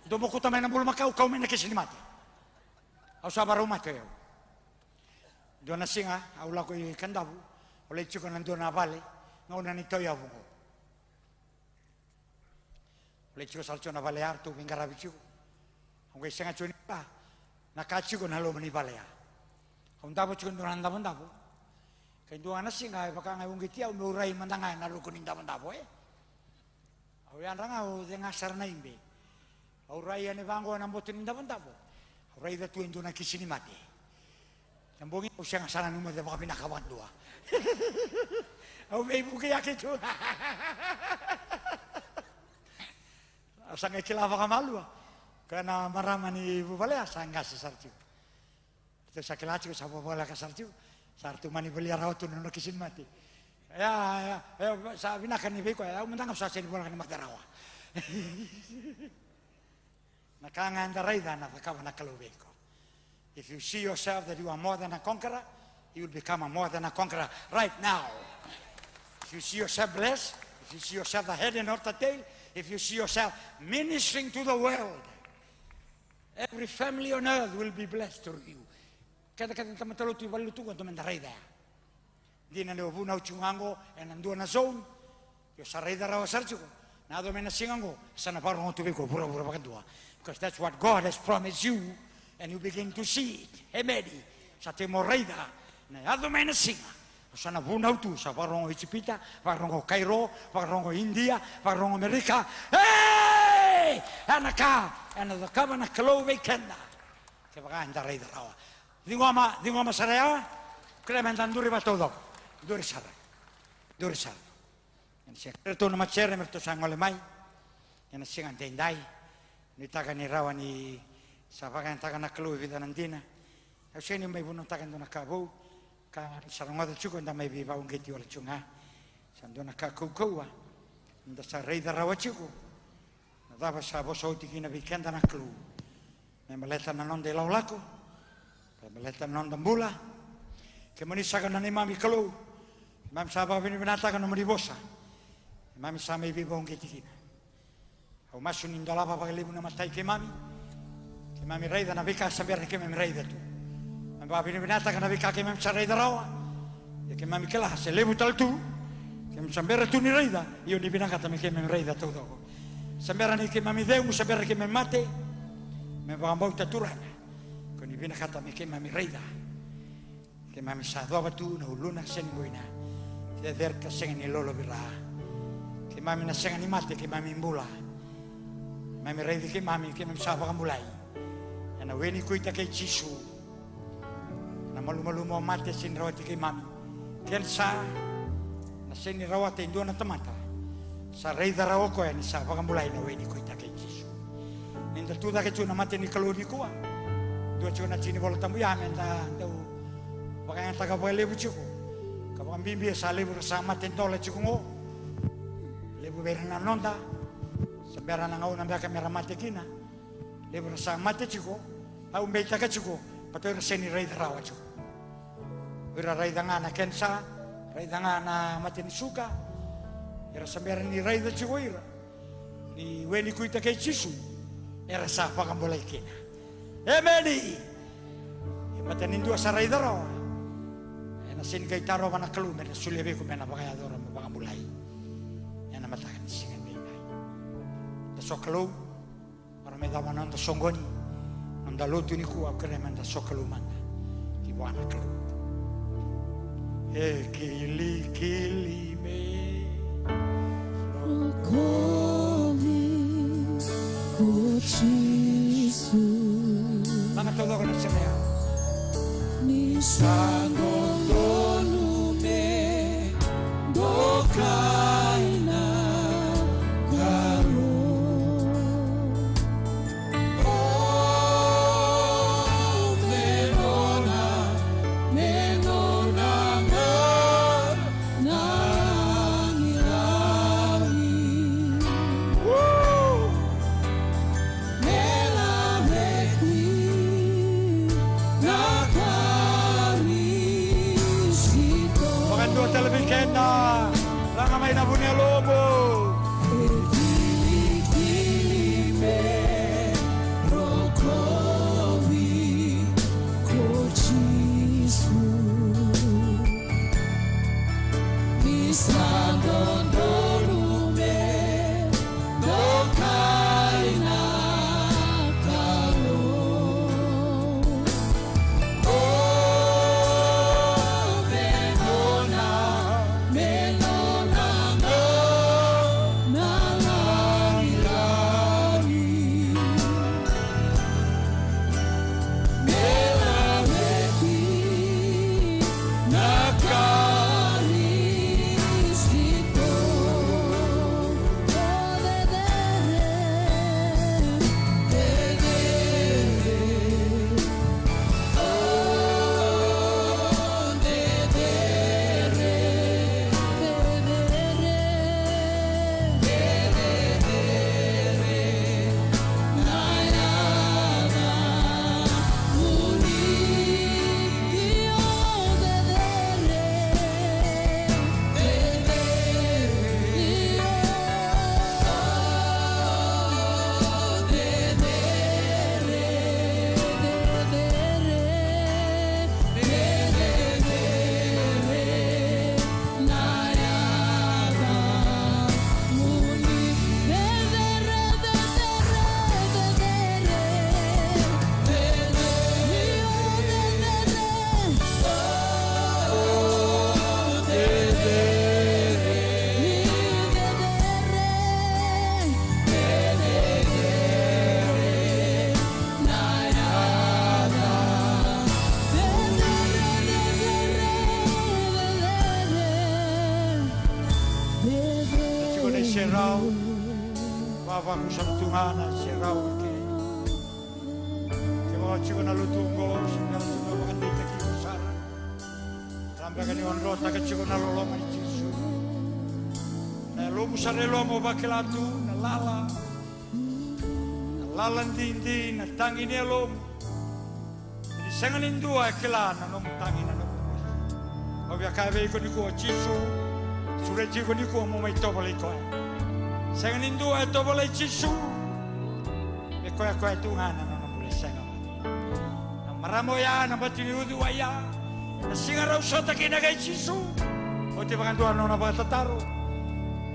do mo kuta mena bul makau kau mena ke sini mate au sabaru mate do na singa au la ko kandabu ole chiko na do na vale ngau na ni toya bungo ole chiko salcho na vale artu vingara bichu ngwe singa chuni pa na kachi ko na lo mani vale ya au ndabo chiko ndo na ndabo kay doa na singa baka ngai ungi tia umurai mandangai na lukuning daman-dabo au yan rangau denga sarna imbe au rai ane bango na botin daman-dabo au rai da tuendo na kisini mate tambongi au siang sana numo de baka pinakawan dua au mei buki yakitu asang ekila baka malua kana maramani bubalea sanga sesartiu itu sakilaci ko sabo bola kasartiu sartu mani belia rawatu no kisin mati ya sa binakan ni beko ya mentang sa sen bola kan matarawa nakanga ndaraida na kawana kalobeko. If you see yourself that you are more than a conqueror, you will become a more than a conqueror right now. If you see yourself blessed, if you see yourself the head and not the tail, if you see yourself ministering to the world, every family on earth will be blessed through you. Kata-kata tamatalo tu balu tu kan teman raida. Di na leo buna uchungango en andua na zone. Yo sa raida rawa sarchuko. Na do mena singango sana parong tu beko pura-pura pakadua. Because that's what God has promised you and you begin to see it. Emedi sa temo raida na ado mena singa. Sana buna tu sa parong Echipita, parong Cairo, parong India, parong Amerika. Hey! Anaka, another kabana kalove kenda. Kaya anda raida rawa. Digo ama saraya, krementan duri ba todo. Duri sara. Yan siya kerto na machere merto sangole mai. Yan siya ngante indai. Ni taka ni rawa ni sa pakan taka na kelu vida nandina. Kasi ni may bunong taka do na kabo. Ka sarangada chuko nda may biba un geti wala chunga. Sando na kakukuwa. Nda sa reida rawa chuko. Nadaba sa bosoti kina bikenda na kelu. May maleta na non de laulako. Meleta non dambula ke manisa kana ni mami kalau mam saba bini binata kana mari bosa mami sama ibi bong ketikina au masu ni ndala pa pagalibu na matai ke mami raida na bika saber ke mami raida tu mam ba bini binata kana bika ke mami raida rawa ya ke mami kala se lebu tal tu ke mami saber tu ni raida io ni binaka ta ke mami raida tu do saber ni ke mami deu saber ke mami mate me ba mbauta turana ni bina kata me ke mami reida ke mami sa doa tu na uluna sen goina te der ka sen ni lolo bira ke mami na sen ni mate ke mami mbula mami reida ke mami sa ba mulai na weni kuita ke chisu na malu mo mate sin rawati ke mami kel sa na sen ni rawate indona tamata sa reida rawo ko ni sa ba mulai na weni kuita ke chisu ninda tu da ke tu na mate ni kalori kuwa dua cuna cini bola tamu ya menda tu pakai yang tak boleh lebu cukup kalau ambil biasa lebu sama tentola cukup ngo lebu berana nonda seberana ngau nambah kamera mati kina lebu sama mati cukup au mbeta ka cukup patoi reseni raida rawa cukup ira raida ngana kensa raida ngana mati ni suka ira seberana ni raida cukup ira ni weni kuita kai cisu era sa pakam boleh kina Emedi, matanin dua sarai daro. Ena sin kay taro mana kalu mena sulebe ko mena bakay adora mabangabulay. Ena matakan singan binay. So kalu para may dawan ang tasonggoni ang daluto ni kuwa kreman da so kalu man di wana kalu. Kili kili me Rokovi Kuchisu Mga todo ko na siya Nisandondonu me Dokaina Karo Oh Menona Menona Kena lang may nabunya lobo. Sirau, Bapa kusabtungan sirau ke. Kemo chico na lutungo, singa lutungo bakandita kiusara. Rambagan yon rota ke chico na loloma Yesu. Na lomu sarelo mo bakilatu na lala. Na lalan dindi na tangi ni lom. Di sanganin dua kelana nom tangi na nom. Obya kabe ko ni ko Yesu. Sure chico ni ko mo mai tobole ko. Sangan indu atau boleh cisu, kau Tuhan anak boleh sangan. Maramo ya, nampak tiudu waya, singa rau sota kena gay cisu. Oti bagan Tuhan nona baga tataru,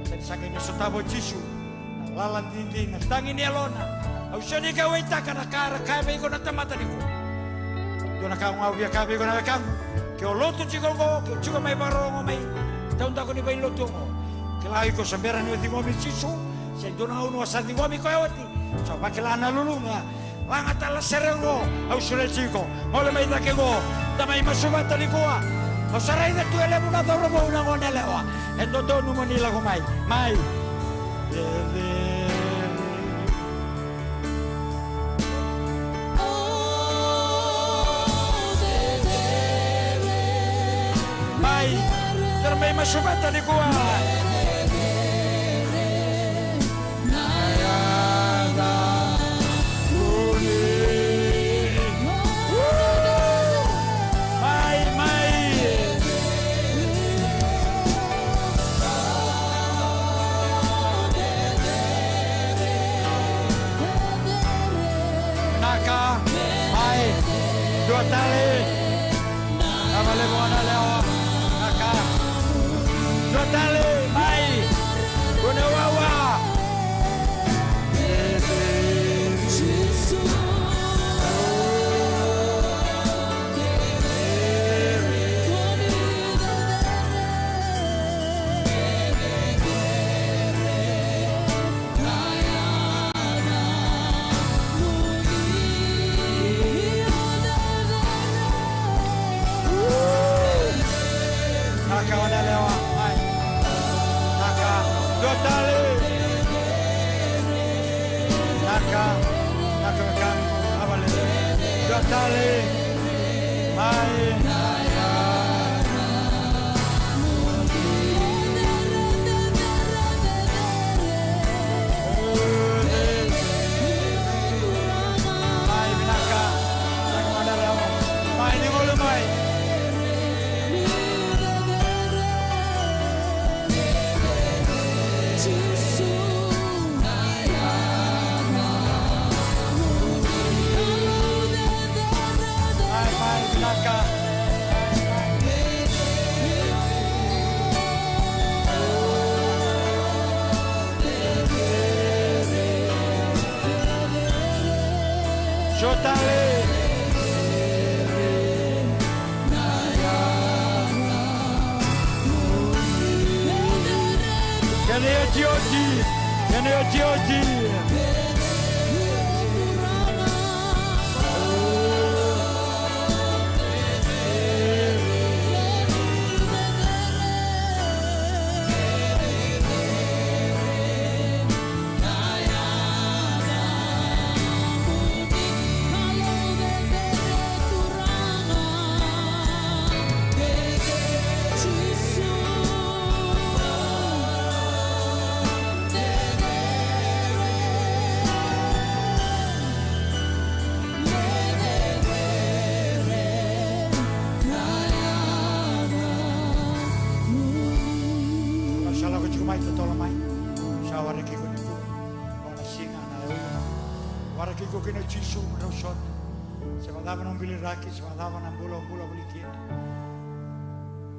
jadi sangan ini sota bo cisu. Lalan dinding, tangin ni alona. Ausya ni kau ita kana kara kabe ko na tamata ni ko. Dona kau ngau biar kabe ko na kamu. Kau lotu cikgu ko, kau cikgu mai barong mai. Tahun tak ni bayi lotu ko. Kelai ko semberan ni ngomi cisu, saya dona uno asal ni ngomi ko ewati. Coba kelana lulunga, langat ala serengo, au sule ciko, mole mai dake go, damai masubata ni koa. Au sarai da tu ele muna doro mo una ngone lewa. Endo do nu monila ko mai. Mai, termai masubata ni koa. Dua tali, apa lebaran lewat. Naka wanalewa. Mai. Naka. Jotale. Naka. Naka makan. Abale. Jotale. Mai.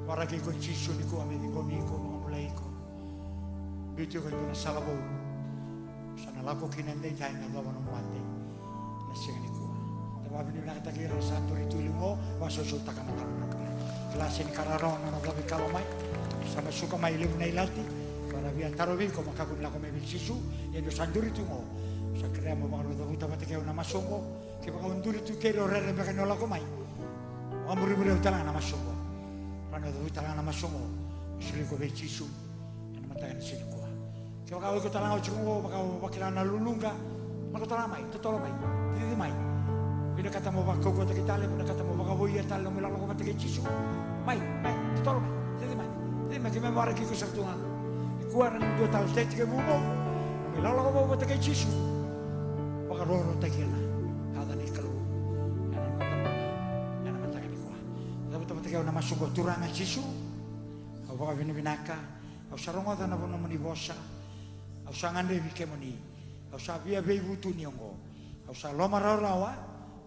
Waraki ko Jisu ni ko amini ko mulai ko. Bitu ko na salabo. Sana lako kinende jay na lawan ng mate. Nasing ni ko. Tawabi ni nakatagiro sa turi tulungo wasusulta ka matalo ka. Klase ni kararong na naglabi kalomay. Sama suka may lim na ilati. Para biya tarobi ko makagunla ko may Jisu. Yendo sanduri tungo. Sa kaya mo mga ruta matikaw na masongo. Kaya baka unduri tu kero rere baka nola ko may. Amuri-muri utala na masongo. Rano do utala na masongo. Sili ko be Jisu. Ana matagan sili ko. Kaya baka ko tala chungo baka bakila na lulunga. Maka tala mai, totolo mai. Didi mai. Bina kata mo baka ko ta kitale, bina kata mo baka boya tala mo lalo ko matike Jisu. Mai, totolo mai. Didi mai. Didi mai kime mara ki ko sartunga. Ikuara ni do tal tete ke bumo. Mi lalo ko matike Jisu. Baka roro takila. Hada ni kalu. Kau nama suku turanga Jisu, kau bawa binaka, kau sarongo tanah pun meni bosa, kau sangan dewi kemoni, kau sabia bebu tu niongo, kau saloma rawa,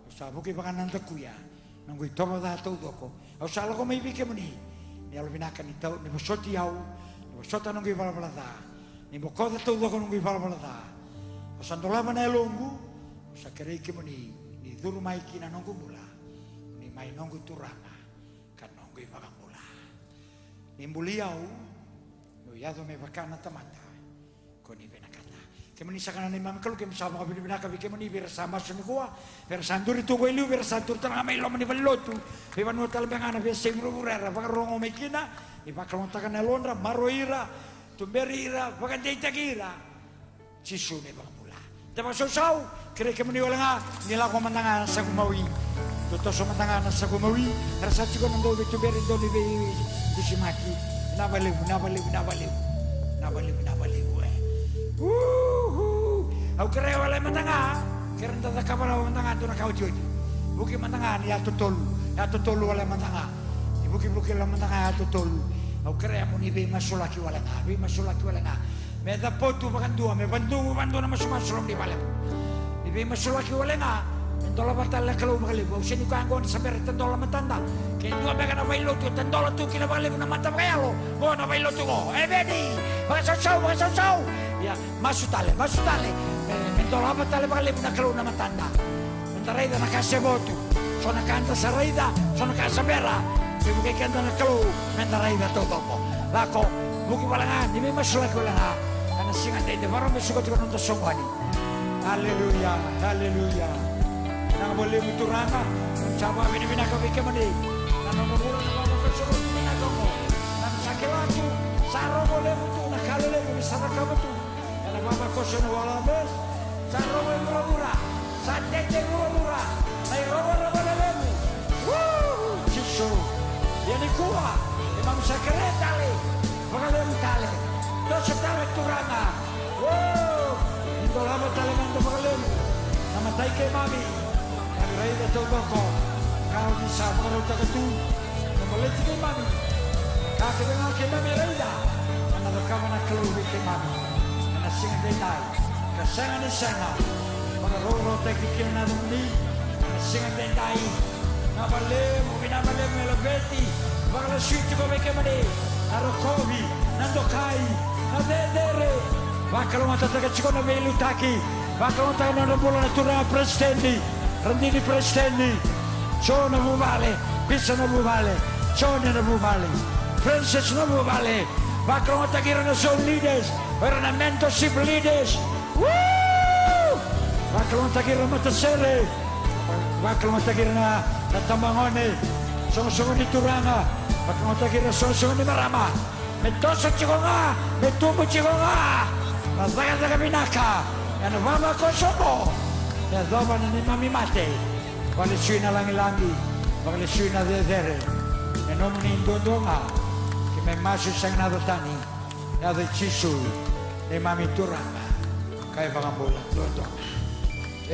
kau sabuki bakanan tekuya, nangui toba dah tau doko, kau saloko mai kemoni, ni alu binaka ni tau ni bosoti au, ni bosota nangui bala bala da, ni bokoda tau doko nangui bala bala da, kau sandola mana elongu, kau sakerei kemoni, ni duru mai kina nanggu mula, ni mai nanggu turanga. Kanongui makamula. Nimbuliau, no yado me bakana tamata. Koni benakata. Kemani sakana ni mamkalu kem sama kabini benaka kemani bersama semua. Bersanduri tu goilu bersantur tanah mai lo mani balotu. Beban hotel bengana be semro burera bakarongo mekina. Ibakalon takana londra maroira. Tumberira bakan deitagira. Jisu me makamula. Tama sosau kere kemani olanga nilako mananga sa kumawi. Toto sementara nasa kumawi, rasa cikgu nando betul beri doli beri disimaki, nabalik. Aku kira wala mentanga, kira tanda kamera mentanga tu nak kau joji, buki mentanga ni atu tolu wala mentanga, buki la mentanga atu tolu. Aku kira yang muni be masulaki wala nga, Meda potu bakan dua, me bantu nama sulam di balem, be masulaki wala nga. Tendola batalla kalau balik, usia ni kau sampai tendola matanda. Kau dua bagan apa ilo tu tendola tu kena balik nak mata kaya lo. Kau apa ilo tu kau? Bedi, masuk. Ya masuk tali. Tendola batalla balik nak kalau nak matanda. Mentara itu nak kasih botu. So nak kanta saraida, so nak kasih bera. Ibu kaya nak kalau mentara itu tu topo. Lako, buki balangan, ini masuk lagi balangan. Karena singan itu baru masuk ke dalam semua ni. Haleluya. Nang boleh muturanga, coba bini-bini kau bikin mandi. Nang mula nak bawa ke suruh bini kau. Nang sana kamu tu. Ela mama koso no wala bes. Sa rowe mura. Sa tete mura. Sa rowe lemu. Woo! Chiso. Yani kuwa. Imam sakreta le. Magalem tale. Dosa tale turanga. Woo! Indo lama tale mando magalem. Namatay kay mami. Nagray na togo ko. Kau di sa mga tagatu. Namalit kay mami. Kakabang kay mami Rayda. Anadakaman na kaluwi kay mami. Anasingan day day. Kasangan ni sana. Mga roro tayo kikiyo na nung ni. Anasingan day day. Nabalem, minabalem melabeti. Mga laswiti ko may kay mani. Arokobi, nandokai, nadedere. Bakal matataga chiko na may lutaki. Bakal matataga na nabulo na turang presidenti. Randini presidenti. So na bumale. Bisa na bumale. So na bumale. Princess na bumale. Bakal matatagira na zone leaders. Pero na mentorship leaders. Woo! Bakal matatagira matasere. Bakal matatagira na tamangone. Song-songon ni turanga. Bakal matatagira song-songon ni marama. Metoso chiko nga. Metubo chiko nga. Nazaga binaka. Yan mama ko sopo. Yan doba na ni mami mate. Walisui na langi-langi. Walisui na dedere. Yan omo ni indodonga. Kime masu sang nadatani. Yado chisu. Ni mami turanga. Kaya baka bola. Dodong.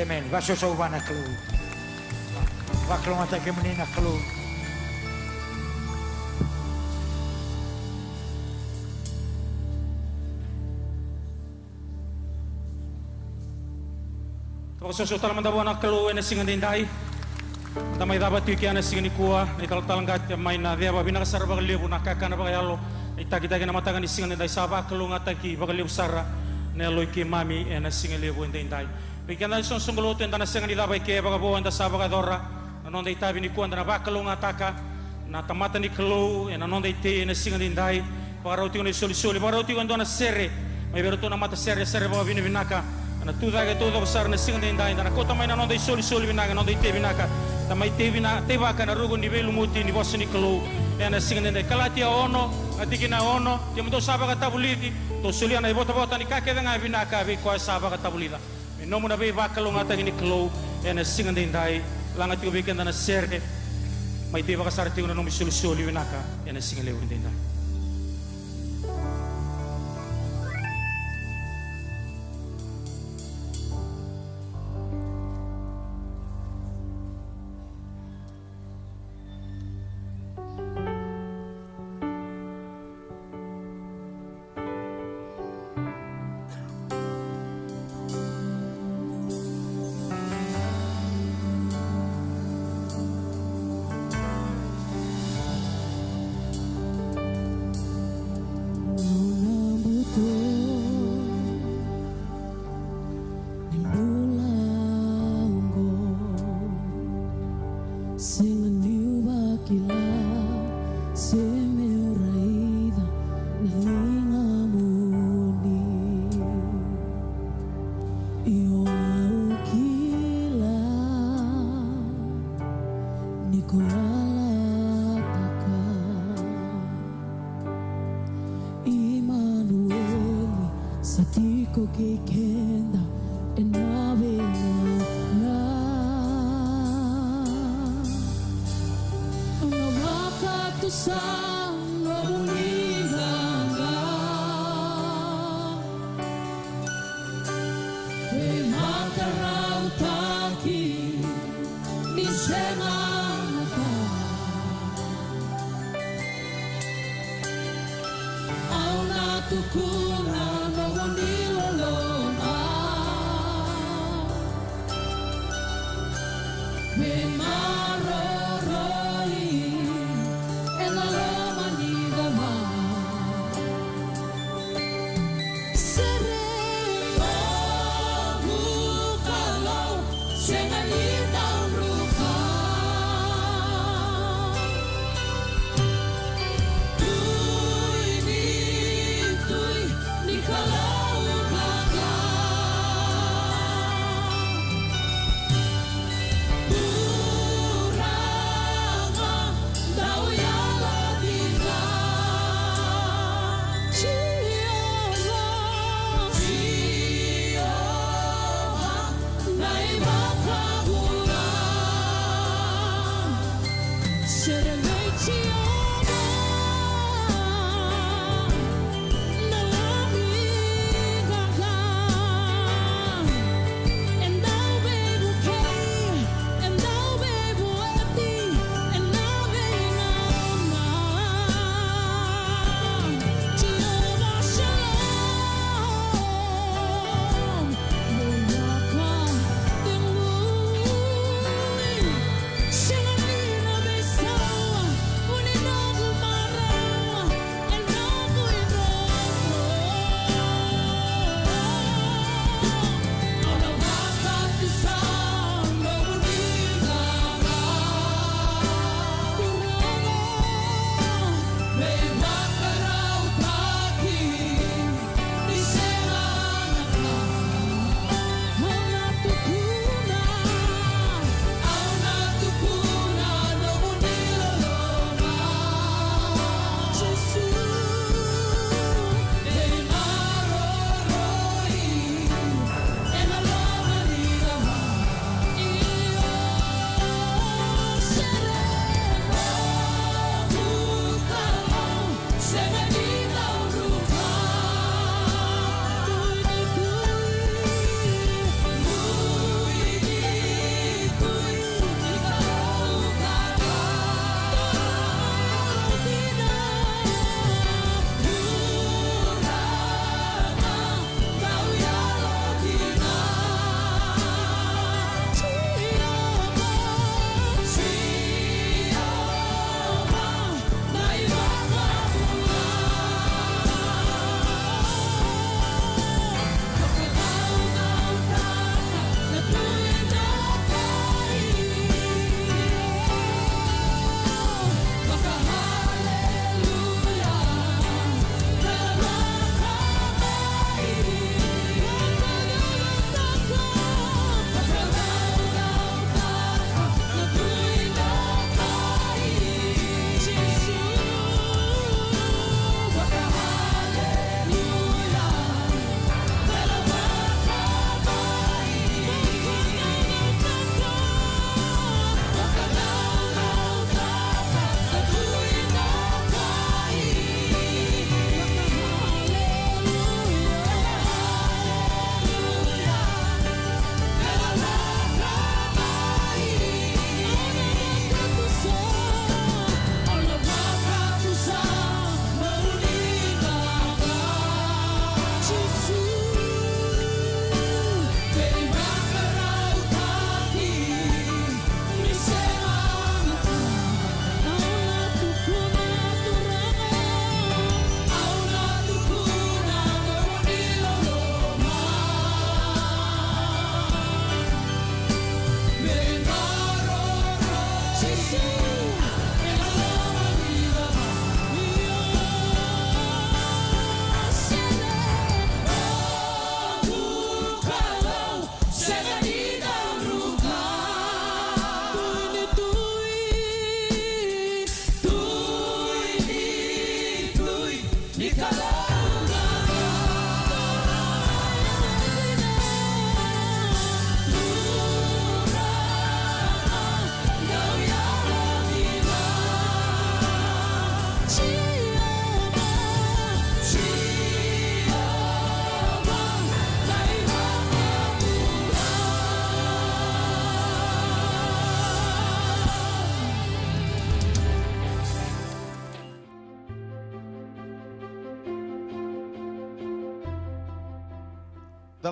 Amen. Baso sa uban na klu. Bakal matake menina klu. Kapag talang mandawa na kaluwi na singan dinday. Tamay dapat yung kaya na singan ni kuwa. Na italang gat may na diya ba binakasara baga libo nakaka na baga yalo. Itagi-tagi na matagan ni singan dinday. Saba kalu nga taki baga libo sara. Na aloy ki mami na singan libo dinday. Bigyan na isang sungguluto yung na singan ni dabay kaya baga buwan da saba kadora. Nanon da itabi ni kuwa na bakalu nga taka. Na tamata ni kalu. Nanon da iti na singan dinday. Baga rauti ko na isuli-suli. Baga rauti ko na sere. May beroto na mata sere baga binibinaka. Na tuda ke todo besar na singa dindai na kota mai na no dei soli binaka no dei te binaka ta mai te bina te ba kana rugo ni belu muti ni bosni klo na singa dindai kalati ono atikina ono te mdo saba ka tabuliti to soli na bota ni ka ke nga binaka be ko saba ka tabulida no mo na be ba kalo ngata ni klo na singa dindai langa ti be kenda na serde mai te ba ka sarti no mi soli binaka na singa lewu dindai.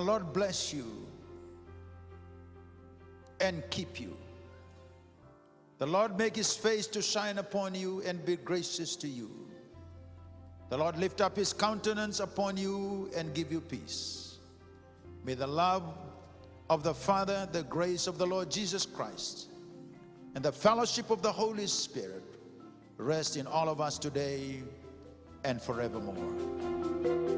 The Lord bless you and keep you. The Lord make his face to shine upon you and be gracious to you. The Lord lift up his countenance upon you and give you peace. May the love of the Father, the grace of the Lord Jesus Christ, and the fellowship of the Holy Spirit rest in all of us today and forevermore.